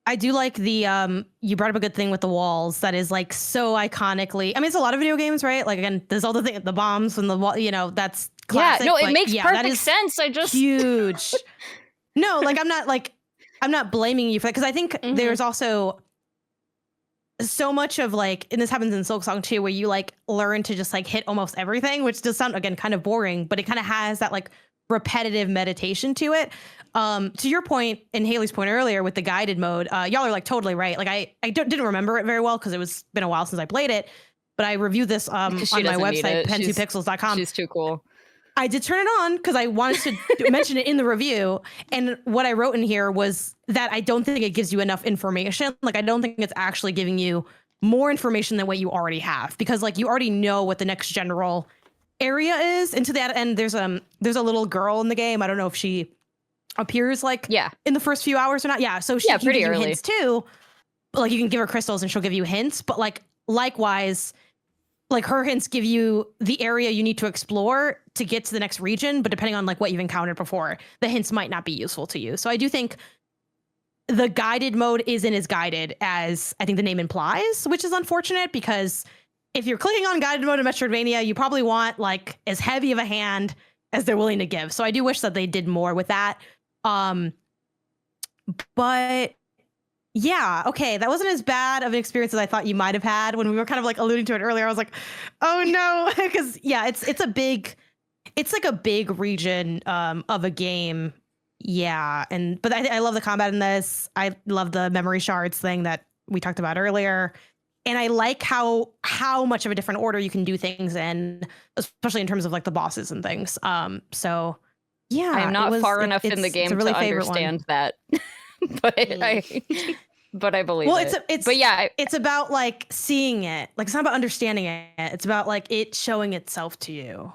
I do like the you brought up a good thing with the walls that is like so iconically. I mean, it's a lot of video games, right? Like again, there's all the bombs and the wall, you know, that's classic. Yeah, no, it makes perfect sense. I just huge. No, like I'm not blaming you for that, because I think there's also so much of like, and this happens in Silksong too, where you like learn to just like hit almost everything, which does sound again kind of boring, but it kind of has that like repetitive meditation to it. To your point and Haley's point earlier with the guided mode, y'all are like totally right. Like I didn't remember it very well because it was been a while since I played it, but I reviewed this on my website, pen2pixels.com. She's too cool. I did turn it on because I wanted to mention it in the review. And what I wrote in here was that I don't think it gives you enough information. Like, I don't think it's actually giving you more information than what you already have, because like you already know what the next general area is. And to that end, there's a little girl in the game. I don't know if she appears like in the first few hours or not. Yeah. So she can give you hints too. But like you can give her crystals and she'll give you hints. But like likewise, like her hints give you the area you need to explore to get to the next region, but depending on like what you've encountered before, the hints might not be useful to you. So I do think the guided mode isn't as guided as I think the name implies, which is unfortunate, because if you're clicking on guided mode in Metroidvania, you probably want like as heavy of a hand as they're willing to give. So I do wish that they did more with that. But yeah, okay, that wasn't as bad of an experience as I thought you might have had when we were kind of like alluding to it earlier. I was like, oh no, because yeah, it's like a big region of a game. Yeah, but I love the combat in this. I love the memory shards thing that we talked about earlier. And I like how much of a different order you can do things in, especially in terms of like the bosses and things. So yeah, I'm not far enough in the game really to understand that, but I believe it. But yeah, it's about like seeing it. Like it's not about understanding it. It's about like it showing itself to you,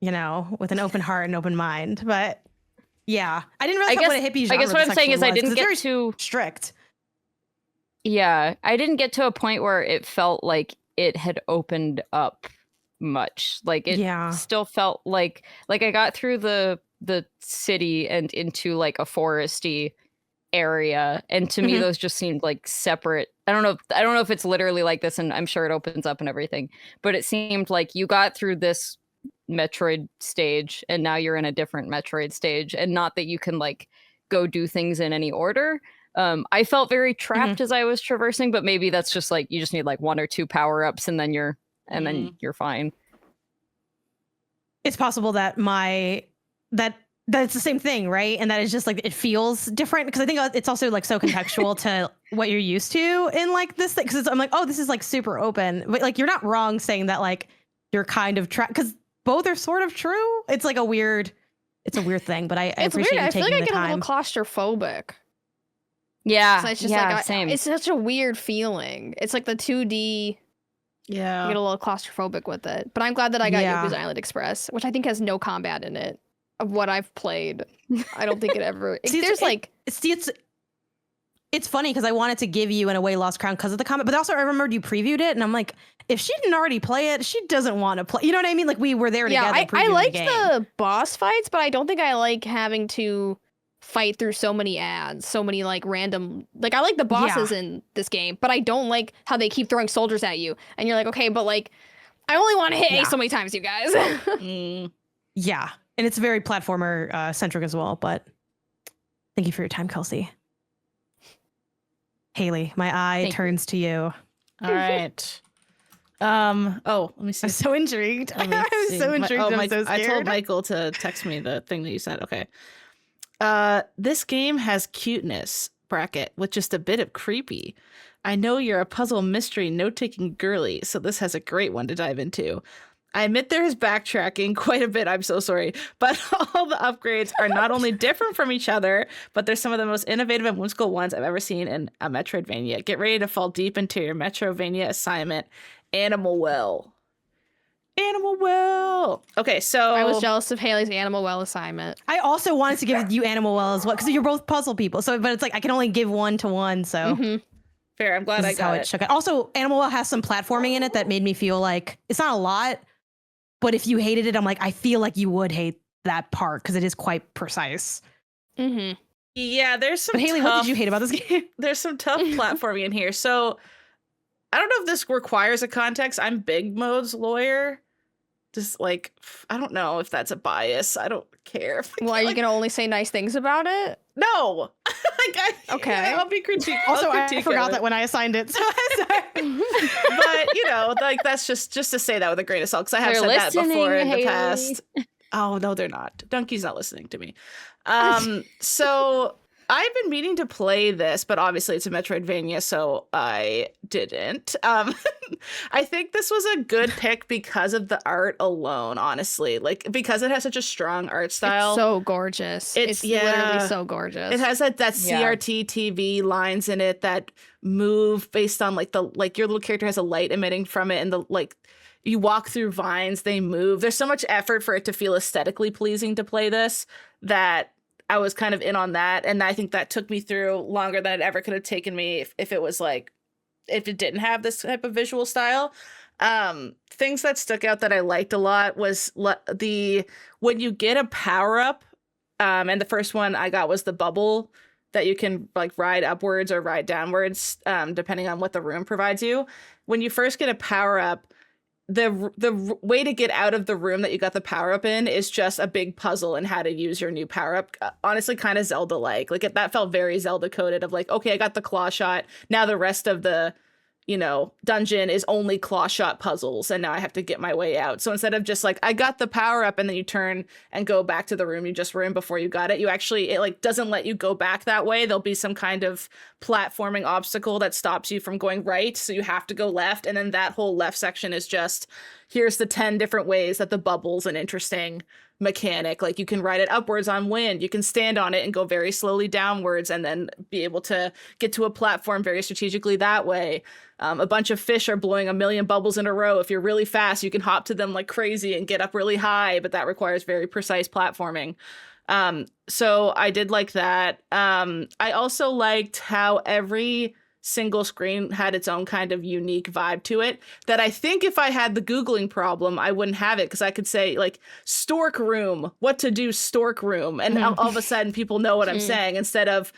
you know, with an open heart and open mind. But yeah, I didn't realize what a hippie genre. I guess what I'm saying is I didn't get too strict. Yeah, I didn't get to a point where it felt like it had opened up much. Like it still felt like I got through the city and into like a foresty area, and to me those just seemed like separate. I don't know if it's literally like this, and I'm sure it opens up and everything, but it seemed like you got through this Metroid stage and now you're in a different Metroid stage, and not that you can like go do things in any order. I felt very trapped as I was traversing, but maybe that's just like you just need like 1 or 2 power-ups and then you're fine. It's possible that that it's the same thing, right? And that it's just like it feels different, because I think it's also like so contextual to what you're used to in like this thing. Because I'm like, oh, this is like super open, but like you're not wrong saying that like you're kind of trapped, because both are sort of true. It's like a weird thing, but I appreciate you taking the time. I feel like I get a little claustrophobic. Yeah, so it's just same. It's such a weird feeling. It's like the 2D. Yeah, I get a little claustrophobic with it. But I'm glad that I got Yoku's Island Express, which I think has no combat in it. Of what I've played, I don't think it ever. It's funny because I wanted to give you in a way Lost Crown because of the combat, but also I remembered you previewed it, and I'm like, if she didn't already play it, she doesn't want to play. You know what I mean? Like we were there together. I liked the boss fights, but I don't think I like having to fight through so many ads, so many like random. Like I like the bosses in this game, but I don't like how they keep throwing soldiers at you, and you're like, okay, but like I only want to hit A so many times, you guys. Yeah, and it's very platformer centric as well. But thank you for your time, Kelsey. Haley, my eye turns to you. All right. Let me see. I'm so intrigued. I'm so intrigued. I'm so scared. I told Michael to text me the thing that you said. Okay. This game has cuteness, bracket, with just a bit of creepy. I know you're a puzzle mystery note-taking girly, so this has a great one to dive into. I admit there is backtracking quite a bit, I'm so sorry, but all the upgrades are not only different from each other, but they're some of the most innovative and whimsical ones I've ever seen in a Metroidvania. Get ready to fall deep into your Metroidvania assignment, Animal Well. Animal Well. Okay, so I was jealous of Haley's Animal Well assignment. I also wanted to give you Animal Well as well, because you're both puzzle people. So, but it's like I can only give one to one. So fair. I'm glad I got it. Shook it. Also, Animal Well has some platforming in it that made me feel like it's not a lot, but if you hated it, I'm like, I feel like you would hate that part because it is quite precise. Yeah, there's some. But Haley, what did you hate about this game? There's some tough platforming in here. So I don't know if this requires a context. I'm Big Mode's lawyer. Just like, I don't know if that's a bias. I don't care. Well, are you going to only say nice things about it? No. Okay. I'll be critiqued. Also, I forgot that when I assigned it. So but, you know, like that's just to say that with a grain of salt, because I have said that before in the past. Oh, no, they're not. Donkey's not listening to me. So I've been meaning to play this, but obviously it's a Metroidvania, so I didn't. I think this was a good pick because of the art alone, honestly. Like, because it has such a strong art style. It's so gorgeous. It's literally so gorgeous. It has that CRT TV lines in it that move based on like your little character has a light emitting from it, and you walk through vines, they move. There's so much effort for it to feel aesthetically pleasing to play this that I was kind of in on that, and I think that took me through longer than it ever could have taken me if it didn't have this type of visual style. Things that stuck out that I liked a lot was when you get a power up, and the first one I got was the bubble that you can like ride upwards or ride downwards, depending on what the room provides you. When you first get a power up, the way to get out of the room that you got the power up in is just a big puzzle and how to use your new power up. Honestly, kind of Zelda like that felt very Zelda coded of like, okay, I got the claw shot. Now the rest of the, dungeon is only claw shot puzzles, and now I have to get my way out. So instead of just like, I got the power up and then you turn and go back to the room you just were in before you got it, it like doesn't let you go back that way. There'll be some kind of platforming obstacle that stops you from going right, so you have to go left, and then that whole left section is just, here's the 10 different ways that the bubble's an interesting mechanic. Like you can ride it upwards on wind, you can stand on it and go very slowly downwards and then be able to get to a platform very strategically that way. A bunch of fish are blowing a million bubbles in a row. If you're really fast, you can hop to them like crazy and get up really high, but that requires very precise platforming. So I did like that. I also liked how every single screen had its own kind of unique vibe to it that I think if I had the Googling problem, I wouldn't have it, because I could say like stork room, what to do stork room. And all of a sudden people know what I'm saying, instead of,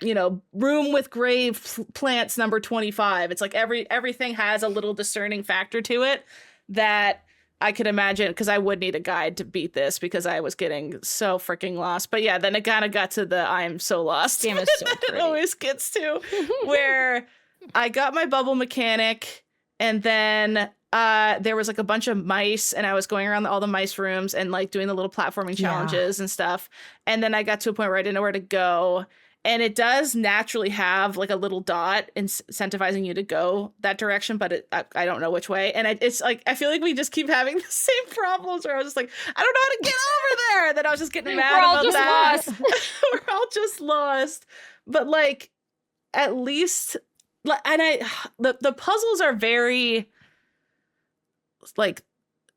room with grave plants number 25. It's like everything has a little discerning factor to it that I could imagine, because I would need a guide to beat this because I was getting so freaking lost. But yeah, then it kind of got to the I am so lost. Game is so it always gets to, where I got my bubble mechanic, and then there was like a bunch of mice, and I was going around all the mice rooms and like doing the little platforming challenges and stuff. And then I got to a point where I didn't know where to go. And it does naturally have like a little dot incentivizing you to go that direction, but I don't know which way. And it's like, I feel like we just keep having the same problems where I was just like, I don't know how to get over there. Then I was just getting mad about that. We're all just lost. But like, at least, and the puzzles are very, like,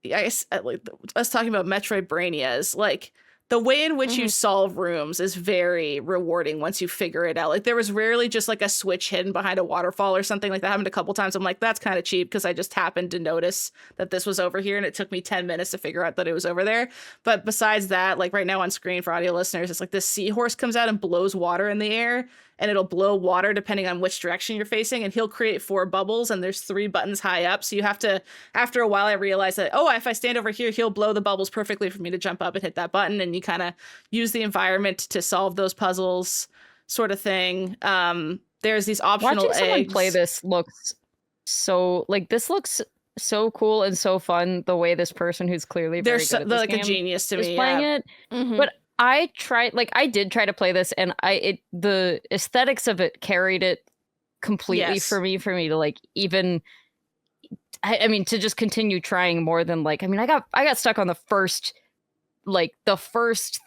I guess, like, us talking about Metroidvanias, like, the way in which you solve rooms is very rewarding once you figure it out. Like, there was rarely just like a switch hidden behind a waterfall or something like that. Happened a couple times. I'm like, that's kind of cheap, because I just happened to notice that this was over here, and it took me 10 minutes to figure out that it was over there. But besides that, like right now on screen for audio listeners, it's like this seahorse comes out and blows water in the air, and it'll blow water depending on which direction you're facing, and he'll create 4 bubbles, and there's 3 buttons high up. So you have to, after a while, I realized that, if I stand over here, he'll blow the bubbles perfectly for me to jump up and hit that button. And you kind of use the environment to solve those puzzles, sort of thing. There's these optional Watching someone play this looks so, like, this looks so cool and so fun, the way this person who's clearly very good at this like game a genius to is me playing it. But I did try to play this, and the aesthetics of it carried it completely for me to like even, I mean, to just continue trying more than like, I mean, I got stuck on the first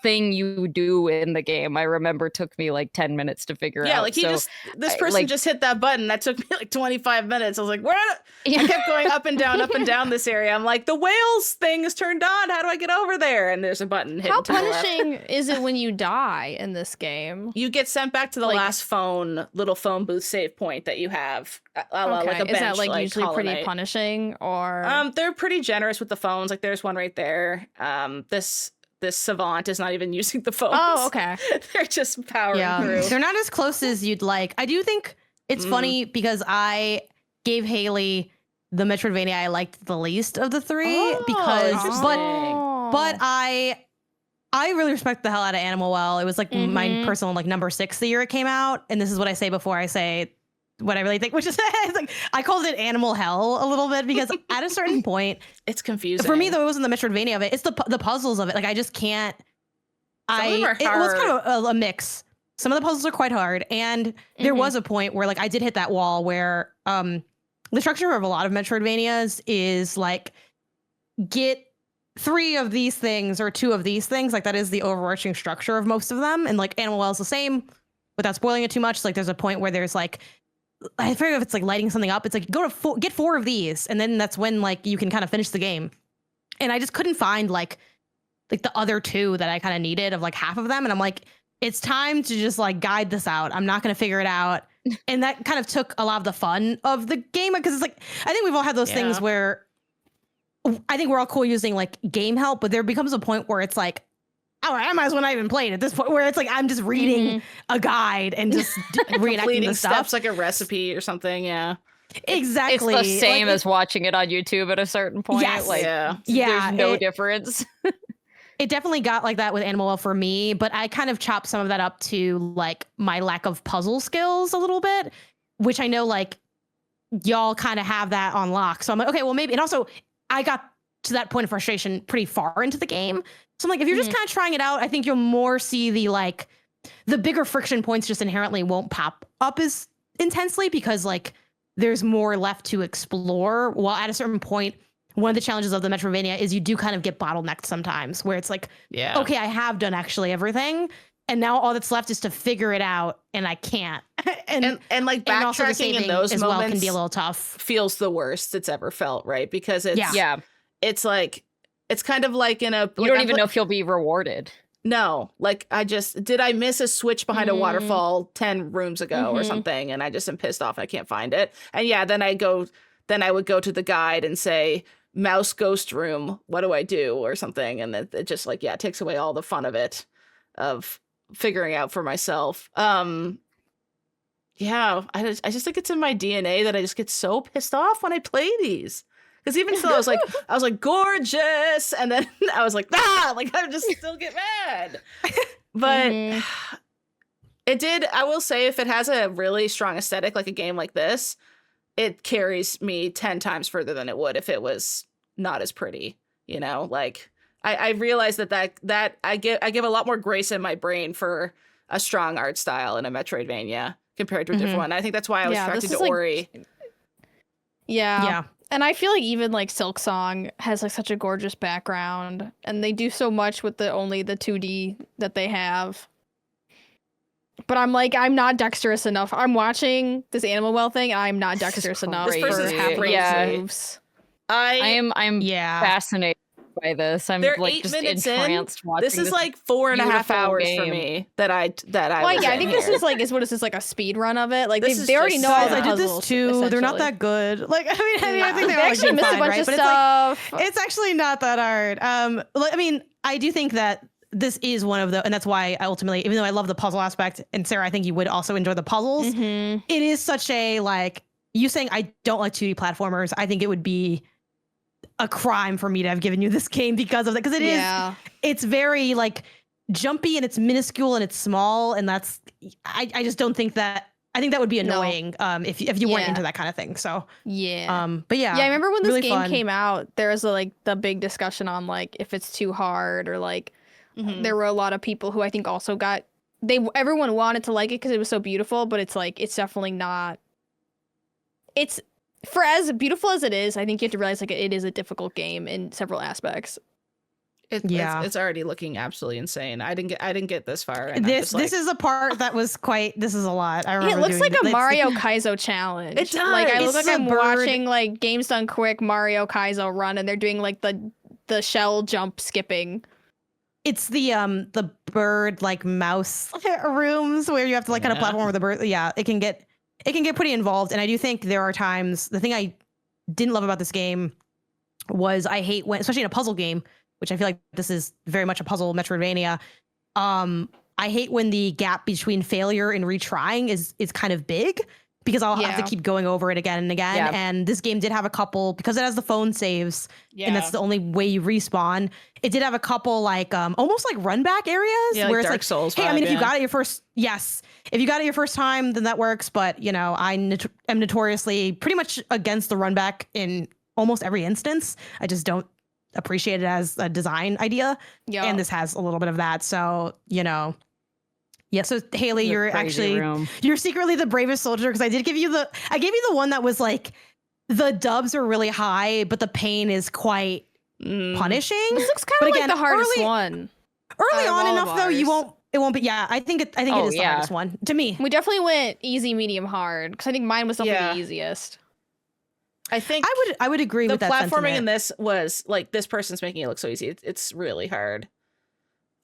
thing you do in the game. I remember took me like 10 minutes to figure out. Yeah, like this person just hit that button. That took me like 25 minutes. I was like, I kept going up and down this area. I'm like, the whales thing is turned on. How do I get over there? And there's a button hidden. How punishing is it when you die in this game? You get sent back to the last little phone booth save point that you have. Like a bench, is that like usually Hollow pretty Knight. punishing, or they're pretty generous with the phones. Like there's one right there. This savant is not even using the phones. Oh, okay. They're just powering through. They're not as close as you'd like. I do think it's funny because I gave Haley the Metroidvania I liked the least of the 3 but I really respect the hell out of Animal Well. It was like my personal like number 6 the year it came out, and this is what I say before I say what I really think, which is like, I called it Animal Hell a little bit, because at a certain point, it's confusing. For me, though, it wasn't the Metroidvania of it. It's the puzzles of it. Like, I just can't. It was kind of a mix. Some of the puzzles are quite hard, and there was a point where like I did hit that wall where the structure of a lot of Metroidvanias is like, get 3 of these things or 2 of these things. Like, that is the overarching structure of most of them. And like Animal Well is the same, without spoiling it too much. Like, there's a point where there's like, I forget if it's like lighting something up. It's like, get 4 of these, and then that's when like you can kind of finish the game. And I just couldn't find like the other 2 that I kind of needed of like half of them. And I'm like, it's time to just like guide this out. I'm not going to figure it out. And that kind of took a lot of the fun of the game, because it's like, I think we've all had those things where I think we're all cool using like game help, but there becomes a point where it's like, oh, I might as well not even play it at this point, where it's like I'm just reading a guide and just reenacting the stuff. Steps like a recipe or something. Yeah. Exactly. It's the same like, as watching it on YouTube at a certain point. Yes. Like, Yeah, there's no difference. It definitely got like that with Animal Well for me, but I kind of chopped some of that up to like my lack of puzzle skills a little bit, which I know like y'all kind of have that on lock. So I'm like, okay, well maybe. And also I got to that point of frustration pretty far into the game. So I'm like, if you're just kind of trying it out, I think you'll more see the bigger friction points just inherently won't pop up as intensely because like there's more left to explore. While at a certain point, one of the challenges of the Metroidvania is you do kind of get bottlenecked sometimes where it's like, okay, I have done actually everything. And now all that's left is to figure it out, and I can't. and like backtracking in those as moments well can be a little tough. Feels the worst it's ever felt, right? Because it's it's like it's kind of like in a you don't even know if you'll be rewarded. No, like did I miss a switch behind a waterfall 10 rooms ago or something, and I just am pissed off I can't find it. And then I would go to the guide and say, mouse ghost room, what do I do or something, and it just like takes away all the fun of it, of figuring out for myself. I just think it's in my DNA that I just get so pissed off when I play these. Because even still, I was like gorgeous, and then I was like I just still get mad. But it did. I will say, if it has a really strong aesthetic, like a game like this, it carries me 10 times further than it would if it was not as pretty. You know, like I realized that I give a lot more grace in my brain for a strong art style in a Metroidvania compared to a different one. I think that's why I was attracted to Ori. Yeah. And I feel like even like Silksong has like such a gorgeous background, and they do so much with only the 2D that they have. But I'm not dexterous enough. I'm watching this Animal Well thing, and I'm not dexterous enough for half moves. I'm fascinated by this. I'm They're like 8 just minutes entranced watching this is like 4.5 hours for me that I I think this is like what is this, like a speed run of it? Like they already know all the I did this puzzles, too. They're not that good. Like I think they actually missed a bunch of stuff. It's actually not that hard. I mean, I do think that this is one of the, and that's why I ultimately, even though I love the puzzle aspect, and Sarah, I think you would also enjoy the puzzles. It is such a like you saying I don't like 2D platformers. I think it would be a crime for me to have given you this game because of that, because it's very like jumpy and it's minuscule and it's small, and that's I just don't think that. I think that would be annoying if you weren't into that kind of thing. So but I remember when this really game came out, there was like the big discussion on like if it's too hard, or like there were a lot of people who I think also everyone wanted to like it because it was so beautiful, but it's like it's definitely not. It's for as beautiful as it is, I think you have to realize like it is a difficult game in several aspects. It's already looking absolutely insane. I didn't get this far. And this is a part that was this is a lot. I remember it looks like a Mario Kaizo challenge. It does. Like I look like I'm watching like Games Done Quick Mario Kaizo run, and they're doing like the shell jump skipping. It's the bird like mouse rooms where you have to like kind of platform with the bird. Yeah, it can get pretty involved, and I do think there are times. The thing I didn't love about this game was I hate when, especially in a puzzle game, which I feel like this is very much a puzzle Metroidvania. I hate when the gap between failure and retrying is kind of big, because I'll have to keep going over it again and again. Yeah. And this game did have a couple, because it has the phone saves, and that's the only way you respawn. It did have a couple like almost like run back areas where like it's Dark like, Souls hey, vibe, I mean, if you got it your first, if you got it your first time, then that works. But you know, I am notoriously pretty much against the run back in almost every instance. I just don't appreciate it as a design idea. And this has a little bit of that. So, you know. Yeah, so Haley, you're secretly the bravest soldier, because I gave you the one that was like the dubs are really high, but the pain is quite punishing. This looks kind of like the hardest one. Early on enough though, it won't be. Yeah, I think it is the hardest one to me. We definitely went easy, medium, hard, because I think mine was definitely the easiest. I think I would agree with that. The platforming sentiment. in this was like, this person's making it look so easy. It's really hard.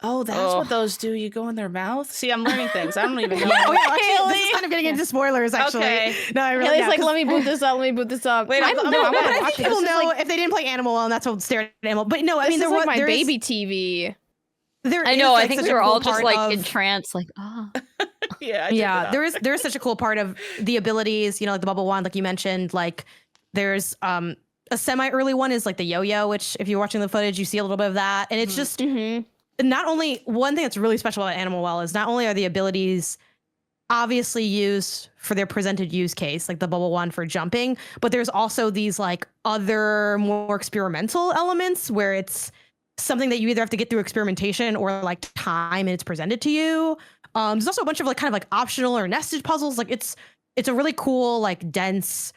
Oh, that's what those do. You go in their mouth. See, I'm learning things. I don't even know. Actually, this is kind of getting into spoilers. Actually, no, I really. Haley's like, let me boot this up. Wait, I think people know if they didn't play Animal Well, and that's what stared at Animal. But no, I mean, there was my baby TV. I know. I think we were all just like entranced, like, Yeah, there's such a cool part of the abilities, you know, like the bubble wand, like you mentioned. Like there's a semi-early one is like the yo-yo, which if you're watching the footage, you see a little bit of that. And it's just not only one thing that's really special about Animal Well is not only are the abilities obviously used for their presented use case, like the bubble wand for jumping, but there's also these like other more experimental elements where it's something that you either have to get through experimentation or like time and it's presented to you. There's also a bunch of like kind of like optional or nested puzzles. Like it's a really cool, like dense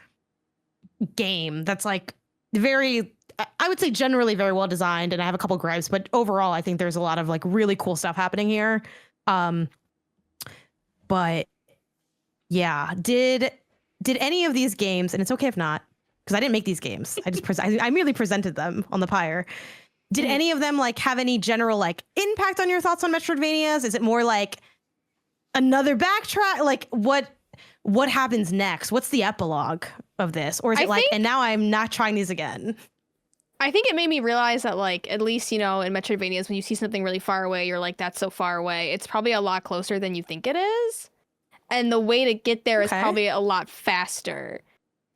game that's like very, I would say generally very well designed, and I have a couple gripes, but overall I think there's a lot of like really cool stuff happening here. But yeah, did any of these games, and it's okay if not, because I didn't make these games. I merely presented them on the Pyre. Did any of them like have any general like impact on your thoughts on Metroidvanias? Is it more like another backtrack? Like what happens next? What's the epilogue of this? Or is it and now I'm not trying these again? I think it made me realize that, like, at least, you know, in Metroidvanias, when you see something really far away, you're like, that's so far away. It's probably a lot closer than you think it is. And the way to get there is probably a lot faster.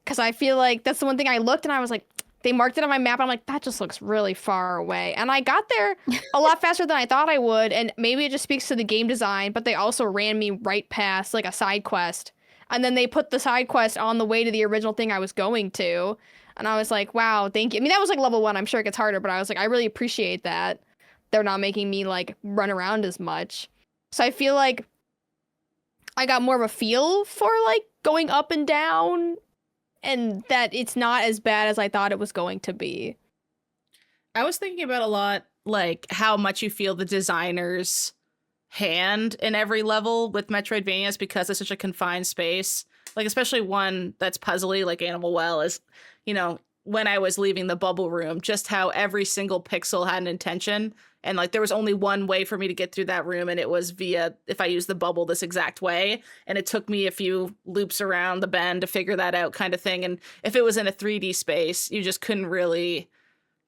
Because I feel like that's the one thing I looked and I was like, they marked it on my map. And I'm like, that just looks really far away. And I got there a lot faster than I thought I would. And maybe it just speaks to the game design, but they also ran me right past like a side quest. And then they put the side quest on the way to the original thing I was going to. And I was like, wow, thank you. I mean, that was like level 1. I'm sure it gets harder, but I was like, I really appreciate that. They're not making me like run around as much. So I feel like I got more of a feel for like going up and down, and that it's not as bad as I thought it was going to be. I was thinking about a lot, like how much you feel the designer's hand in every level with Metroidvanias, because it's such a confined space. Like, especially one that's puzzly, like Animal Well is, you know, when I was leaving the bubble room, just how every single pixel had an intention. And like, there was only one way for me to get through that room, and it was via, if I use the bubble this exact way. And it took me a few loops around the bend to figure that out, kind of thing. And if it was in a 3D space, you just couldn't really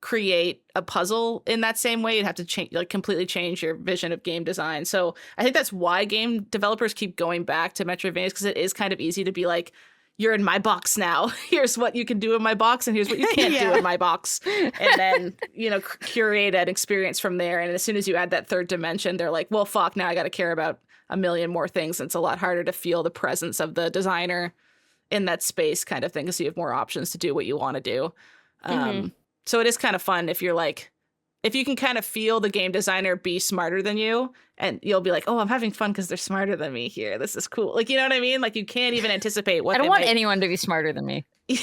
create a puzzle in that same way. You'd have to change, like, completely change your vision of game design. So I think that's why game developers keep going back to Metroidvanias, because it is kind of easy to be like, you're in my box now. Here's what you can do in my box, and here's what you can't do in my box. And then, you know, curate an experience from there. And as soon as you add that third dimension, they're like, well, fuck, now I got to care about a million more things. And it's a lot harder to feel the presence of the designer in that space, kind of thing, because you have more options to do what you want to do. So it is kind of fun if you're like, if you can kind of feel the game designer be smarter than you, and you'll be like, oh, I'm having fun because they're smarter than me here. This is cool. Like, you know what I mean? Like, you can't even anticipate what I don't want anyone to be smarter than me. Yeah,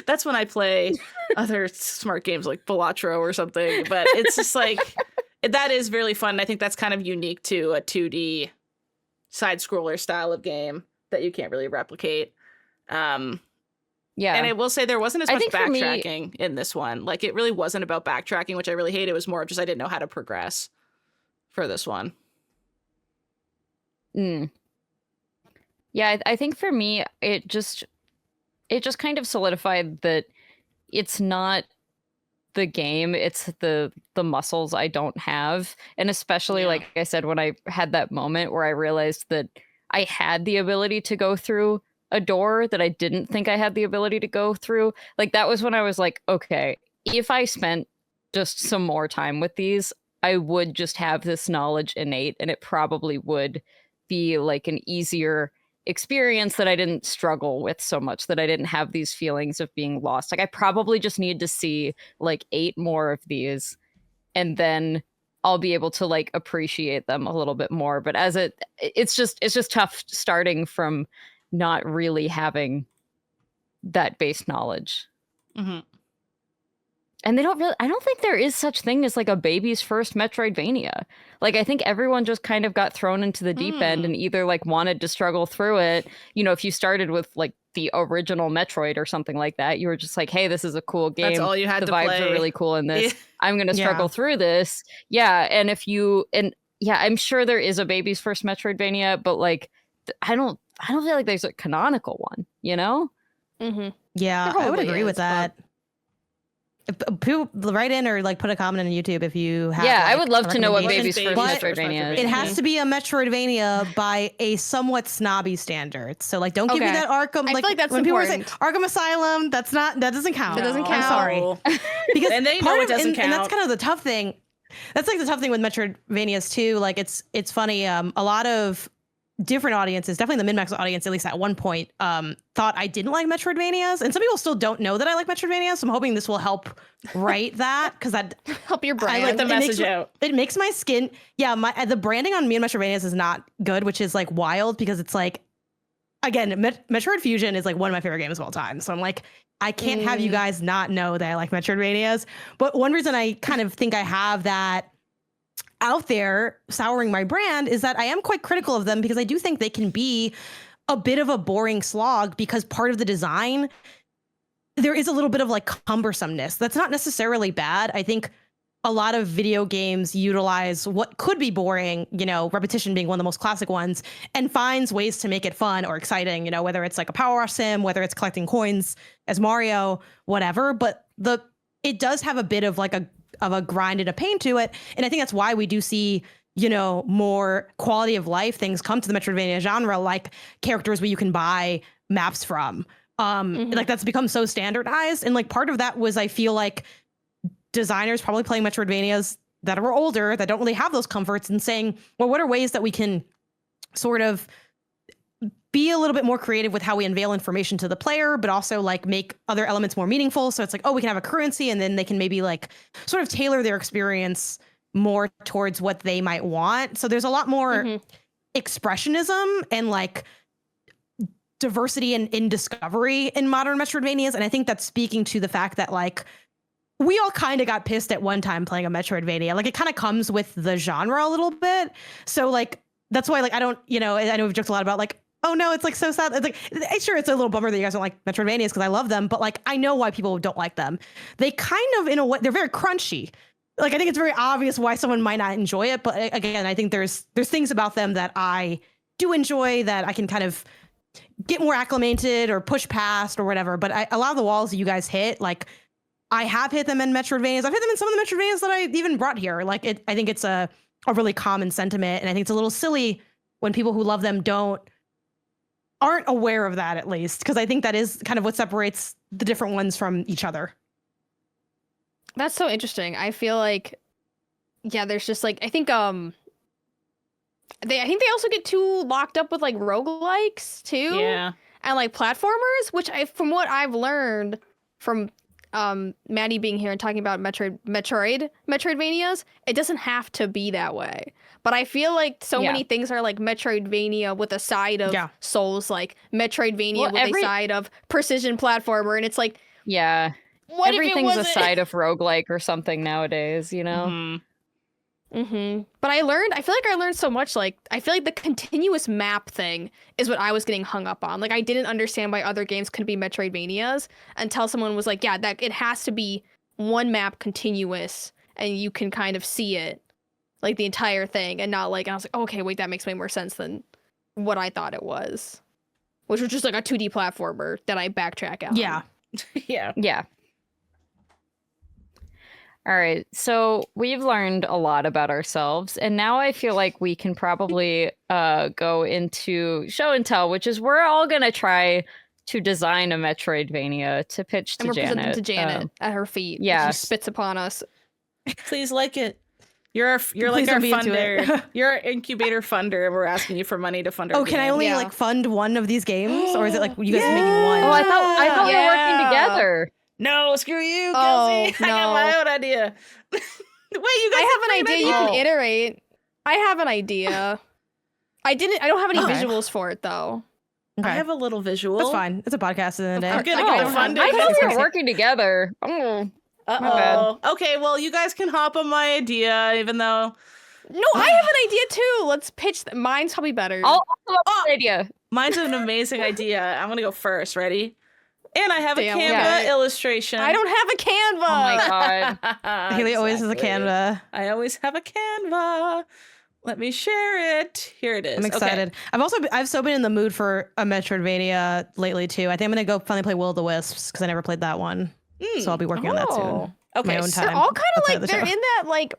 that's when I play other smart games like Balatro or something. But it's just like, that is really fun. And I think that's kind of unique to a 2D side scroller style of game that you can't really replicate. Yeah. And I will say there wasn't as much backtracking in this one. Like, it really wasn't about backtracking, which I really hate. It was more just I didn't know how to progress for this one. Yeah, I think for me, it just kind of solidified that it's not the game, it's the muscles I don't have. And especially, like I said, when I had that moment where I realized that I had the ability to go through a door that I didn't think I had the ability to go through. Like, that was when I was like, okay, if I spent just some more time with these, I would just have this knowledge innate, and it probably would be like an easier experience that I didn't struggle with so much, that I didn't have these feelings of being lost. Like, I probably just need to see like 8 more of these, and then I'll be able to like appreciate them a little bit more. But as it's just tough starting from not really having that base knowledge. And I don't think there is such thing as like a baby's first Metroidvania. Like, I think everyone just kind of got thrown into the deep end and either like wanted to struggle through it. You know, if you started with like the original Metroid or something like that, you were just like, hey, this is a cool game. That's all you had the to vibes play. Are really cool in this. I'm going to struggle through this. Yeah. And I'm sure there is a baby's first Metroidvania, but like, I don't feel like there's a canonical one, you know? Yeah, I would agree with that. people write in or like put a comment on YouTube if you have. Yeah, like, I would love a to know what recommendation. baby's first But Metroidvania is. it has to be a Metroidvania by a somewhat snobby standard. So like, don't give me Okay. that Arkham. I feel like that's when people say important. Arkham Asylum, that doesn't count. That doesn't I'm count. sorry. Because And they know part it of- doesn't and that's count. kind of the tough thing. That's like the tough thing with Metroidvanias too. Like it's funny. A lot of different audiences, definitely the MinnMax audience, at least at one point, thought I didn't like Metroidvanias, and some people still don't know that I like Metroidvanias. So I'm hoping this will help right that, because that Help your brand. Get the it message makes, out. It makes my skin. Yeah, the branding on me and Metroidvanias is not good, which is like wild because it's like, again, Metroid Fusion is like one of my favorite games of all time. So I'm like, I can't have you guys not know that I like Metroidvanias. But one reason I kind of think I have that out there souring my brand is that I am quite critical of them, because I do think they can be a bit of a boring slog, because part of the design, there is a little bit of like cumbersomeness. That's not necessarily bad. I think a lot of video games utilize what could be boring, repetition being one of the most classic ones, and finds ways to make it fun or exciting, whether it's like a power sim, whether it's collecting coins as Mario, whatever. But it does have a bit of like a grind and a pain to it. And I think that's why we do see, more quality of life things come to the Metroidvania genre, like characters where you can buy maps from. Like that's become so standardized. And like part of that was, I feel like, designers probably playing Metroidvanias that were older, that don't really have those comforts, and saying, well, what are ways that we can sort of be a little bit more creative with how we unveil information to the player, but also like make other elements more meaningful. So it's like, oh, we can have a currency, and then they can maybe like sort of tailor their experience more towards what they might want. So there's a lot more expressionism and like diversity in discovery in modern Metroidvanias. And I think that's speaking to the fact that like, we all kind of got pissed at one time playing a Metroidvania. Like it kind of comes with the genre a little bit. So like, that's why like, I don't, I know we've joked a lot about like, oh no, it's like so sad. It's like, sure, it's a little bummer that you guys don't like Metroidvanias because I love them, but like, I know why people don't like them. They kind of, in a way, they're very crunchy. Like, I think it's very obvious why someone might not enjoy it. But again, I think there's things about them that I do enjoy, that I can kind of get more acclimated or push past or whatever. But a lot of the walls that you guys hit, like, I have hit them in Metroidvanias. I've hit them in some of the Metroidvanias that I even brought here. Like, I think it's a really common sentiment. And I think it's a little silly when people who love them aren't aware of that, at least. Because I think that is kind of what separates the different ones from each other. That's so interesting. I feel like, yeah, there's just like, I think they also get too locked up with like roguelikes too. Yeah. And like platformers, which from what I've learned from Maddy being here and talking about Metroidvanias, it doesn't have to be that way. But I feel like so many things are like Metroidvania with a side of Souls, like Metroidvania with a side of precision platformer, and it's like, yeah, what everything's if it a side of roguelike or something nowadays, you know? But I feel like I learned so much. Like, I feel like the continuous map thing is what I was getting hung up on. Like, I didn't understand why other games couldn't be Metroidvanias until someone was like, yeah, that it has to be one map continuous and you can kind of see it, like the entire thing, and not like, and I was like, oh, okay, wait, that makes way more sense than what I thought it was, which was just like a 2D platformer that I backtrack out. Yeah. Yeah. All right, so we've learned a lot about ourselves, and now I feel like we can probably go into show and tell, which is we're all going to try to design a Metroidvania to pitch to and we're Janet. presenting to Janet at her feet. Yeah, she spits upon us. Please like it. You're like our funder. You're our incubator funder, and we're asking you for money to fund our can game. I only like fund one of these games, or is it like you guys are making one? Oh, I thought we were working together. No, screw you, Oh, Kelsey. I got my own idea. Wait, you guys I have an idea. You can iterate. I have an idea. I don't have any visuals for it though. Okay. I have a little visual. That's fine. It's a podcast in the day. I'm gonna get funded. I thought we were working together. Oh, my bad. Okay, well, you guys can hop on my idea, even though. No, I have an idea too. Let's pitch. Mine's probably better. I'll come up with an idea. Mine's an amazing idea. I'm gonna go first. Ready? And I have a Canva illustration. I don't have a Canva. Oh my god. Haley always has a Canva. I always have a Canva. Let me share it. Here it is. I'm excited. Okay. I've so been in the mood for a Metroidvania lately too. I think I'm gonna go finally play Will o' the Wisps because I never played that one. So I'll be working on that soon. my own time. They're all kind of outside like the they're show. in that like.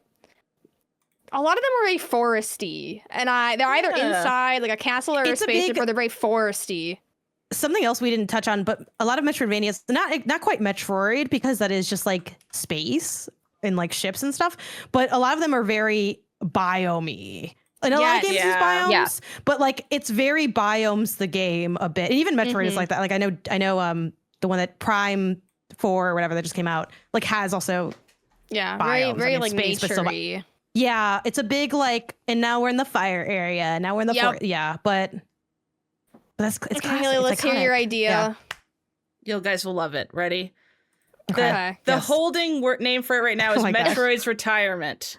A lot of them are very foresty, and they're either inside like a castle or a spaceship, or they're very foresty. Something else we didn't touch on, but a lot of Metroidvanias, not quite Metroid, because that is just like space and like ships and stuff, but a lot of them are very biome-y. And a lot of games use biomes, but like it's very biomes the game a bit. And even Metroid is like that. Like I know the one that Prime 4 or whatever that just came out like has also biomes. very like space, nature-y. Yeah, it's a big like, and now we're in the fire area. Now we're in the forest. Yeah, but that's it's okay, Haley, let's hear your idea. Yeah. You guys will love it. Ready? Okay. The holding name for it right now is Metroid's Retirement.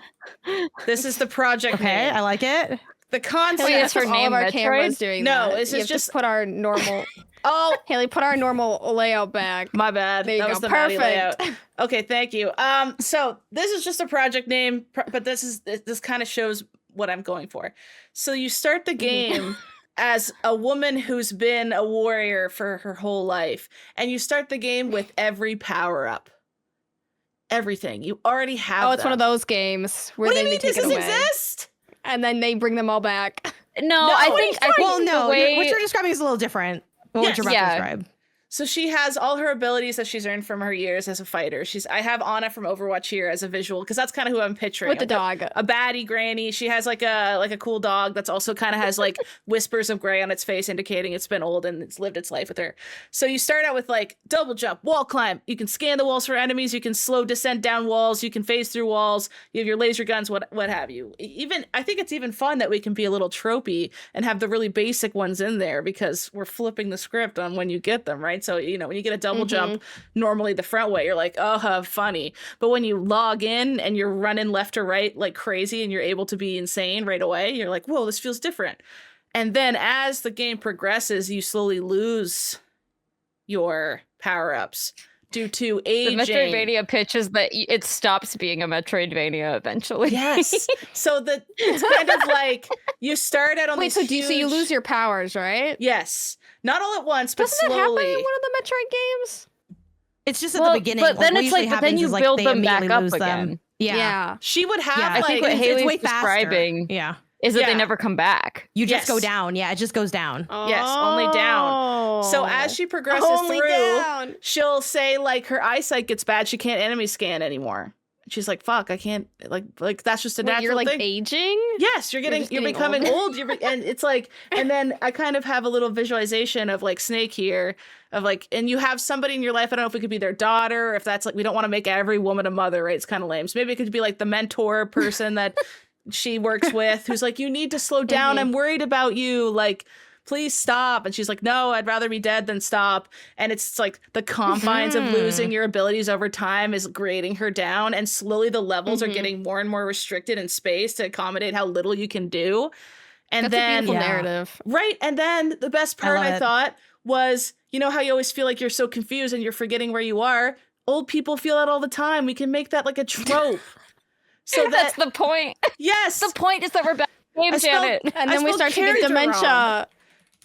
This is the project name. I like it. The concept. Haley, is her all name of our Metroid? cameras doing No, that. this is just put our normal. Oh, Haley, put our normal layout back. my bad. There you that go. was the Maddy layout. Perfect. Okay, thank you. So this is just a project name, but this kind of shows what I'm going for. So you start the game as a woman who's been a warrior for her whole life, and you start the game with every power up. Everything. You already have. Oh, it's one of those games where what do they you mean take does it this away, exist? and then they bring them all back. No, I think Well, the way what you're describing is a little different. What you're about to describe. So she has all her abilities that she's earned from her years as a fighter. I have Anna from Overwatch here as a visual because that's kind of who I'm picturing. With the dog. A baddie granny. She has like a cool dog that's also kind of has like whispers of gray on its face indicating it's been old and it's lived its life with her. So you start out with like double jump, wall climb. You can scan the walls for enemies. You can slow descent down walls. You can phase through walls. You have your laser guns, what have you. Even I think it's even fun that we can be a little tropey and have the really basic ones in there because we're flipping the script on when you get them, right? So, you know, when you get a double jump, normally the front way, you're like, oh, funny. But when you log in and you're running left or right like crazy and you're able to be insane right away, you're like, whoa, this feels different. And then as the game progresses, you slowly lose your power-ups due to aging. The Metroidvania pitch is that it stops being a Metroidvania eventually. Yes. So it's kind of like you start out on Wait, so you lose your powers, right? Yes. Not all at once, but Doesn't slowly. that happen in one of the Metroid games? It's just at the beginning. But then what it's like, usually but then happens you is, build they them back immediately up lose them. again. Yeah. She would have I think what it's Haley's way faster. describing is that they never come back. You just go down. Yeah, it just goes down. Yes, only down. So as she progresses through, she'll say like her eyesight gets bad. She can't enemy scan anymore. She's like, "Fuck, I can't." Like that's just a natural you're like thing. aging. Yes, you're becoming old. And it's like, and then I kind of have a little visualization of like Snake here, of like, and you have somebody in your life. I don't know if it could be their daughter, if that's like, we don't want to make every woman a mother, right? It's kind of lame. So maybe it could be like the mentor person that she works with, who's like, you need to slow down. I'm worried about you. Like, please stop. And she's like, no, I'd rather be dead than stop. And it's like the confines of losing your abilities over time is grading her down. And slowly the levels are getting more and more restricted in space to accommodate how little you can do. And That's then a beautiful narrative. Right. And then the best part I thought was, you know how you always feel like you're so confused and you're forgetting where you are? Old people feel that all the time. We can make that like a trope. So that's the point. Yes. The point is that we're back in the game, Janet. And then we start to get dementia.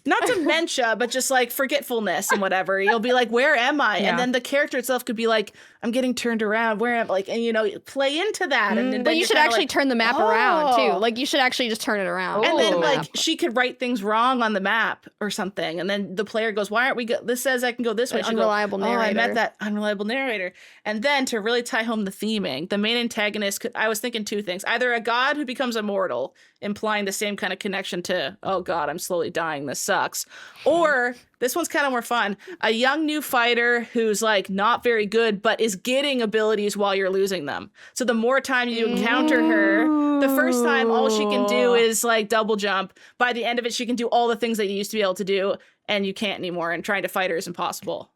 Not dementia, but just like forgetfulness and whatever. You'll be like, where am I? Yeah. And then the character itself could be like, I'm getting turned around. Where am I? Like, and you know, play into that. And then but you should actually turn the map around too. Like you should actually just turn it around. And then like she could write things wrong on the map or something. And then the player goes, why aren't we this says I can go this way. Unreliable narrator. Oh, I met that unreliable narrator. And then to really tie home the theming, the main antagonist I was thinking two things. Either a god who becomes immortal, implying the same kind of connection to, oh god, I'm slowly dying, this sucks. Or this one's kind of more fun. A young new fighter who's like not very good, but is getting abilities while you're losing them. So the more time you encounter her, the first time all she can do is like double jump. By the end of it, she can do all the things that you used to be able to do, and you can't anymore. And trying to fight her is impossible.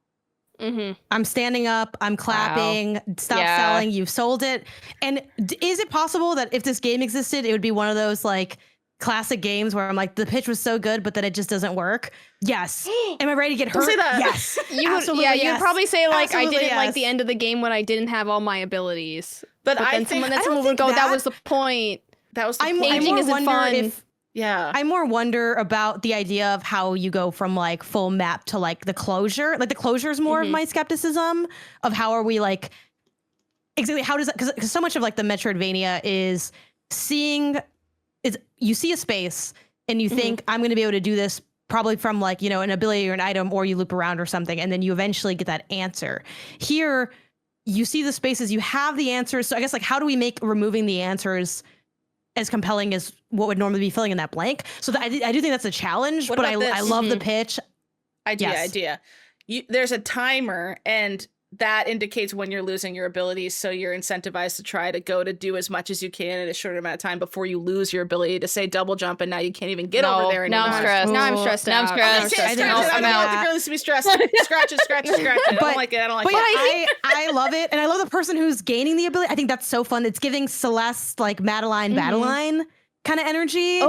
I'm standing up. I'm clapping. Stop selling. You've sold it. And is it possible that if this game existed, it would be one of those like classic games where I'm like, the pitch was so good, but then it just doesn't work? Yes. Am I ready to get hurt? Don't say that. Yes. You'd probably say like, I didn't like the end of the game when I didn't have all my abilities. But I then think someone would go, that was the point. That was the point. Aging isn't fun. I more wonder about the idea of how you go from like full map to like the closure. Like the closure is more of my skepticism of how are we like, exactly how does that, because so much of like the Metroidvania is you see a space and you think I'm going to be able to do this probably from like, you know, an ability or an item, or you loop around or something, and then you eventually get that answer. Here, you see the spaces, you have the answers. So I guess like, how do we make removing the answers as compelling as what would normally be filling in that blank? So I do think that's a challenge, but I love the pitch. Idea. There's a timer, and that indicates when you're losing your abilities, so you're incentivized to try to go to do as much as you can in a short amount of time before you lose your ability to say double jump, and now you can't even get over there anymore. Now I'm stressed. Now I'm stressed out. Now I'm stressed. I don't want the girls to be stressed. Scratch it. I don't like it. But I love it, and I love the person who's gaining the ability. I think that's so fun. It's giving Celeste like Madeline Battleline kind of energy.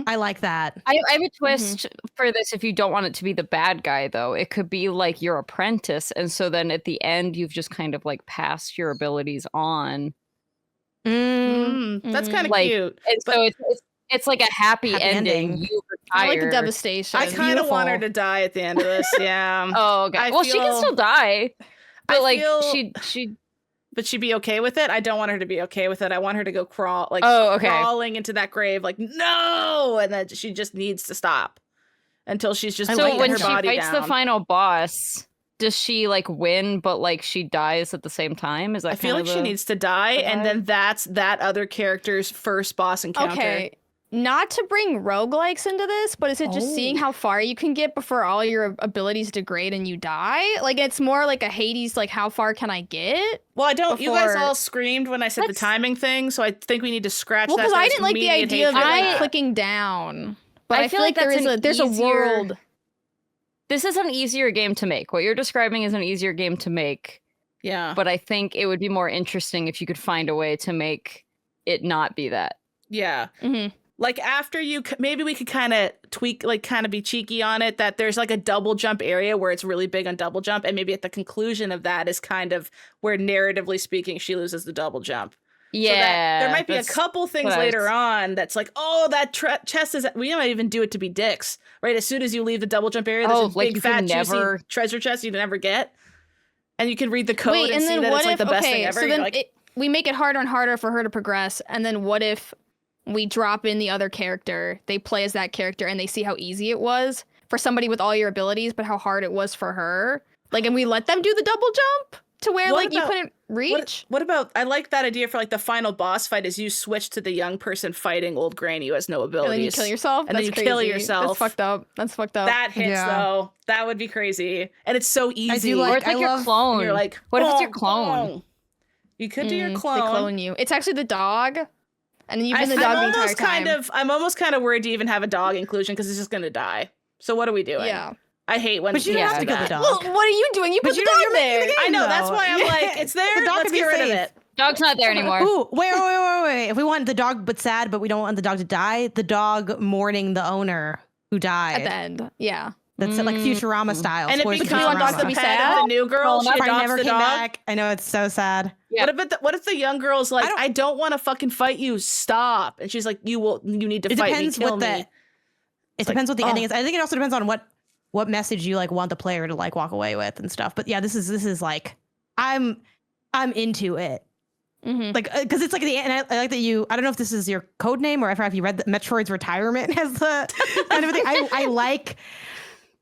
I like that. I have a twist for this. If you don't want it to be the bad guy, though, it could be like your apprentice, and so then at the end you've just kind of like passed your abilities on. That's kind of like, cute. And so it's like a happy ending. You retire. I like the devastation. I kind of want her to die at the end of this. Yeah. Oh, okay. Well, she can still die, but like she. But she'd be okay with it? I don't want her to be okay with it. I want her to go crawling into that grave, like, no! And then she just needs to stop until she's just so laying when her she body fights down. the final boss, does she like win, but like she dies at the same time? Is that I feel like she needs to die, and then that's that other character's first boss encounter. Okay. Not to bring roguelikes into this, but is it just seeing how far you can get before all your abilities degrade and you die? Like, it's more like a Hades, like, how far can I get? Well, I don't. You guys all screamed when I said the timing thing, so I think we need to scratch that. Well, because I didn't like the idea of it clicking down. But I feel like that's there's a world. This is an easier game to make. What you're describing is an easier game to make. Yeah. But I think it would be more interesting if you could find a way to make it not be that. Yeah. Like after maybe we could kind of tweak, like kind of be cheeky on it, that there's like a double jump area where it's really big on double jump. And maybe at the conclusion of that is kind of where narratively speaking, she loses the double jump. Yeah. So that there might be a couple things later on that's like, oh, that chest is, we might even do it to be dicks, right? As soon as you leave the double jump area, there's a big fat juicy treasure chest you never get. And you can read the code and see that it's like the best thing ever. So then we make it harder and harder for her to progress. And then what if we drop in the other character, they play as that character, and they see how easy it was for somebody with all your abilities, but how hard it was for her. Like, and we let them do the double jump to where you couldn't reach. What about, I like that idea for like the final boss fight is you switch to the young person fighting old granny who has no abilities. And then you kill yourself? And then you kill yourself. That's fucked up. That hits though. That would be crazy. And it's so easy. I do like, or it's like your clone. You're like, what if it's your clone? You could do your clone. They clone you. It's actually the dog. And then you've been the dog the entire time. I'm almost kind of worried to even have a dog inclusion because it's just going to die. So what are we doing? Yeah. I hate when But you don't have to kill the dog. Well, what are you doing? You put the dog there. I know. That's why I'm like, it's there. Let's get rid of it. Dog's not there anymore. Ooh, wait. If we want the dog but sad, but we don't want the dog to die, the dog mourning the owner who died. At the end. Yeah. That's like Futurama style. And it becomes dogs to be sad. The new girl, she adopts never the came dog. back. I know, it's so sad. Yeah. What if the young girl's like, I don't want to fucking fight you. Stop. And she's like, you need to fight me. Kill me. It depends what the ending is. I think it also depends on what message you like want the player to like walk away with and stuff. But yeah, this is like, I'm into it. Like, because it's like the, and I like that I don't know if this is your code name or if you read that Metroid's retirement as the kind of thing.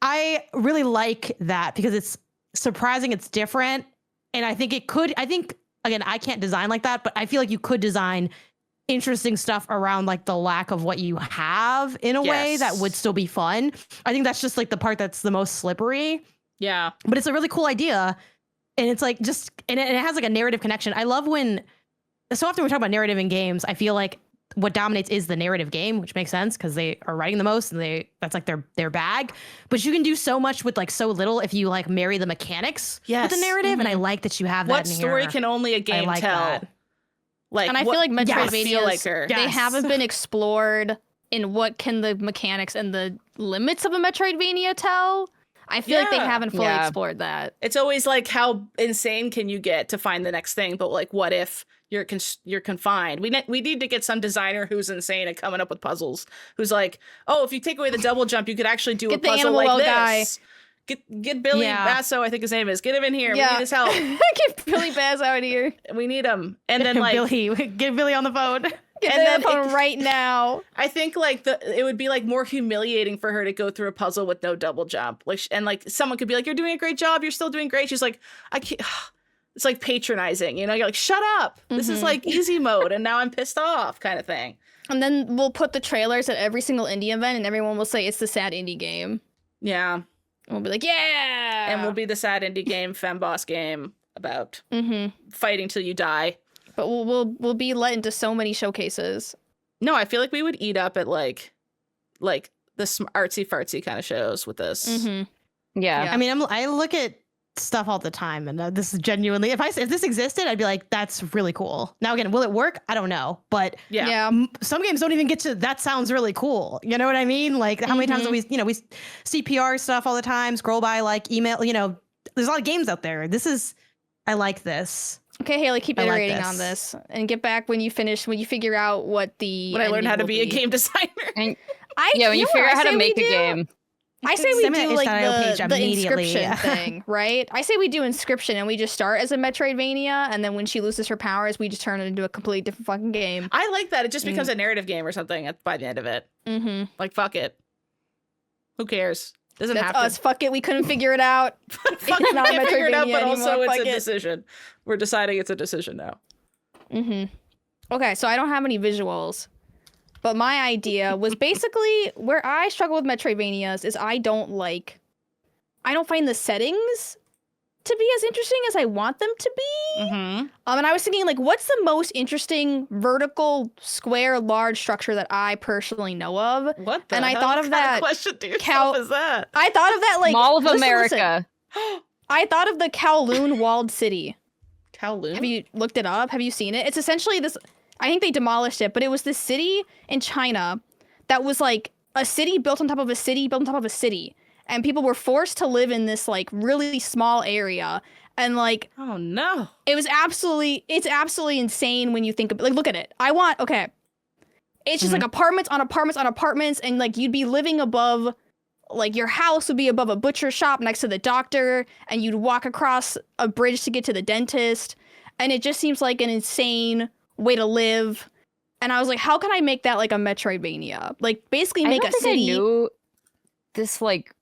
I really like that because it's surprising, it's different. And I think again, I can't design like that, but I feel like you could design interesting stuff around like the lack of what you have in a way that would still be fun. I think that's just like the part that's the most slippery. Yeah. But it's a really cool idea. And it's like and it has like a narrative connection. I love when, so often we talk about narrative in games. I feel like what dominates is the narrative game, which makes sense because they are writing the most and that's like their bag. But you can do so much with like so little if you like marry the mechanics with the narrative. And I like that you have that. What story can only a game tell? That. Like, and I feel like Metroidvanias, they haven't been explored in what can the mechanics and the limits of a Metroidvania tell. I feel like they haven't fully explored that. It's always like, how insane can you get to find the next thing? But like, what if you're confined? We need to get some designer who's insane at coming up with puzzles. Who's like, oh, if you take away the double jump, you could actually do a puzzle like this. Get Billy Basso, I think his name is. Get him in here. We need his help. Get Billy Basso out here. We need him. And then like get Billy on the phone. Get the phone right now. I think like it would be like more humiliating for her to go through a puzzle with no double jump. Like and like someone could be like, "You're doing a great job. You're still doing great." She's like, "I can't." It's like patronizing, you know? You're like, "Shut up. This is like easy mode and now I'm pissed off," kind of thing. And then we'll put the trailers at every single indie event and everyone will say it's the sad indie game. Yeah. And we'll be like, yeah. And we'll be the sad indie game, femboss game about fighting till you die. But we'll be let into so many showcases. No, I feel like we would eat up at like the artsy fartsy kind of shows with this. Yeah. I mean, I look at stuff all the time, and this is genuinely, if this existed, I'd be like, that's really cool. Now again, will it work? I don't know, but some games don't even get to that. Sounds really cool. You know what I mean? Like how many times do we see PR stuff all the time, scroll by like email. There's a lot of games out there. I like this. Okay, Haley, keep iterating on this and get back when you figure out when I learn how to be a game designer. And when you figure out how to make a game. I say we do like the inscription thing, right? I say we do inscription and we just start as a Metroidvania, and then when she loses her powers, we just turn it into a completely different fucking game. I like that. It just becomes a narrative game or something by the end of it. Like, fuck it. Who cares? Doesn't That's have to. us. Fuck it. We couldn't figure it out. It's not a Metroidvania anymore. But also it's a decision. We're deciding it's a decision now. Okay, so I don't have any visuals. But my idea was basically where I struggle with Metroidvanias is I don't find the settings to be as interesting as I want them to be. And I was thinking, like, what's the most interesting vertical, square, large structure that I personally know of? What the hell? I thought of that question to yourself is that? I thought of that, like, Mall of America. I thought of the Kowloon walled city. Kowloon? Have you looked it up? Have you seen it? It's essentially this... I think they demolished it, but it was this city in China that was like a city built on top of a city built on top of a city. And people were forced to live in this like really small area. And like, oh no, it's absolutely insane when you think of, like, look at it. It's just like apartments on apartments on apartments. And like, you'd be living above, like your house would be above a butcher shop next to the doctor. And you'd walk across a bridge to get to the dentist. And it just seems like an insane way to live. And I was like, how can I make that like a Metroidvania? Like basically make a city. I knew this like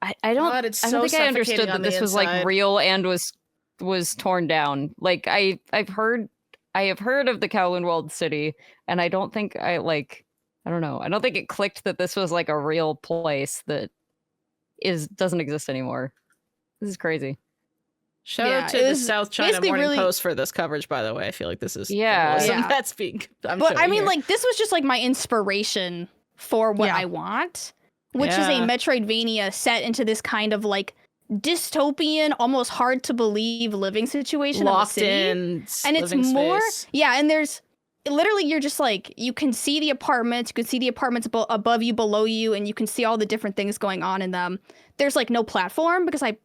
I don't think I understood that this was like real and was torn down. Like I have heard of the Kowloon Walled City, and I don't think I don't know. I don't think it clicked that this was like a real place that doesn't exist anymore. This is crazy. Shout out to the South China Morning Post for this coverage, by the way. I feel like this is that's being. But I mean, like, this was just like my inspiration for what I want, which is a Metroidvania set into this kind of like dystopian, almost hard to believe living situation locked of a city. In, and it's more, and there's literally you're just like you can see the apartments, you can see the apartments above you, below you, and you can see all the different things going on in them. There's like no platform because I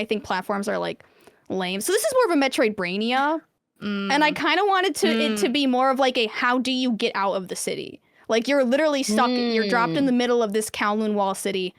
think platforms are like lame. So this is more of a Metroidvania. And I kind of wanted it to be more of like a how do you get out of the city? Like you're literally stuck, you're dropped in the middle of this Kowloon Wall city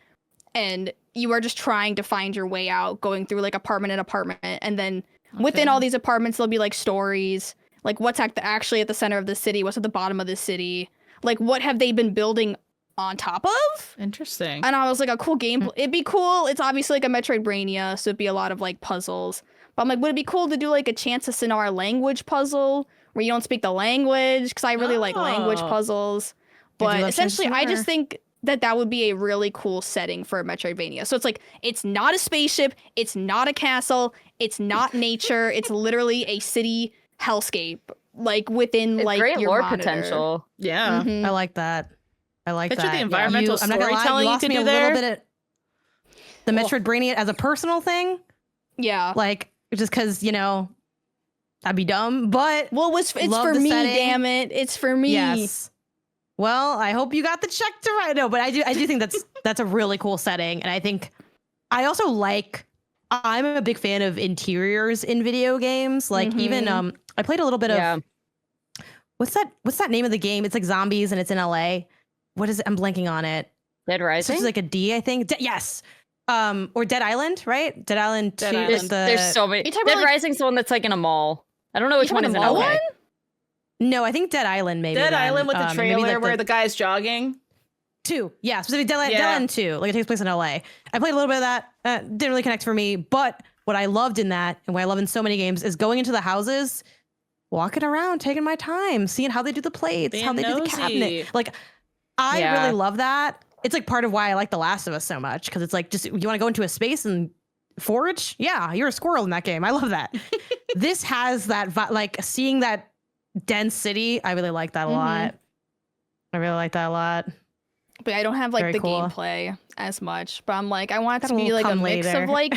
and you are just trying to find your way out, going through like apartment and apartment. And then within all these apartments, there'll be like stories, like what's actually at the center of the city, what's at the bottom of the city, like what have they been building on top of? Interesting. And I was like, a cool game. It'd be cool. It's obviously like a Metroidvania, so it'd be a lot of like puzzles. But I'm like, would it be cool to do like a Chance of Sinnoh language puzzle where you don't speak the language? Because I really like language puzzles. But essentially, I just think that would be a really cool setting for a Metroidvania. So it's like, it's not a spaceship, it's not a castle, it's not nature, it's literally a city hellscape, like within like great your lore monitor. potential. Yeah, I like that. Picture the environmental storytelling you could do A there. little bit at the Metroidvania as a personal thing. Yeah, like just because I'd be dumb, but it's for me. Setting. Damn it, it's for me. Yes. Well, I hope you got the check to write. No, but I do think that's a really cool setting, and I think I also I'm a big fan of interiors in video games. Like even I played a little bit of what's that name of the game? It's like zombies and it's in LA. What is it? I'm blanking on it. Dead Rising? It's like a D, I think. Yes. Or Dead Island, right? Dead Island 2 Dead is Island. There's so many. You talking Dead about, like- Rising's the one that's like in a mall. I don't know which You one talking is in about the LA. mall No, I think Dead Island maybe. Dead then. Island with the And maybe, trailer like, where the guy's jogging. 2. Yeah, specifically Dead Yeah. Island 2. Like it takes place in LA. I played a little bit of that. Didn't really connect for me. But what I loved in that, and what I love in so many games, is going into the houses, walking around, taking my time, seeing how they do the plates, Being how they do the nosy. cabinet. Like, I Yeah. really love that. It's like part of why I like The Last of Us so much, because it's like, just you want to go into a space and forage? Yeah, you're a squirrel in that game. I love that. This has that like seeing that dense city. I really like that a lot. I really like that a lot. But I don't have like Very the cool. gameplay as much. But I'm like, I want it That to be will like a come mix later. of like,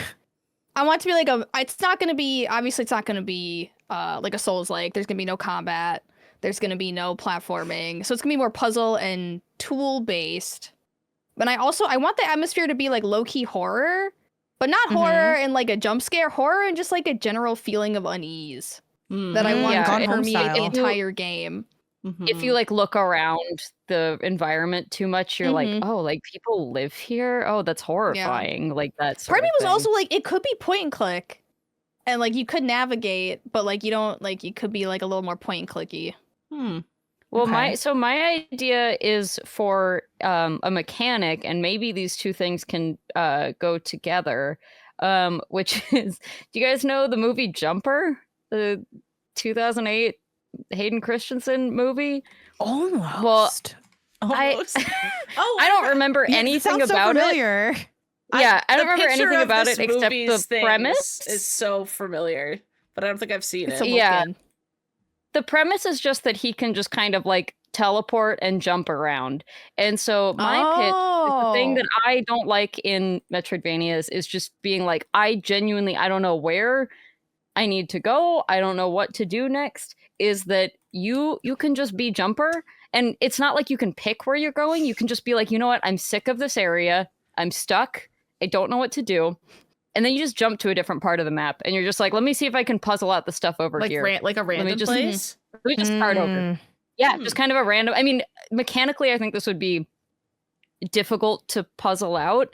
I want it to be like a. It's not gonna be obviously. It's not gonna be like a Souls like. There's gonna be no combat. There's gonna be no platforming. So it's gonna be more puzzle and tool based. But I want the atmosphere to be like low key horror, but not horror and like a jump scare horror and just like a general feeling of unease that I want Yeah, to Gone Home permeate the style. entire game. If you like look around the environment too much, you're like, oh, like people live here. Oh, that's horrifying. Like that. Part of me was thing. also like, it could be point and click, and like you could navigate, but like you don't like you could be like a little more point and clicky. Well, Okay. my idea is for a mechanic, and maybe these two things can go together. Which is, do you guys know the movie Jumper, the 2008 Hayden Christensen movie? Almost. Almost. I don't remember Yeah, it anything sounds so about it. familiar. Yeah, I don't the remember picture anything of about this it except movie's the things premise. is so familiar, but I don't think I've seen It's it. Yeah. Vulcan. The premise is just that he can just kind of like teleport and jump around. And so my pitch, the thing that I don't like in Metroidvanias is just being like, I don't know where I need to go. I don't know what to do next. Is that you can just be Jumper, and it's not like you can pick where you're going. You can just be like, you know what? I'm sick of this area. I'm stuck. I don't know what to do. And then you just jump to a different part of the map, and you're just like, let me see if I can puzzle out the stuff over Like here. like a random just- place. Let me just start over. Yeah, just kind of a random. I mean, mechanically, I think this would be difficult to puzzle out,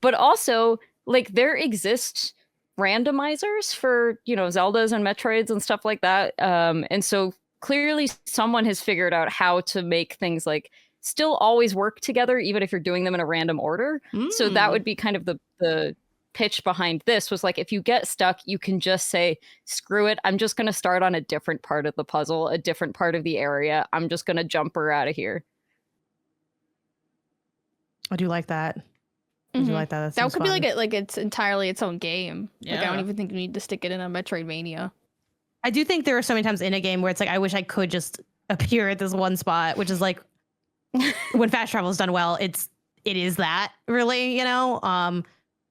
but also like there exist randomizers for Zeldas and Metroids and stuff like that. And so clearly, someone has figured out how to make things like still always work together, even if you're doing them in a random order. So that would be kind of the pitch behind this was like, if you get stuck, you can just say, screw it, I'm just going to start on a different part of the puzzle, a different part of the area. I'm just going to jump her out of here. I do like that. I do like that. That could be like it's entirely its own game. Like I Yeah. don't even think you need to stick it in a Metroidvania. I do think there are so many times in a game where it's like, I wish I could just appear at this one spot, which is like when fast travel is done well, it is that really,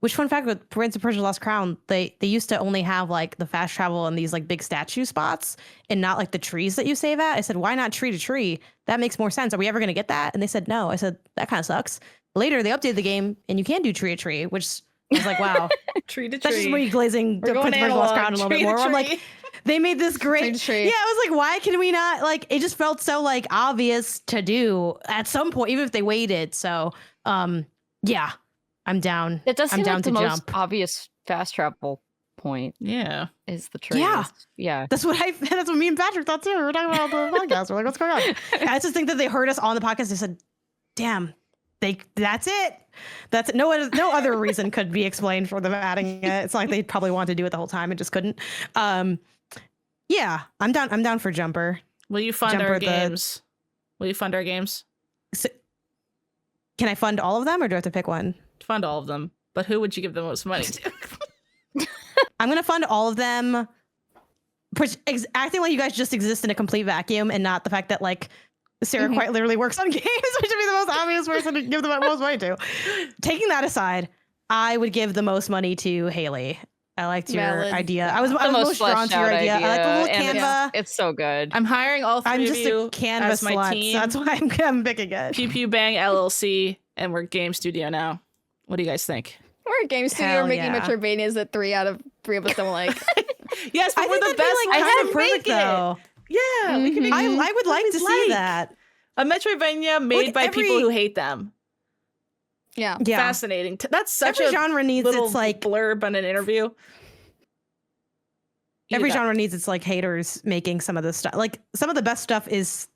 which fun fact with Prince of Persia Lost Crown, they used to only have like the fast travel in these like big statue spots and not like the trees that you save at. I said, why not tree to tree? That makes more sense. Are we ever going to get that? And they said, no. I said, that kind of sucks. Later, they updated the game and you can do tree to tree, which I was like, wow. Tree to tree. That's just me glazing We're Prince of going Persia Lost Crown a analog, little bit tree to more. I'm like, tree. they made this great. Tree to tree. Yeah, I was like, why can we not? Like, it just felt so like obvious to do at some point, even if they waited. So, yeah, I'm down. It does I'm seem down like the to most jump. obvious fast travel point Yeah. is the trees. Yeah. That's what that's what me and Patrick thought too. We were talking about the podcast. We're like, what's going on? And I just think that they heard us on the podcast. They said, damn, that's it. That's it. No other reason could be explained for them adding it. It's not like they probably wanted to do it the whole time and just couldn't. Yeah, I'm down for Jumper. Will you fund Jumper our the- games? Will you fund our games? So, can I fund all of them or do I have to pick one? Fund all of them. But who would you give the most money to? I'm going to fund all of them. Acting like you guys just exist in a complete vacuum and not the fact that like Sarah quite literally works on games, which would be the most obvious person to give the most money to. Taking that aside, I would give the most money to Haley. I liked your Valid. idea. I was The most drawn fleshed to your out idea. I like the little and Canva. It's so good. I'm hiring all three I'm of just you a Canva as my slut, team. so that's why I'm picking it. Pew Pew Bang LLC, and we're Game Studio now. What do you guys think? We're a game studio. Hell We're making yeah. Metroidvanias that 3 out of 3 of us don't like. Yes, but I we're think the that'd best. be like I kind can of perfect make it. though. Yeah, we can make I would like to see that. a Metroidvania made Like by every- people who hate them. Yeah. Fascinating. That's such every a genre needs little its like blurb on an interview. every genre needs its like haters making some of this stuff. Like some of the best stuff is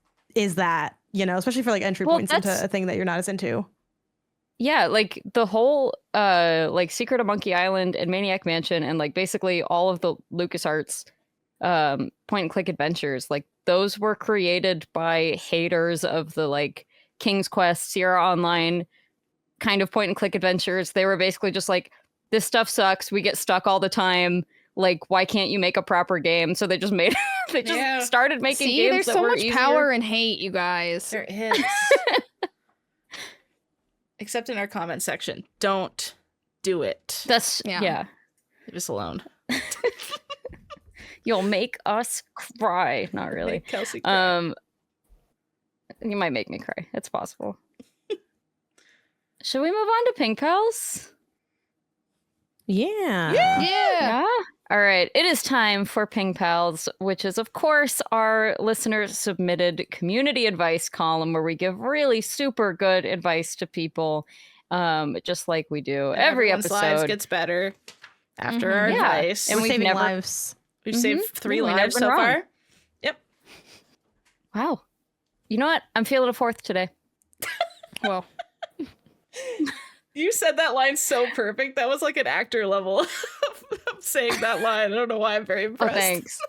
that, you know, especially for like entry points into a thing that you're not as into. Yeah, like the whole like Secret of Monkey Island and Maniac Mansion and like basically all of the LucasArts point and click adventures, like those were created by haters of the like King's Quest, Sierra Online kind of point and click adventures. They were basically just like, this stuff sucks, we get stuck all the time, like why can't you make a proper game? So they just made they just started making games. There's that so were much easier. power and hate, you guys. There is. Except in our comment section. Don't do it. That's yeah. Leave us alone. You'll make us cry. Not really. Make Kelsey cry. You might make me cry. It's possible. Should we move on to Pink Pals? Yeah. All right. It is time for Ping Pals, which is, of course, our listeners submitted community advice column where we give really super good advice to people, just like we do And every everyone's episode. lives gets better after our advice. And we've we've saving never lives. We've saved 3 we've lives never so been wrong. far. Yep. Wow. You know what? I'm feeling a 4th today. Well, You said that line so perfect. That was like an actor level of saying that line. I don't know why I'm very Oh, impressed. thanks.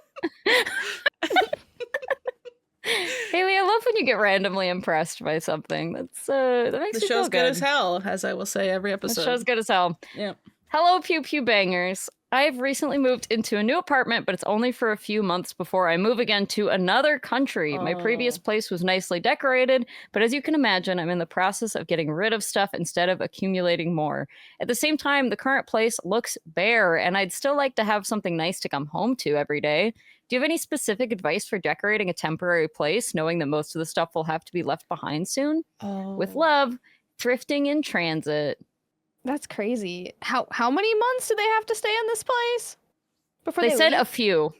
Haley, I love when you get randomly impressed by something. That makes The me feel show's good good as hell, as I will say every The episode. show's good as hell. Yep. Hello, Pew Pew Bangers. I've recently moved into a new apartment, but it's only for a few months before I move again to another country. My previous place was nicely decorated, but as you can imagine, I'm in the process of getting rid of stuff instead of accumulating more. At the same time, the current place looks bare, and I'd still like to have something nice to come home to every day. Do you have any specific advice for decorating a temporary place, knowing that most of the stuff will have to be left behind soon? With love, Thrifting in Transit. that's crazy. How many months do they have to stay in this place before They said leave? a few.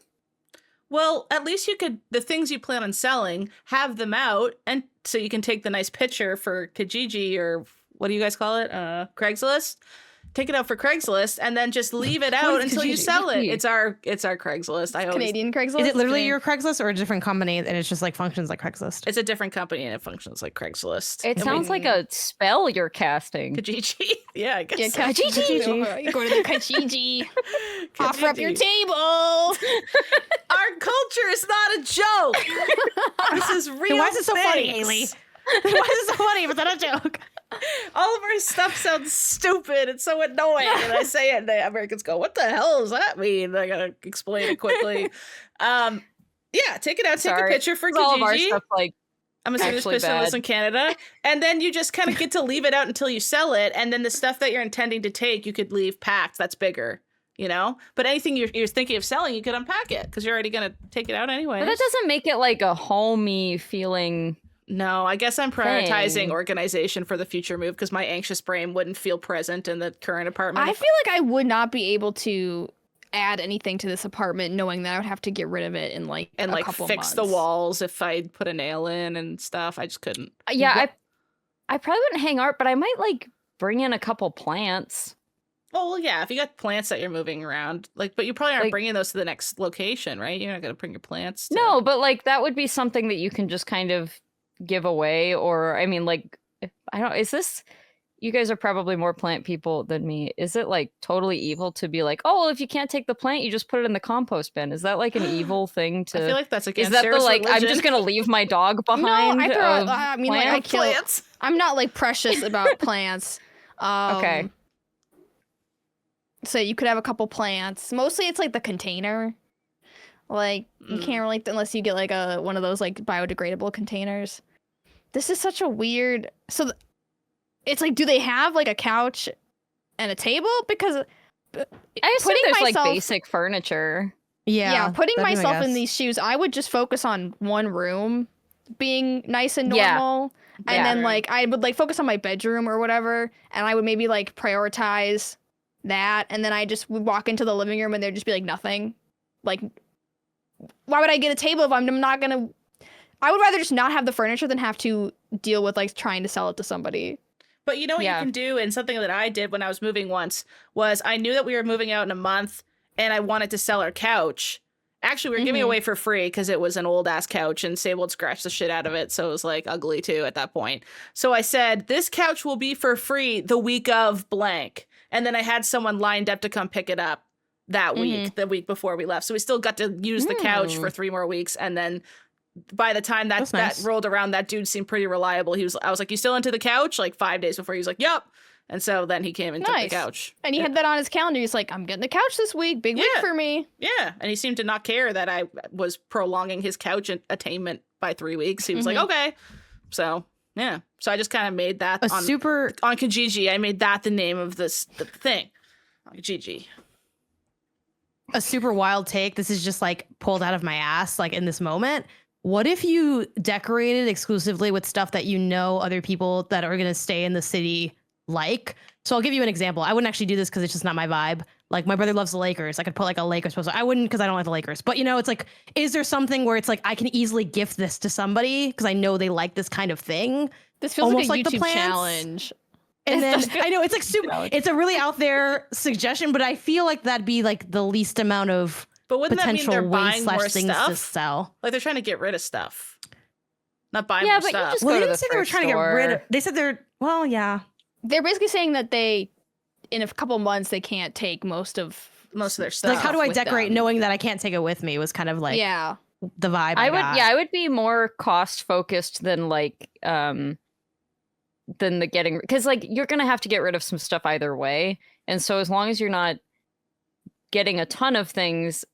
Well, at least you could, the things you plan on selling, have them out, and so you can take the nice picture for Kijiji or what do you guys call it? Craigslist. Take it out for Craigslist and then just leave it out until you sell it. It's our Craigslist. Canadian Craigslist. Is it literally your Craigslist or a different company and it's just like functions like Craigslist? It's a different company and it functions like Craigslist. It sounds like a spell you're casting. Kijiji. Yeah, I guess. Yeah, so. Kijiji. You go to the Kijiji. Offer up your table. Our culture is not a joke. This is real. Then why is it so funny, things. Haley? Why is it so funny? Was that a joke? All of our stuff sounds stupid. It's so annoying. And I say it and the Americans go, what the hell does that mean? I gotta explain it quickly. Yeah, take it out, take a picture for all of our Kijiji. stuff, like, I'm assuming this actually person lives bad. in Canada. And then you just kind of get to leave it out until you sell it. And then the stuff that you're intending to take, you could leave packed. That's bigger, you know? But anything you're thinking of selling, you could unpack it because you're already going to take it out anyway. But that doesn't make it like a homey feeling. No, I guess I'm prioritizing thing. organization for the future move because my anxious brain wouldn't feel present in the current apartment. I feel like I would not be able to add anything to this apartment knowing that I would have to get rid of it in like and a like couple fix months. the walls if I put a nail in and stuff. I just couldn't. Yeah, I probably wouldn't hang art, but I might like bring in a couple plants. Oh, well, yeah, if you got plants that you're moving around, like, but you probably aren't Like- bringing those to the next location, right? You're not going to bring your plants. To... No, but like that would be something that you can just kind of give away, or I mean, like, is this? You guys are probably more plant people than me. Is it like totally evil to be like, oh, well, if you can't take the plant, you just put it in the compost bin? Is that like an evil thing to? I feel like that's is against that the Sarah's like I'm religion. just gonna leave my dog behind? No, I throw. of I mean, like I plants? kill. I'm not like precious about plants. Okay. So you could have a couple plants. Mostly, it's like the container. Like you can't really unless you get like one of those like biodegradable containers. This is such a weird. So it's like, do they have like a couch and a table? Because I assume there's like myself- basic furniture. yeah, putting that'd be my myself in guess. these shoes, I would just focus on one room being nice and Yeah. normal. And Yeah. then like I would like focus on my bedroom or whatever, and I would maybe like prioritize that, and then I just would walk into the living room and there'd just be like nothing. Like, why would I get a table if I'm not gonna? I would rather just not have the furniture than have to deal with like trying to sell it to somebody. But you know what you can do, and something that I did when I was moving once was I knew that we were moving out in a month and I wanted to sell our couch. Actually, we were giving it away for free because it was an old ass couch and Sable had scratched the shit out of it. So it was like ugly too at that point. So I said, this couch will be for free the week of blank. And then I had someone lined up to come pick it up that week, the week before we left. So we still got to use the couch for 3 more weeks. And then by the time that rolled around, that dude seemed pretty reliable. I was like, you still into the couch? Like 5 days before, he was like, yep. And so then he came and took the couch. And he had that on his calendar. He's like, I'm getting the couch this week. Big week for me. Yeah. And he seemed to not care that I was prolonging his couch attainment by 3 weeks. He was like, okay. So, yeah. So I just kind of made that on Kijiji. I made that the name of the thing. On Kijiji. A super wild take. This is just like pulled out of my ass, like in this moment. What if you decorated exclusively with stuff that you know other people that are going to stay in the city like? So I'll give you an example. I wouldn't actually do this because it's just not my vibe. Like my brother loves the Lakers. I could put like a Lakers poster. I wouldn't because I don't like the Lakers. But you know, it's like, is there something where it's like I can easily gift this to somebody because I know they like this kind of thing? This feels almost like a the YouTube challenge. And then I know it's like super. It's a really out there suggestion, but I feel like that'd be like the least amount of potential that mean they're buying more things stuff? To sell. Like they're trying to get rid of stuff, not buying more stuff. You just well, go they to didn't say they were trying to get rid of. They said they're basically saying that in a couple months they can't take most of their stuff. Like, how do I decorate knowing that I can't take it with me? Was kind of like the vibe. I would be more cost focused than like than the getting, because like you're gonna have to get rid of some stuff either way, and so as long as you're not getting a ton of things,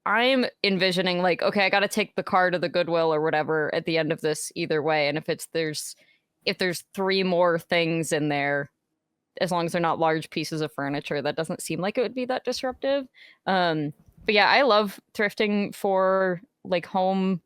I'm envisioning like, okay, I got to take the car to the Goodwill or whatever at the end of this either way, and if there's 3 more things in there, as long as they're not large pieces of furniture, that doesn't seem like it would be that disruptive. But yeah, I love thrifting for like home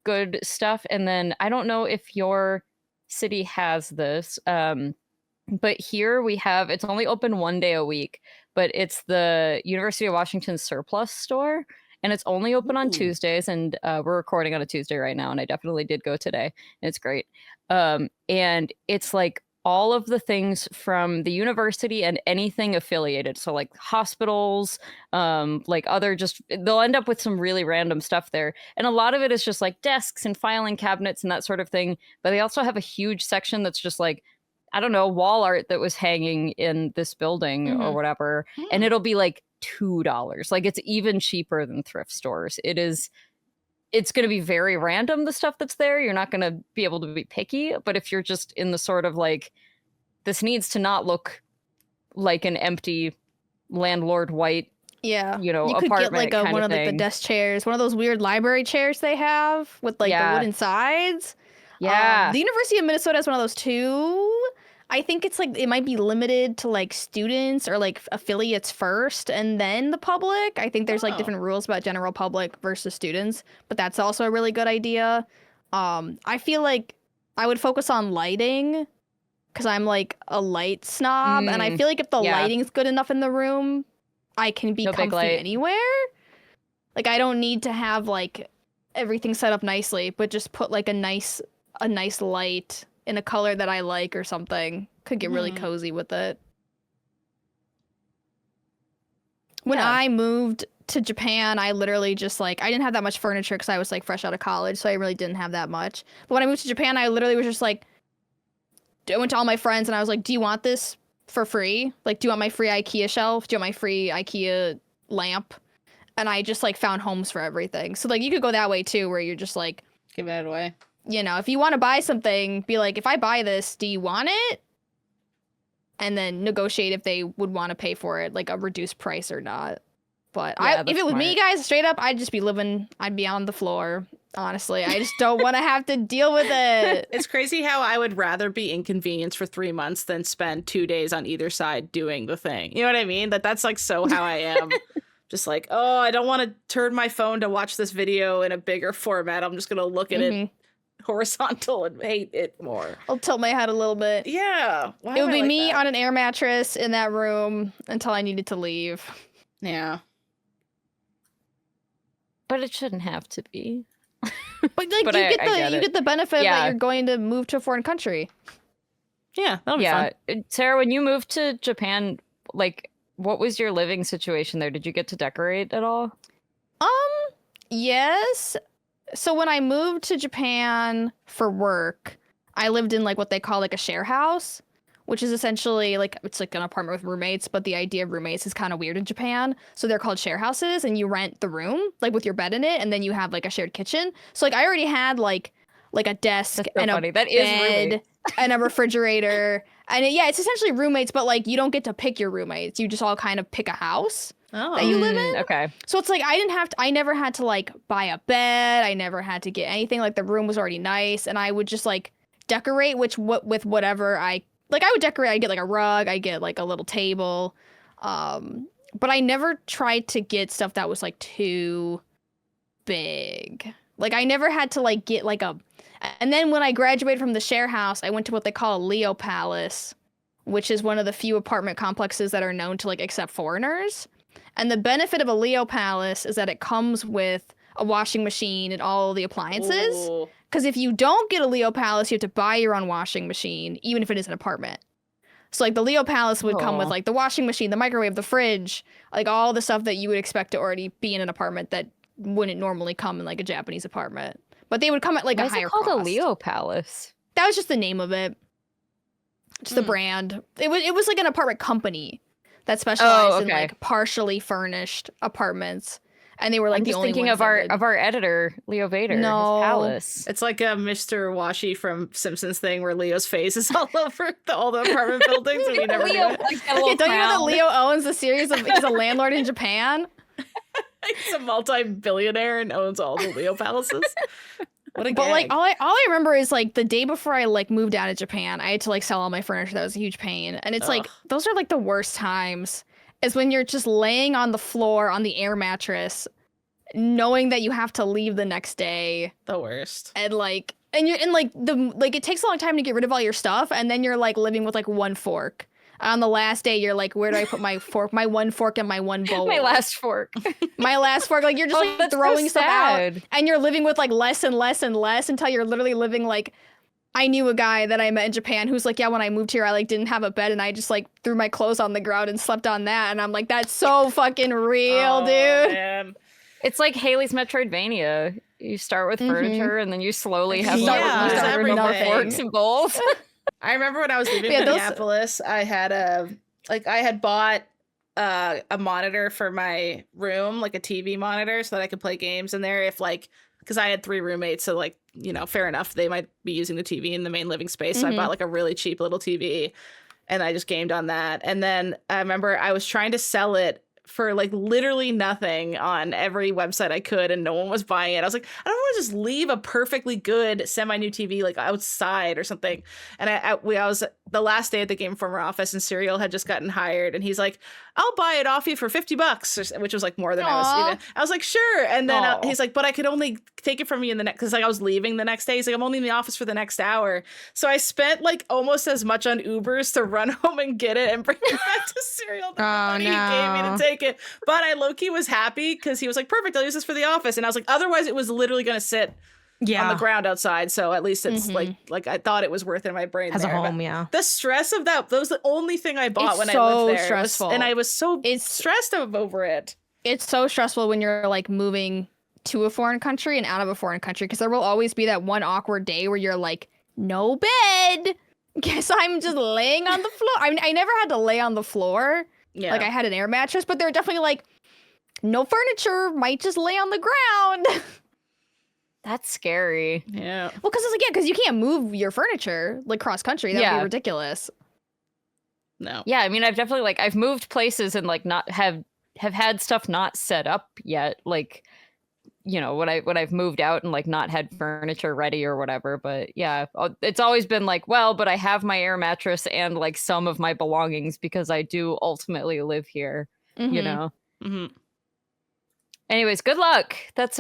good stuff. And then I don't know if your city has this, but here we have, it's only open 1 day a week, but it's the University of Washington surplus store. And it's only open on Tuesdays, and we're recording on a Tuesday right now, and I definitely did go today, and it's great. And it's like all of the things from the university and anything affiliated. So like hospitals, like other they'll end up with some really random stuff there. And a lot of it is just like desks and filing cabinets and that sort of thing. But they also have a huge section that's just like, I don't know, wall art that was hanging in this building or whatever. And it'll be like $2. Like it's even cheaper than thrift stores. It's going to be very random, the stuff that's there. You're not going to be able to be picky. But if you're just in the sort of like, this needs to not look like an empty landlord white, you know, you apartment. Could get like one of the desk chairs, one of those weird library chairs they have with like the wooden sides. Yeah. The University of Minnesota has one of those too. I think it's like, it might be limited to like students or like affiliates first and then the public. I think there's like different rules about general public versus students, but that's also a really good idea. I feel like I would focus on lighting because I'm like a light snob, and I feel like if the lighting's good enough in the room, I can be comfy anywhere. Like I don't need to have like everything set up nicely, but just put like a nice light in a color that I like or something. Could get really cozy with it. When I moved to Japan, I literally just like, I didn't have that much furniture because I was like fresh out of college, so I really didn't have that much. But when I moved to Japan, I literally was just like, I went to all my friends and I was like, do you want this for free? Like, do you want my free IKEA shelf? Do you want my free IKEA lamp? And I just like found homes for everything. So like you could go that way too, where you're just like, give it away. You know, if you want to buy something, be like, if I buy this, do you want it? And then negotiate if they would want to pay for it, like a reduced price or not. But if it was me, guys, straight up, I'd be on the floor. Honestly, I just don't want to have to deal with it. It's crazy how I would rather be inconvenienced for 3 months than spend 2 days on either side doing the thing. You know what I mean? That's like so how I am. Just like, oh, I don't want to turn my phone to watch this video in a bigger format. I'm just going to look at it horizontal and hate it more. I'll tilt my head a little bit. Yeah. It would be me on an air mattress in that room until I needed to leave. Yeah. But it shouldn't have to be. But like you get the benefit that you're going to move to a foreign country. Yeah, that'll be fun. Sarah, when you moved to Japan, like, what was your living situation there? Did you get to decorate at all? Yes. So when I moved to Japan for work, I lived in like what they call like a share house, which is essentially like it's like an apartment with roommates, but the idea of roommates is kind of weird in Japan. So they're called share houses, and you rent the room like with your bed in it, and then you have like a shared kitchen. So like I already had like a desk and a bed and a refrigerator, and it's essentially roommates, but like you don't get to pick your roommates. You just all kind of pick a house that you live in. Okay. So it's like I never had to like buy a bed. I never had to get anything. Like the room was already nice, and I would just like decorate with whatever I would decorate. I'd get like a rug. I'd get like a little table. But I never tried to get stuff that was like too big. Like I never had to like get like a. And then when I graduated from the share house, I went to what they call a Leo Palace, which is one of the few apartment complexes that are known to like accept foreigners. And the benefit of a Leo Palace is that it comes with a washing machine and all the appliances. Because if you don't get a Leo Palace, you have to buy your own washing machine, even if it is an apartment. So like the Leo Palace would come with like the washing machine, the microwave, the fridge, like all the stuff that you would expect to already be in an apartment that wouldn't normally come in like a Japanese apartment. But they would come at like a higher cost. Why is it called a Leo Palace? That was just the name of it. Just the brand. It was like an apartment company that specialized in like partially furnished apartments. And they were like the only thinking ones of our editor, Leo Vader. No. His palace. It's like a Mr. Washi from Simpsons thing where Leo's face is all over all the apartment buildings and we never knew it. Okay, don't you know that Leo owns a series of he's a landlord in Japan? He's a multi-billionaire and owns all the Leo palaces. What a gag. But like all I remember is like the day before I like moved out of Japan, I had to like sell all my furniture. That was a huge pain. And it's like those are like the worst times. Is when you're just laying on the floor on the air mattress, knowing that you have to leave the next day. The worst. And like it takes a long time to get rid of all your stuff, and then you're like living with like one fork. On the last day, you're like, where do I put my fork, my one fork and my one bowl? My last fork. My last fork. Like you're just like throwing stuff out, and you're living with like less and less and less until you're literally living like. I knew a guy that I met in Japan who's like, yeah, when I moved here, I like didn't have a bed and I just like threw my clothes on the ground and slept on that. And I'm like, that's so fucking real, dude. Man. It's like Haley's Metroidvania. You start with furniture and then you slowly have more forks and bowls. I remember when I was leaving Minneapolis, I had bought a monitor for my room, like a TV monitor, so that I could play games in there because I had 3 roommates, so like, you know, fair enough. They might be using the TV in the main living space. So I bought like a really cheap little TV and I just gamed on that. And then I remember I was trying to sell it for like literally nothing on every website I could, and no one was buying it. I was like, I don't want to just leave a perfectly good semi-new TV like outside or something. And I was the last day at the Game Informer office, and Serial had just gotten hired, and he's like, I'll buy it off you for $50, which was like more than I was like, sure. And then he's like, but I could only take it from you in the next, because like I was leaving the next day. He's like, I'm only in the office for the next hour. So I spent like almost as much on Ubers to run home and get it and bring it back to Serial. The money he gave me to take it. But I low-key was happy because he was like, perfect, I'll use this for the office. And I was like, otherwise it was literally going to sit on the ground outside. So at least it's like I thought it was worth it in my brain. As there. a home, but the stress of that was the only thing I bought when I lived there. Stressful. And I was so stressed over it. It's so stressful when you're like moving to a foreign country and out of a foreign country, because there will always be that one awkward day where you're like, no bed. Guess I'm just laying on the floor. I mean, I never had to lay on the floor. Yeah. Like I had an air mattress, but they're definitely like, no furniture, might just lay on the ground. That's scary. Yeah. Well, because it's like, because you can't move your furniture like cross country. That would be ridiculous. No. Yeah, I mean, I've definitely I've moved places and like not have had stuff not set up yet. Like, you know, when I've moved out and like not had furniture ready or whatever. But yeah, it's always been like, well, but I have my air mattress and like some of my belongings because I do ultimately live here. You know. Mm-hmm. Anyways, good luck. That's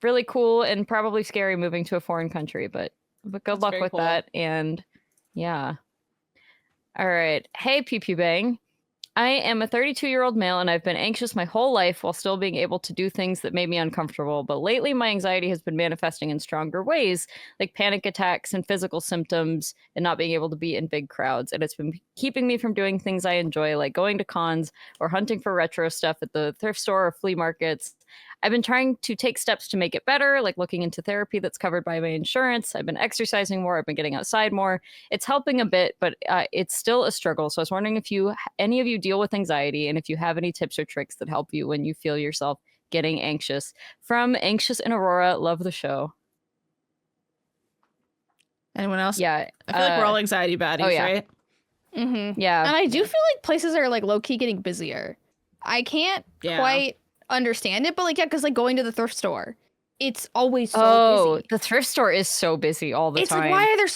really cool and probably scary moving to a foreign country, but good luck with that. And yeah. All right. Hey, Pew Pew Bang. I am a 32-year-old male and I've been anxious my whole life while still being able to do things that made me uncomfortable. But lately, my anxiety has been manifesting in stronger ways, like panic attacks and physical symptoms and not being able to be in big crowds. And it's been keeping me from doing things I enjoy, like going to cons or hunting for retro stuff at the thrift store or flea markets. I've been trying to take steps to make it better, like looking into therapy that's covered by my insurance. I've been exercising more. I've been getting outside more. It's helping a bit, but it's still a struggle. So I was wondering if any of you deal with anxiety and if you have any tips or tricks that help you when you feel yourself getting anxious. From Anxious in Aurora, love the show. Anyone else? Yeah. I feel like we're all anxiety baddies, right? Mm-hmm. Yeah. And I do feel like places are like low-key getting busier. I can't quite understand it, but like, yeah, because like going to the thrift store, it's always so busy. The thrift store is so busy all the time. It's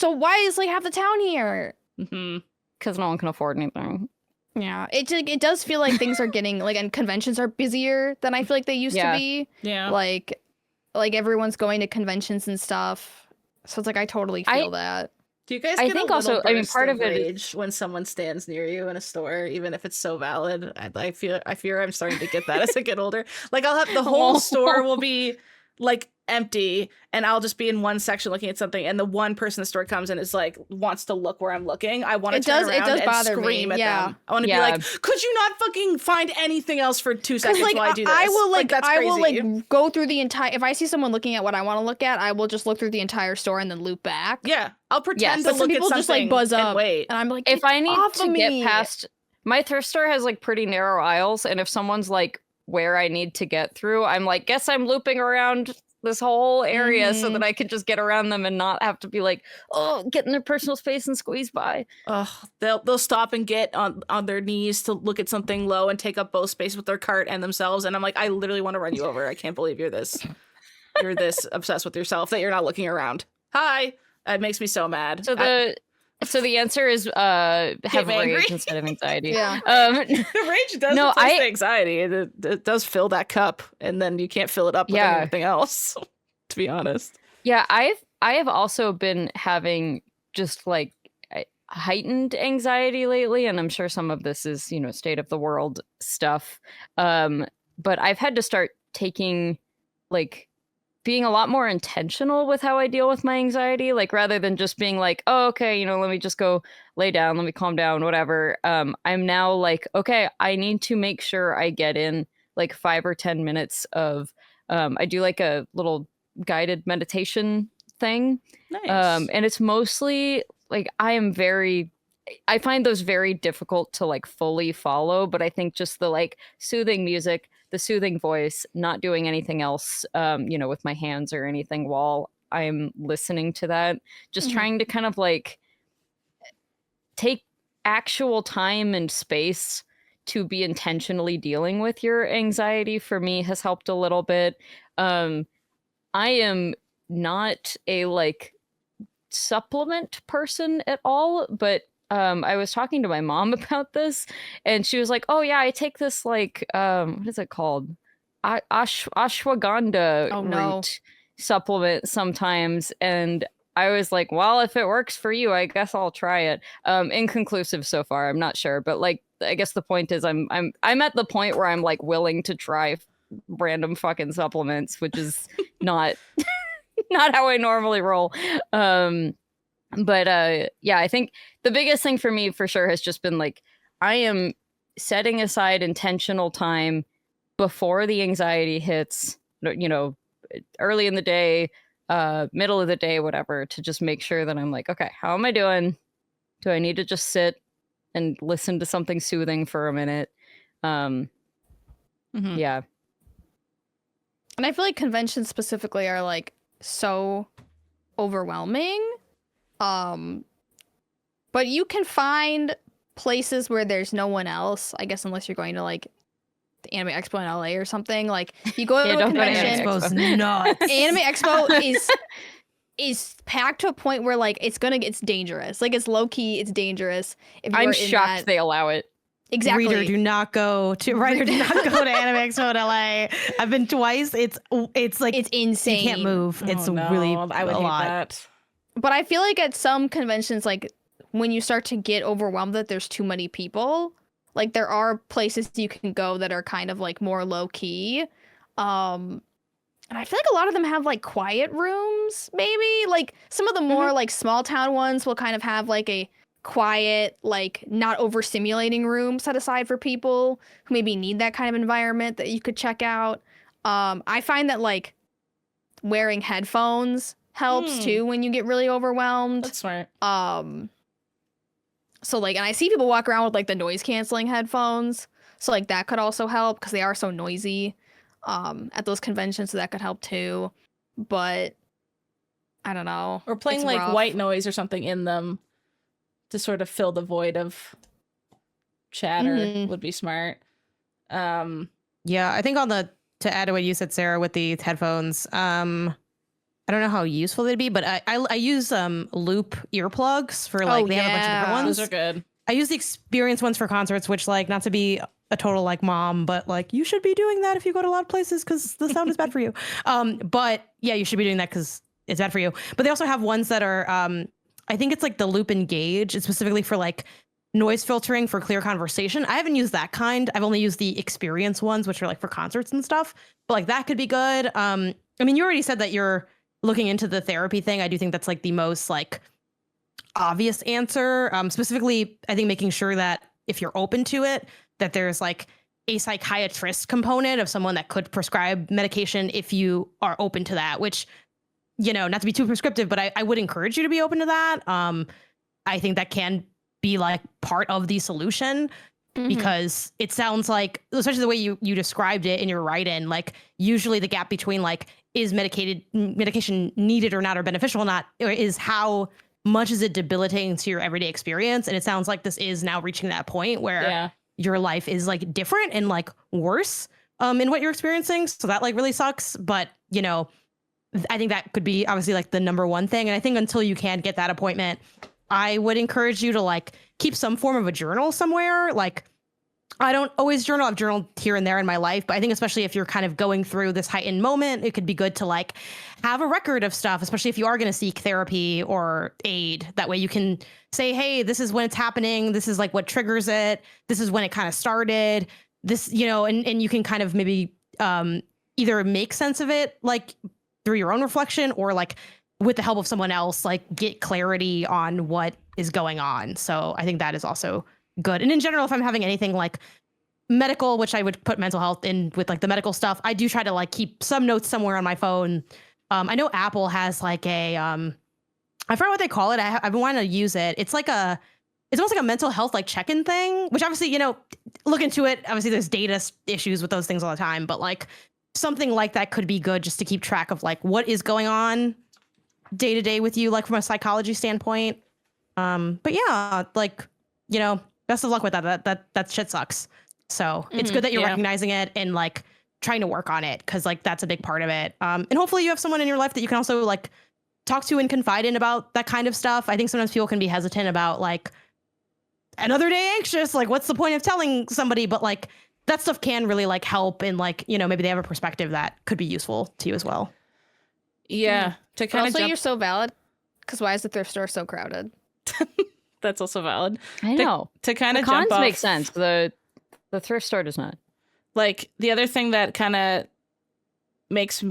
like, why is like half the town here? Because no one can afford anything. Yeah, it does feel like things are getting like, and conventions are busier than I feel like they used to be. Yeah. Like everyone's going to conventions and stuff. So it's like, I totally feel that. Do you guys I get think a also, little I mean, burst part of it rage when someone stands near you in a store, even if it's so valid? I fear I'm starting to get that as I get older. Like I'll have the whole store will be like empty and I'll just be in one section looking at something and the one person in the store comes and is like wants to look where I'm looking. I want to turn around and scream at them. I want to be like, could you not fucking find anything else for 2 seconds like, while I do this? I will that's crazy. I will like go through the entire, if I see someone looking at what I want to look at, I will just look through the entire store and then loop back. Yeah. I'll pretend to but look some people at just like buzz up and wait. and I'm like, if I need to get past, my thrift store has like pretty narrow aisles, and if someone's like where I need to get through, I'm like, guess I'm looping around this whole area so that I can just get around them and not have to be like, oh, get in their personal space and squeeze by. They'll stop and get on their knees to look at something low and take up both space with their cart and themselves. And I'm like, I literally want to run you over. I can't believe you're this obsessed with yourself that you're not looking around. Hi. It makes me so mad. So the answer is have rage instead of anxiety. Yeah. Rage does replace the anxiety. It does fill that cup, and then you can't fill it up with anything else, to be honest. Yeah, I have also been having just like heightened anxiety lately, and I'm sure some of this is, state of the world stuff. But I've had to start taking being a lot more intentional with how I deal with my anxiety, like rather than just being like, oh, okay, let me just go lay down, let me calm down, whatever. I'm now like, okay, I need to make sure I get in like 5 or 10 minutes of, I do like a little guided meditation thing. Nice. And it's mostly like, I find those very difficult to like fully follow, but I think just the like soothing music, the soothing voice, not doing anything else, with my hands or anything while I'm listening to that, just trying to kind of like take actual time and space to be intentionally dealing with your anxiety, for me has helped a little bit. I am not a like supplement person at all, but I was talking to my mom about this, and she was like, "Oh yeah, I take this like what is it called? Ashwagandha root supplement sometimes." And I was like, "Well, if it works for you, I guess I'll try it." Inconclusive so far. I'm not sure, but like, I guess the point is, I'm at the point where I'm like willing to try random fucking supplements, which is not not how I normally roll. But I think the biggest thing for me for sure has just been like, I am setting aside intentional time before the anxiety hits, early in the day, middle of the day, whatever, to just make sure that I'm like, okay, how am I doing? Do I need to just sit and listen to something soothing for a minute? Yeah. And I feel like conventions specifically are like so overwhelming. But you can find places where there's no one else, I guess, unless you're going to like the Anime Expo in LA or something. Like if you go to a convention, Anime Expo is packed to a point where like it's dangerous. Like it's low key, it's dangerous. If I'm shocked they allow it. Exactly. Reader, do not go to Anime Expo in LA. I've been twice. It's like it's insane. You can't move. It's really I would a hate lot. That. But I feel like at some conventions, like when you start to get overwhelmed that there's too many people, Like there are places you can go that are kind of like more low key. And I feel like a lot of them have like quiet rooms, maybe. Like some of the more like small town ones will kind of have like a quiet, like not overstimulating room set aside for people who maybe need that kind of environment that you could check out. I find that like wearing headphones helps too when you get really overwhelmed. That's smart. So like, and I see people walk around with like the noise canceling headphones. So like that could also help because they are so noisy at those conventions. So that could help too. But I don't know. Or playing It's like rough. white noise or something in them to sort of fill the void of chatter would be smart. Yeah, I think to add to what you said, Sarah, with the headphones, I don't know how useful they'd be, but I use loop earplugs for like they have a bunch of different ones. Those are good. I use the experience ones for concerts, which like not to be a total like mom, but like you should be doing that if you go to a lot of places because the sound is bad for you. But yeah, you should be doing that because it's bad for you. But they also have ones that are I think it's like the Loop Engage. It's specifically for like noise filtering for clear conversation. I haven't used that kind. I've only used the experience ones, which are like for concerts and stuff. But like that could be good. I mean, you already said that you're looking into the therapy thing. I do think that's like the most like obvious answer. Specifically, I think making sure that if you're open to it, that there's like a psychiatrist component of someone that could prescribe medication if you are open to that, which, you know, not to be too prescriptive, but I would encourage you to be open to that. I think that can be like part of the solution because it sounds like, especially the way you described it in your write-in, like usually the gap between like, is medication needed or not, or beneficial or not, or is how much is it debilitating to your everyday experience? And it sounds like this is now reaching that point where your life is like different and like worse in what you're experiencing. So that like really sucks. But, you know, I think that could be obviously like the number one thing. And I think until you can get that appointment, I would encourage you to like keep some form of a journal somewhere. Like I don't always journal. I've journaled here and there in my life, but I think especially if you're kind of going through this heightened moment, it could be good to like have a record of stuff, especially if you are going to seek therapy or aid. That way you can say, hey, this is when it's happening. This is like what triggers it. This is when it kind of started. This, you know, and you can kind of maybe either make sense of it like through your own reflection or like with the help of someone else, like get clarity on what is going on. So I think that is also good. And in general, if I'm having anything like medical, which I would put mental health in with like the medical stuff, I do try to like keep some notes somewhere on my phone. I know Apple has like a, I forgot what they call it. I've been wanting to use it. It's almost like a mental health like check-in thing, which obviously, you know, look into it. Obviously there's data issues with those things all the time, but like something like that could be good just to keep track of like what is going on day to day with you, like from a psychology standpoint. But yeah, like, you know, best of luck with that. That shit sucks. So it's good that you're recognizing it and like trying to work on it. Cause like that's a big part of it. And hopefully you have someone in your life that you can also like talk to and confide in about that kind of stuff. I think sometimes people can be hesitant about like another day anxious. Like what's the point of telling somebody? But like that stuff can really like help. And like, you know, maybe they have a perspective that could be useful to you as well. Yeah. To kind of Also, you're so valid. Cause why is the thrift store so crowded? That's also valid. I know. To kind of cons jump off, make sense. The thrift store does not. Like the other thing that kind of made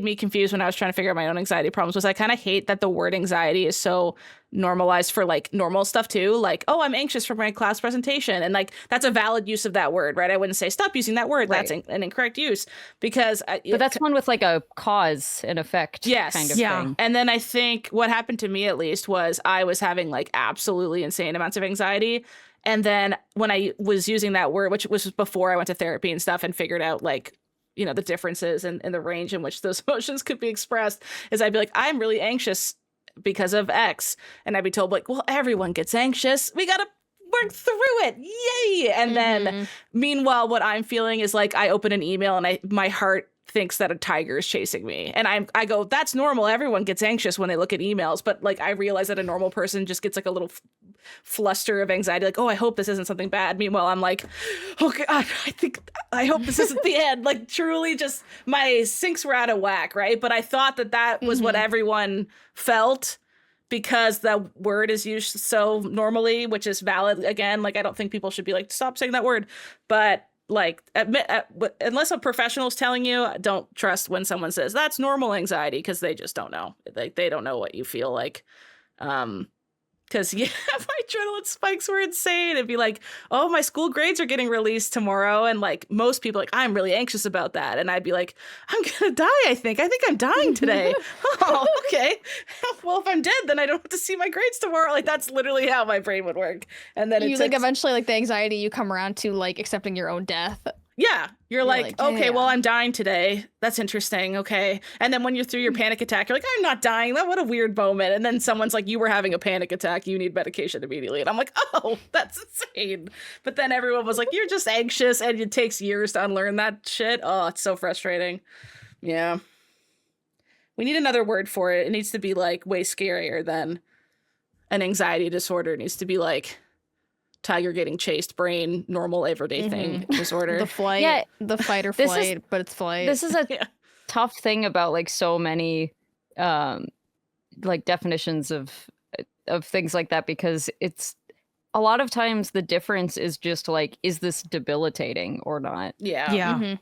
me confused when I was trying to figure out my own anxiety problems was I kind of hate that the word anxiety is so normalized for like normal stuff too. Like, oh, I'm anxious for my class presentation. And like, that's a valid use of that word, right? I wouldn't say stop using that word. Right. That's an incorrect use because. But that's one with like a cause and effect kind of thing. And then I think what happened to me at least was I was having like absolutely insane amounts of anxiety. And then when I was using that word, which was before I went to therapy and stuff and figured out like, you know, the differences and the range in which those emotions could be expressed, is I'd be like, I'm really anxious because of X. And I'd be told like, well, everyone gets anxious. We got to work through it. Yay. And then meanwhile, what I'm feeling is like, I open an email and my heart thinks that a tiger is chasing me. And I go, that's normal. Everyone gets anxious when they look at emails. But like, I realize that a normal person just gets like a little fluster of anxiety. Like, oh, I hope this isn't something bad. Meanwhile, I'm like, oh God, I hope this isn't the end. Like truly just my syncs were out of whack. Right. But I thought that was what everyone felt. because the word is used so normally, which is valid. Again, like I don't think people should be like, stop saying that word. But like unless a professional is telling you, don't trust when someone says that's normal anxiety, because they just don't know. Like they don't know what you feel like. Because yeah, my adrenaline spikes were insane. It'd be like, oh, my school grades are getting released tomorrow. And like most people, like, I'm really anxious about that. And I'd be like, I'm going to die, I think. I think I'm dying today. Oh, okay. Well, if I'm dead, then I don't have to see my grades tomorrow. Like, that's literally how my brain would work. And then you like eventually, like the anxiety, you come around to like accepting your own death. Yeah, you're like, okay, yeah. well, I'm dying today. That's interesting. Okay. And then when you're through your panic attack, you're like, I'm not dying. What a weird moment. And then someone's like, you were having a panic attack. You need medication immediately. And I'm like, oh, that's insane. But then everyone was like, you're just anxious, and it takes years to unlearn that shit. Oh, it's so frustrating. Yeah. We need another word for it. It needs to be like way scarier than an anxiety disorder. It needs to be like tiger getting chased brain, normal everyday thing disorder. The flight, the fight or flight, but it's flight. This is a tough thing about like so many like definitions of things like that, because it's a lot of times the difference is just like, is this debilitating or not? Yeah.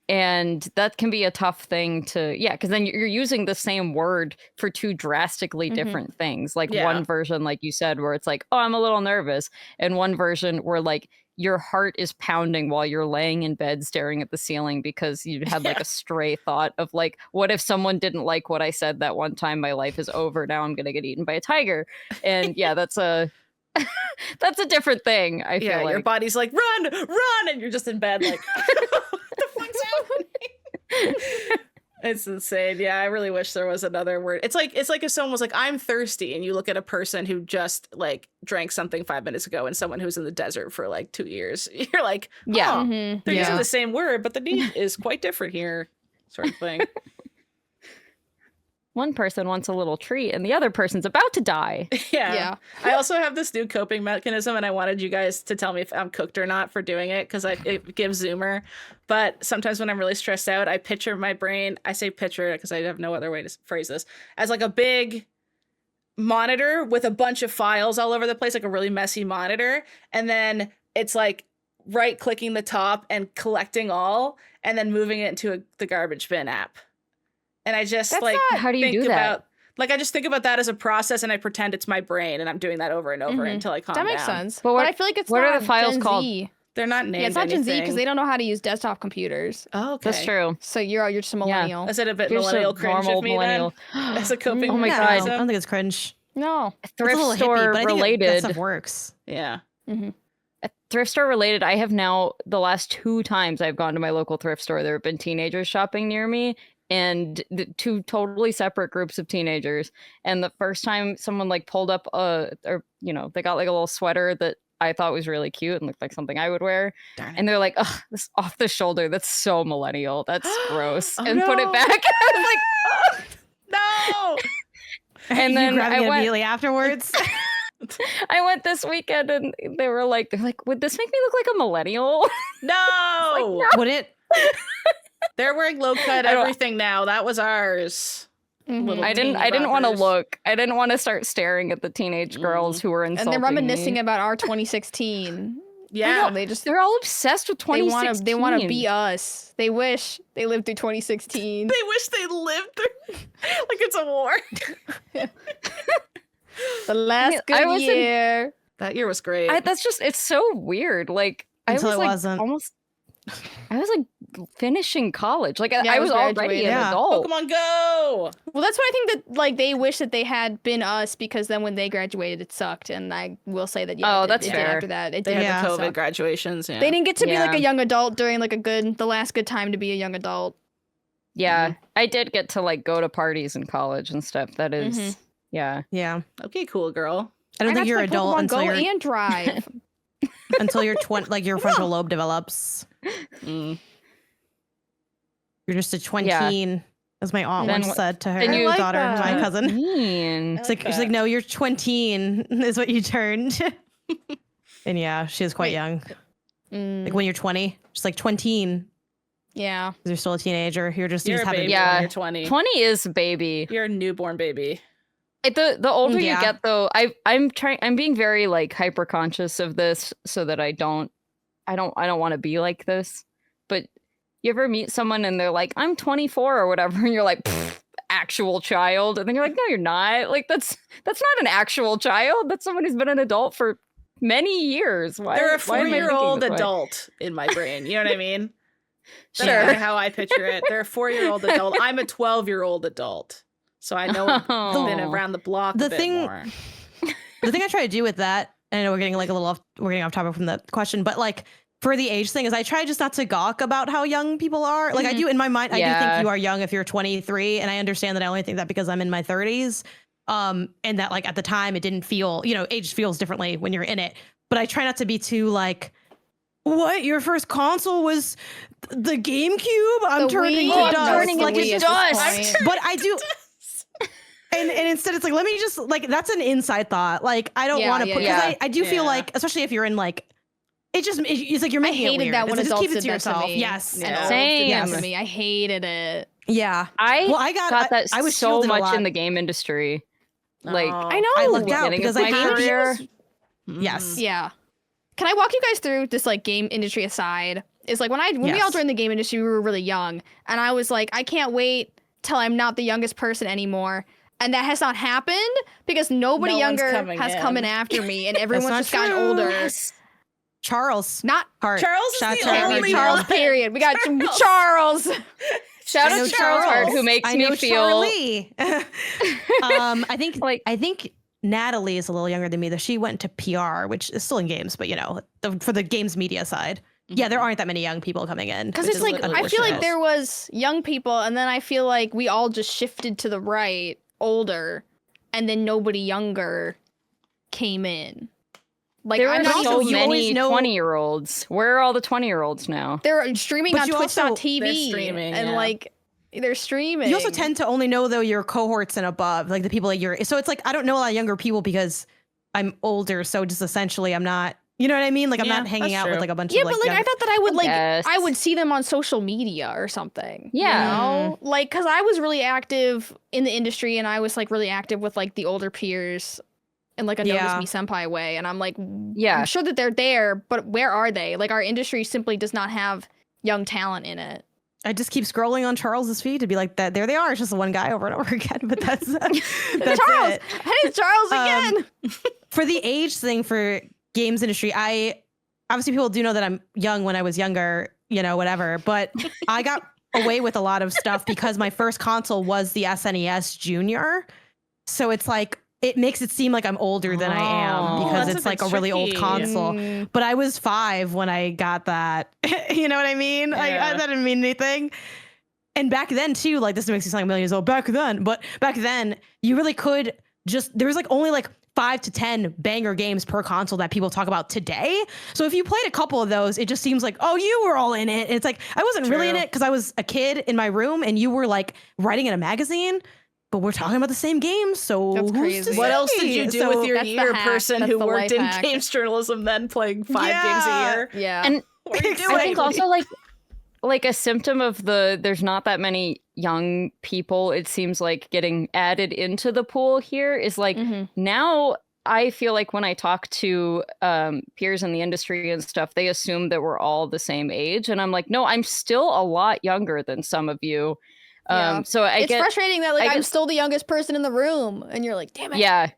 And that can be a tough thing to, because then you're using the same word for two drastically different things. Like one version, like you said, where it's like, oh, I'm a little nervous. And one version where like your heart is pounding while you're laying in bed staring at the ceiling because you had like a stray thought of like, what if someone didn't like what I said that one time? My life is over. Now I'm going to get eaten by a tiger. And that's a... that's a different thing. I feel like your body's like, run, and you're just in bed like, what the fuck's happening? It's insane. Yeah, I really wish there was another word. It's like if someone was like, I'm thirsty, and you look at a person who just like drank something 5 minutes ago and someone who's in the desert for like 2 years. You're like, they're using the same word, but the need is quite different here, sort of thing. One person wants a little treat and the other person's about to die. Yeah. I also have this new coping mechanism, and I wanted you guys to tell me if I'm cooked or not for doing it, because it gives Zoomer. But sometimes when I'm really stressed out, I picture my brain. I say picture because I have no other way to phrase this, as like a big monitor with a bunch of files all over the place, like a really messy monitor. And then it's like right clicking the top and collecting all, and then moving it into the garbage bin app. And I just how do you do that? I just think about that as a process, and I pretend it's my brain, and I'm doing that over and over until I calm down. That makes sense. But I feel like it's what not are the files Gen called? Z. They're not named. Yeah, it's not Gen Z anything. because they don't know how to use desktop computers. Oh, okay. That's true. So you're just a millennial. Is it a bit You're millennial so cringe normal of me millennial. then? As a coping Oh my God. I don't think it's cringe. No. Thrift it's a little store hippie, but I think related. that stuff works. Yeah. Thrift store related, I have now, the last 2 times I've gone to my local thrift store, there have been teenagers shopping near me, and the 2 totally separate groups of teenagers. And the first time someone like pulled up they got like a little sweater that I thought was really cute and looked like something I would wear. And they're like, ugh, this off the shoulder, that's so millennial, that's gross. Put it back. I was like, oh. No. And then I went immediately afterwards. I went this weekend, and they're like, would this make me look like a millennial? No. Would it? They're wearing low cut everything now. That was ours. I didn't want to look. I didn't want to start staring at the teenage girls who were insulting And they're reminiscing me. about our 2016. Yeah. They're all obsessed with 2016. They want to be us. They wish they lived through 2016. They wish they lived through like it's a war. The last good year. That year was great. It's so weird. Like Until I was it like wasn't. I was like finishing college. Like I was graduating. already an adult. Pokemon Go. Well, that's why I think that like they wish that they had been us, because then when they graduated, it sucked. And I will say that that's it fair. did after that. It They did had the COVID suck. graduations. Yeah. They didn't get to be like a young adult during like the last good time to be a young adult. Yeah, I did get to like go to parties in college and stuff. That is, yeah. Okay, cool girl. I don't think you're adult until Go you're and drive. until you're 20, like your frontal lobe develops. You're just a tween, as my aunt Then once said to her then you- daughter, I like my that. cousin. Mean. She's like, no, you're tween is what you turned. And yeah, she was quite young. Like when you're 20, just like tween. Yeah. Because you're still a teenager. You're You're just a having baby when you're 20. 20 is baby. You're a newborn baby. The older you get, though, I'm being very like hyper conscious of this so that I don't want to be like this. But you ever meet someone and they're like, I'm 24 or whatever, and you're like, actual child, and then you're like, no, you're not. Like that's not an actual child. That's someone who's been an adult for many years. Why? They're a why am I thinking 4-year-old this way? adult in my brain. You know what I mean? Sure. That's kinda how I picture it. They're a 4-year-old adult. I'm a 12-year-old adult. So I know I've been around the block a bit more. The thing I try to do with that, and I know we're getting off topic from the question, but like for the age thing is I try just not to gawk about how young people are. Like I do in my mind, I do think you are young if you're 23, and I understand that I only think that because I'm in my 30s. And that like at the time it didn't feel, age feels differently when you're in it. But I try not to be too like, what? Your first console was the GameCube? I'm turning to dust. Turning like into dust. But I do. And instead it's like, let me just like, that's an inside thought. Like, I don't want to put, because I do feel like, especially if you're in like, it's like you're making it weird. I hated that when just adults keep it did to that yourself. to me. Yes. And Same. adults did that to me. I hated it. Yeah. I got that I was so shielded a much lot. in the game industry. Like, I know. I lucked out beginning because of I my had career. Yes. Yeah. Can I walk you guys through this like game industry aside? It's like when we all joined the game industry, we were really young, and I was like, I can't wait till I'm not the youngest person anymore. And that has not happened because nobody younger has come in after me, and everyone's just gotten older. Yes. Charles. Not Hart. Charles is Shout the out to only Charles, one. period. We got Charles. Shout out to Charles Hart, who makes I me know feel Charlie. I think Natalie is a little younger than me, though. She went to PR, which is still in games, but for the games media side. Yeah, there aren't that many young people coming in. Because it's like, I feel like there was young people, and then I feel like we all just shifted to the right, older, and then nobody younger came in. Like, there are so you many always know- 20-year-olds. Where are all the 20-year-olds now? They're streaming But on you also- Twitch.tv. They're streaming, and yeah. like, they're streaming. You also tend to only know, though, your cohorts and above, like the people that you're. So it's like, I don't know a lot of younger people because I'm older. So just essentially, I'm not, you know what I mean? Like, I'm not hanging out with like a bunch of but like, I thought that I would Yes. I would see them on social media or something. Yeah. You know? Like, because I was really active in the industry, and I was like really active with like the older peers in like a notice me senpai way. And I'm like, I'm sure that they're there, but where are they? Like, our industry simply does not have young talent in it. I just keep scrolling on Charles's feed to be like, that. There they are. It's just one guy over and over again. But that's Charles. it. Hey, Charles again. For the age thing for games industry, obviously people do know that I'm young when I was younger, whatever. But I got away with a lot of stuff because my first console was the SNES Junior. So it's like, it makes it seem like I'm older than I am because it's like a really old console. But I was 5 when I got that. You know what I mean? Yeah. That didn't mean anything. And back then too, like this makes me sound like a million years old. Back then, you really could there was like only like 5 to 10 banger games per console that people talk about today. So if you played a couple of those, it just seems like, oh, you were all in it. And it's like, I wasn't really in it because I was a kid in my room and you were like writing in a magazine. But we're talking about the same games, so That's crazy. What else did you do with your that's the year, hack. person That's who the worked life in hack. games journalism, then playing 5 games a year? Yeah. And What are you doing? I think also like a symptom of there's not that many young people, it seems like, getting added into the pool here is like now I feel like when I talk to peers in the industry and stuff, they assume that we're all the same age. And I'm like, no, I'm still a lot younger than some of you. So it's frustrating that like I'm still the youngest person in the room, and you're like, damn it. Yeah,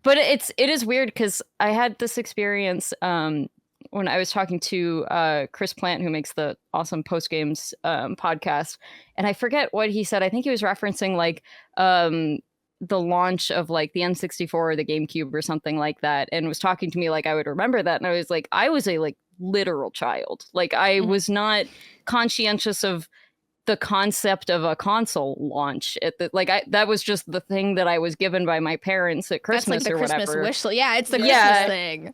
but it is weird because I had this experience when I was talking to Chris Plant, who makes the awesome Post Games podcast, and I forget what he said. I think he was referencing like the launch of like the N64 or the GameCube or something like that, and was talking to me like I would remember that, and I was like, I was a like literal child. Like I was not conscientious of the concept of a console launch that was just the thing that I was given by my parents at Christmas. That's like the or Christmas whatever. wish list. Yeah, it's the Christmas thing.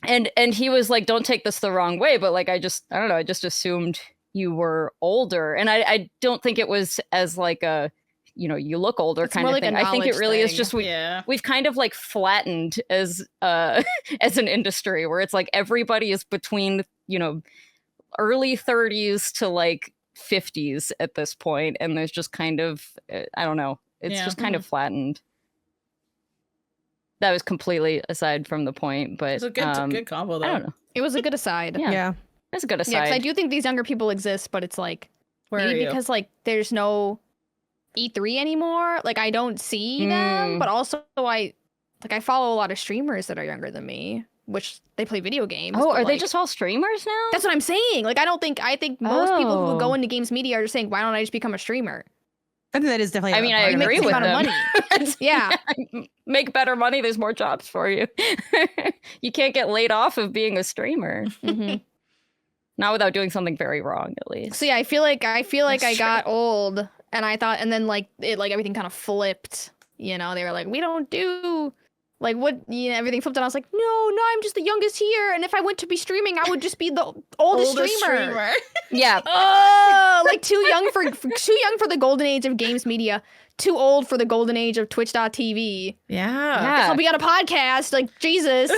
And he was like, don't take this the wrong way, but like I don't know, I just assumed you were older, and I don't think it was as like a you look older kind of thing. I think it really is just we've kind of like flattened as as an industry where it's like everybody is between early 30s to like 50s at this point, and there's just kind of I don't know, it's just kind of flattened. that was completely aside from the point. But It's a good combo though. I don't know. It was a good aside. Yeah. It's a good aside. Yeah, because I do think these younger people exist, but it's like Where are maybe you? because like there's no E3 anymore. Like I don't see them, but also I follow a lot of streamers that are younger than me, which they play video games. Oh, but, are they like, just all streamers now? That's what I'm saying. Like I think most people who Oh. go into games media are just saying, why don't I just become a streamer? I think that is definitely. I mean, a I part of it. agree the with amount of them. money. Yeah. Make better money. There's more jobs for you. You can't get laid off of being a streamer. hmm Not without doing something very wrong, at least. So yeah, I feel like That's I true. got old, and I thought, and then like it, like everything kind of flipped. You know, they were like, we don't do like what, you know, everything flipped, and I was like, no, I'm just the youngest here, and if I went to be streaming, I would just be the oldest streamer. Yeah. Oh, like too young for the golden age of games media, too old for the golden age of Twitch.tv. Yeah. I'll be on a podcast, like Jesus,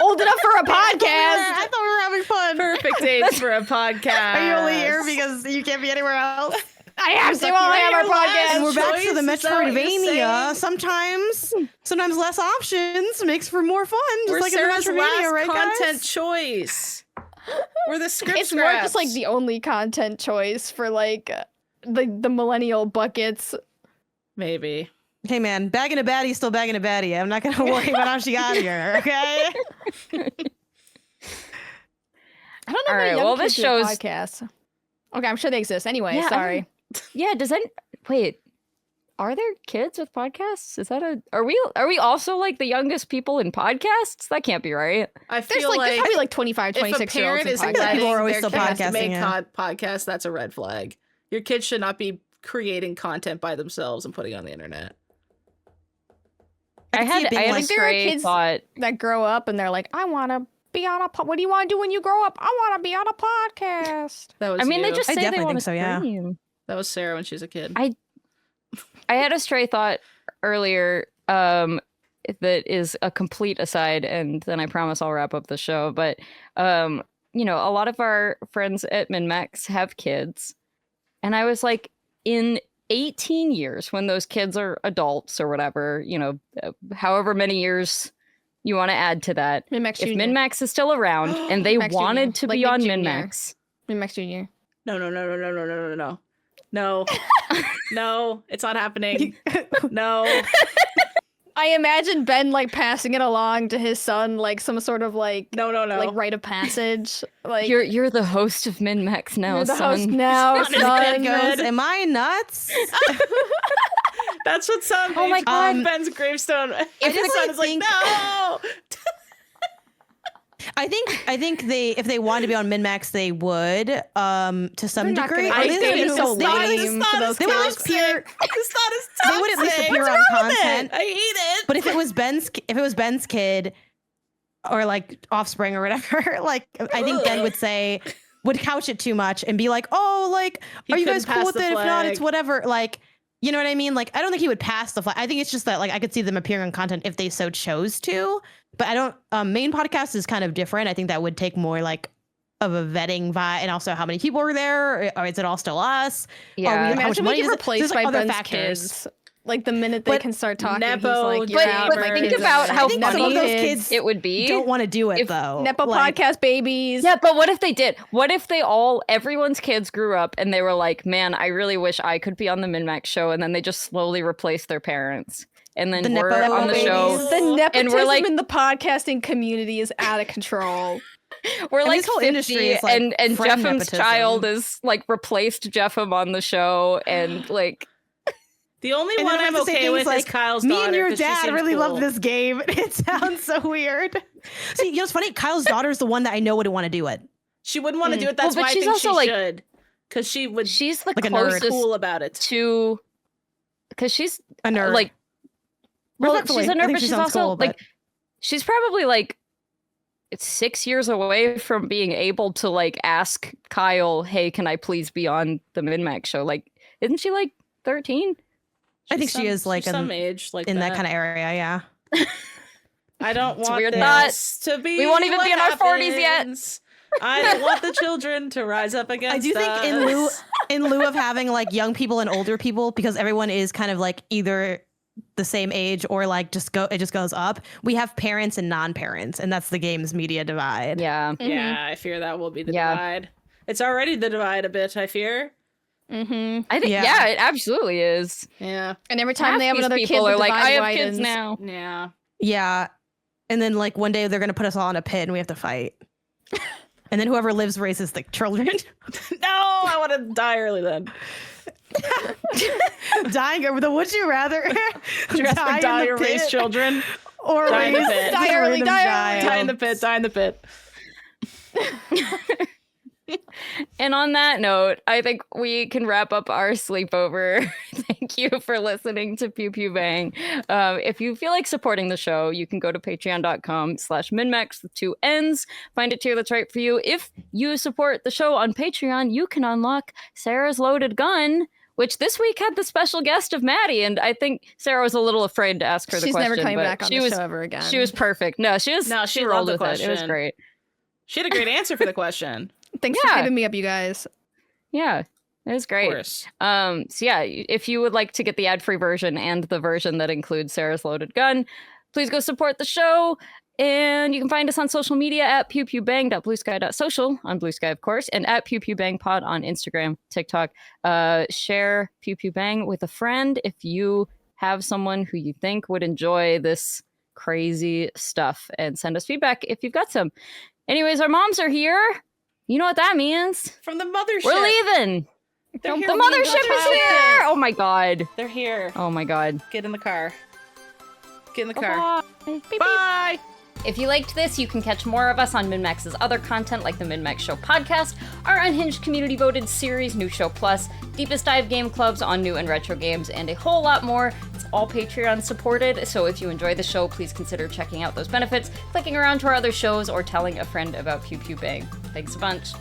old enough for a podcast. I thought we were having fun. Perfect age for a podcast. Are you only here because you can't be anywhere else? I have to only have our podcast. And we're back to the choice, is that what you're Metroidvania. saying? Sometimes less options makes for more fun. Just We're like in the Sarah's Metroidvania, last right, content guys? choice. We're the script It's more just like the only content choice for like the millennial buckets. Maybe. Hey man, bagging a baddie, still bagging a baddie. I'm not gonna worry about how she got here. Okay. I don't know. All if right, young well, kids this do shows- podcasts. Okay, I'm sure they exist. Anyway, Yeah, I sorry. Yeah, wait, are there kids with podcasts? Is that are we also like the youngest people in podcasts? That can't be right. I There's feel there's like probably like 25, if a 26 year olds parent in is like podcasts. people are letting always their still kids podcasting, make yeah. podcasts, that's a red flag. Your kids should not be creating content by themselves and putting it on the internet. I can see it had being a like- There are stray kids- thought. that grow up and they're like, I want to be on a what do you want to do when you grow up? I want to be on a podcast. That was I mean, you. they just I say they definitely want think to so, yeah. stream. That was Sarah when she was a kid. I had a stray thought earlier that is a complete aside, and then I promise I'll wrap up the show. But you know, a lot of our friends at MinnMax have kids, and I was like, in 18 years, when those kids are adults or whatever, you know, however many years you want to add to that, MinnMax if Jr. MinnMax is still around and they Max Jr., wanted to like be Nick on Jr.. MinnMax, MinnMax Jr. No. No, it's not happening. No. I imagine Ben like passing it along to his son, like some sort of like No. like rite of passage. Like you're the host of MinnMax now, you're the son. host now, It's not son. Goes, am I nuts? That's what some Oh my God. Ben's gravestone. I His just son is like, think- no. I think if they wanted to be on MinnMax, they would to some They're not degree. gonna- Or I they think would it's just- so they would at least- lame to those they would at kids. least appear. It's not as They would at least toxic. appear What's on wrong with content. it? I hate it. But if it was Ben's kid, or like offspring or whatever, like I think Ben would couch it too much and be like, oh, like, He are you couldn't guys cool pass with the it? If not, it's flag. whatever. Like, you know what I mean? Like, I don't think he would pass the flag. I think it's just that like I could see them appearing on content if they so chose to. But I don't. Main podcast is kind of different. I think that would take more like of a vetting vibe, and also how many people are there, or is it all still us? Yeah. How much Imagine we money get is it? replaced There's, like, by other Ben's factors. kids. Like the minute they But can start talking, Nepo he's like, you're out. but My think kids about are how like, some of funny those kids it would be. don't want to do it if though. Nepo Like, podcast babies. Yeah, but what if they did? What if everyone's kids grew up and they were like, man, I really wish I could be on the MinnMax show, and then they just slowly replaced their parents. And then The we're Nepo on the babies. show. The nepotism like- in the podcasting community is out of control. We're And like this whole 50, industry is, like, and friend Jeffem's nepotism. child is like replaced Jeffem on the show, and like The only And one then I I'm have to say okay things with is like, Kyle's me daughter. and your 'cause she dad seems really cool. love this game. It sounds so weird. See, you know, it's funny. Kyle's daughter is the one that I know would want to do it. She wouldn't want to do it. That's Well, but why I she's think also, she like- should. Because she would she's the Like a nerd. closest cool about it. to, because she's A nerd. like, well, Respectfully, she's a I nerd, think but she she's sounds also cool, but- like, she's probably like 6 years away from being able to like ask Kyle, hey, can I please be on the MinnMax show? Like, isn't she like 13? I think she is like she's some age like in that kind of area. Yeah. I don't It's a want weird this to be. We won't even what be in our 40s yet. happens. I don't want the children to rise up against I do think us. in lieu of having like young people and older people, because everyone is kind of like either the same age or like it just goes up. We have parents and non-parents, and that's the game's media divide. Yeah. Yeah, I fear that will be the divide. It's already the divide a bit, I fear. I think yeah, it absolutely is. Yeah. And every time they have another kid, people the are like, divide I have widens. kids now. Yeah. Yeah. And then like one day they're gonna put us all in a pit and we have to fight. And then whoever lives raises the children. No, I want to die early then. Dying over the would you rather die or raise children? Or die in the pit. Die early, Die in the pit, die in the pit. And on that note, I think we can wrap up our sleepover. Thank you for listening to Pew Pew Bang. If you feel like supporting the show, you can go to patreon.com/MinnMax with 2 N's. Find a tier that's right for you. If you support the show on Patreon, you can unlock Sarah's Loaded Gun, which this week had the special guest of Maddy, and I think Sarah was a little afraid to ask her the question. She's never coming but back on the show ever again. She was perfect. No, she rolled with it. It was great. She had a great answer for the question. Thanks for hyping me up, you guys. Yeah, it was great. Of course. So yeah, if you would like to get the ad-free version and the version that includes Sarah's Loaded Gun, please go support the show. And you can find us on social media at pewpewbang.bluesky.social on Blue Sky, of course, and at pewpewbangpod on Instagram, TikTok. Share Pew Pew Bang with a friend if you have someone who you think would enjoy this crazy stuff, and send us feedback if you've got some. Anyways, our moms are here. You know what that means. From the mothership. We're leaving. The mothership is here. Oh my god. They're here. Oh my god. Get in the car. Get in the car. Bye. Beep, Bye. If you liked this, you can catch more of us on MinnMax's other content like the MinnMax Show podcast, our Unhinged community voted series, New Show Plus, Deepest Dive game clubs on new and retro games, and a whole lot more. It's all Patreon supported, so if you enjoy the show, please consider checking out those benefits, clicking around to our other shows, or telling a friend about Pew Pew Bang. Thanks a bunch.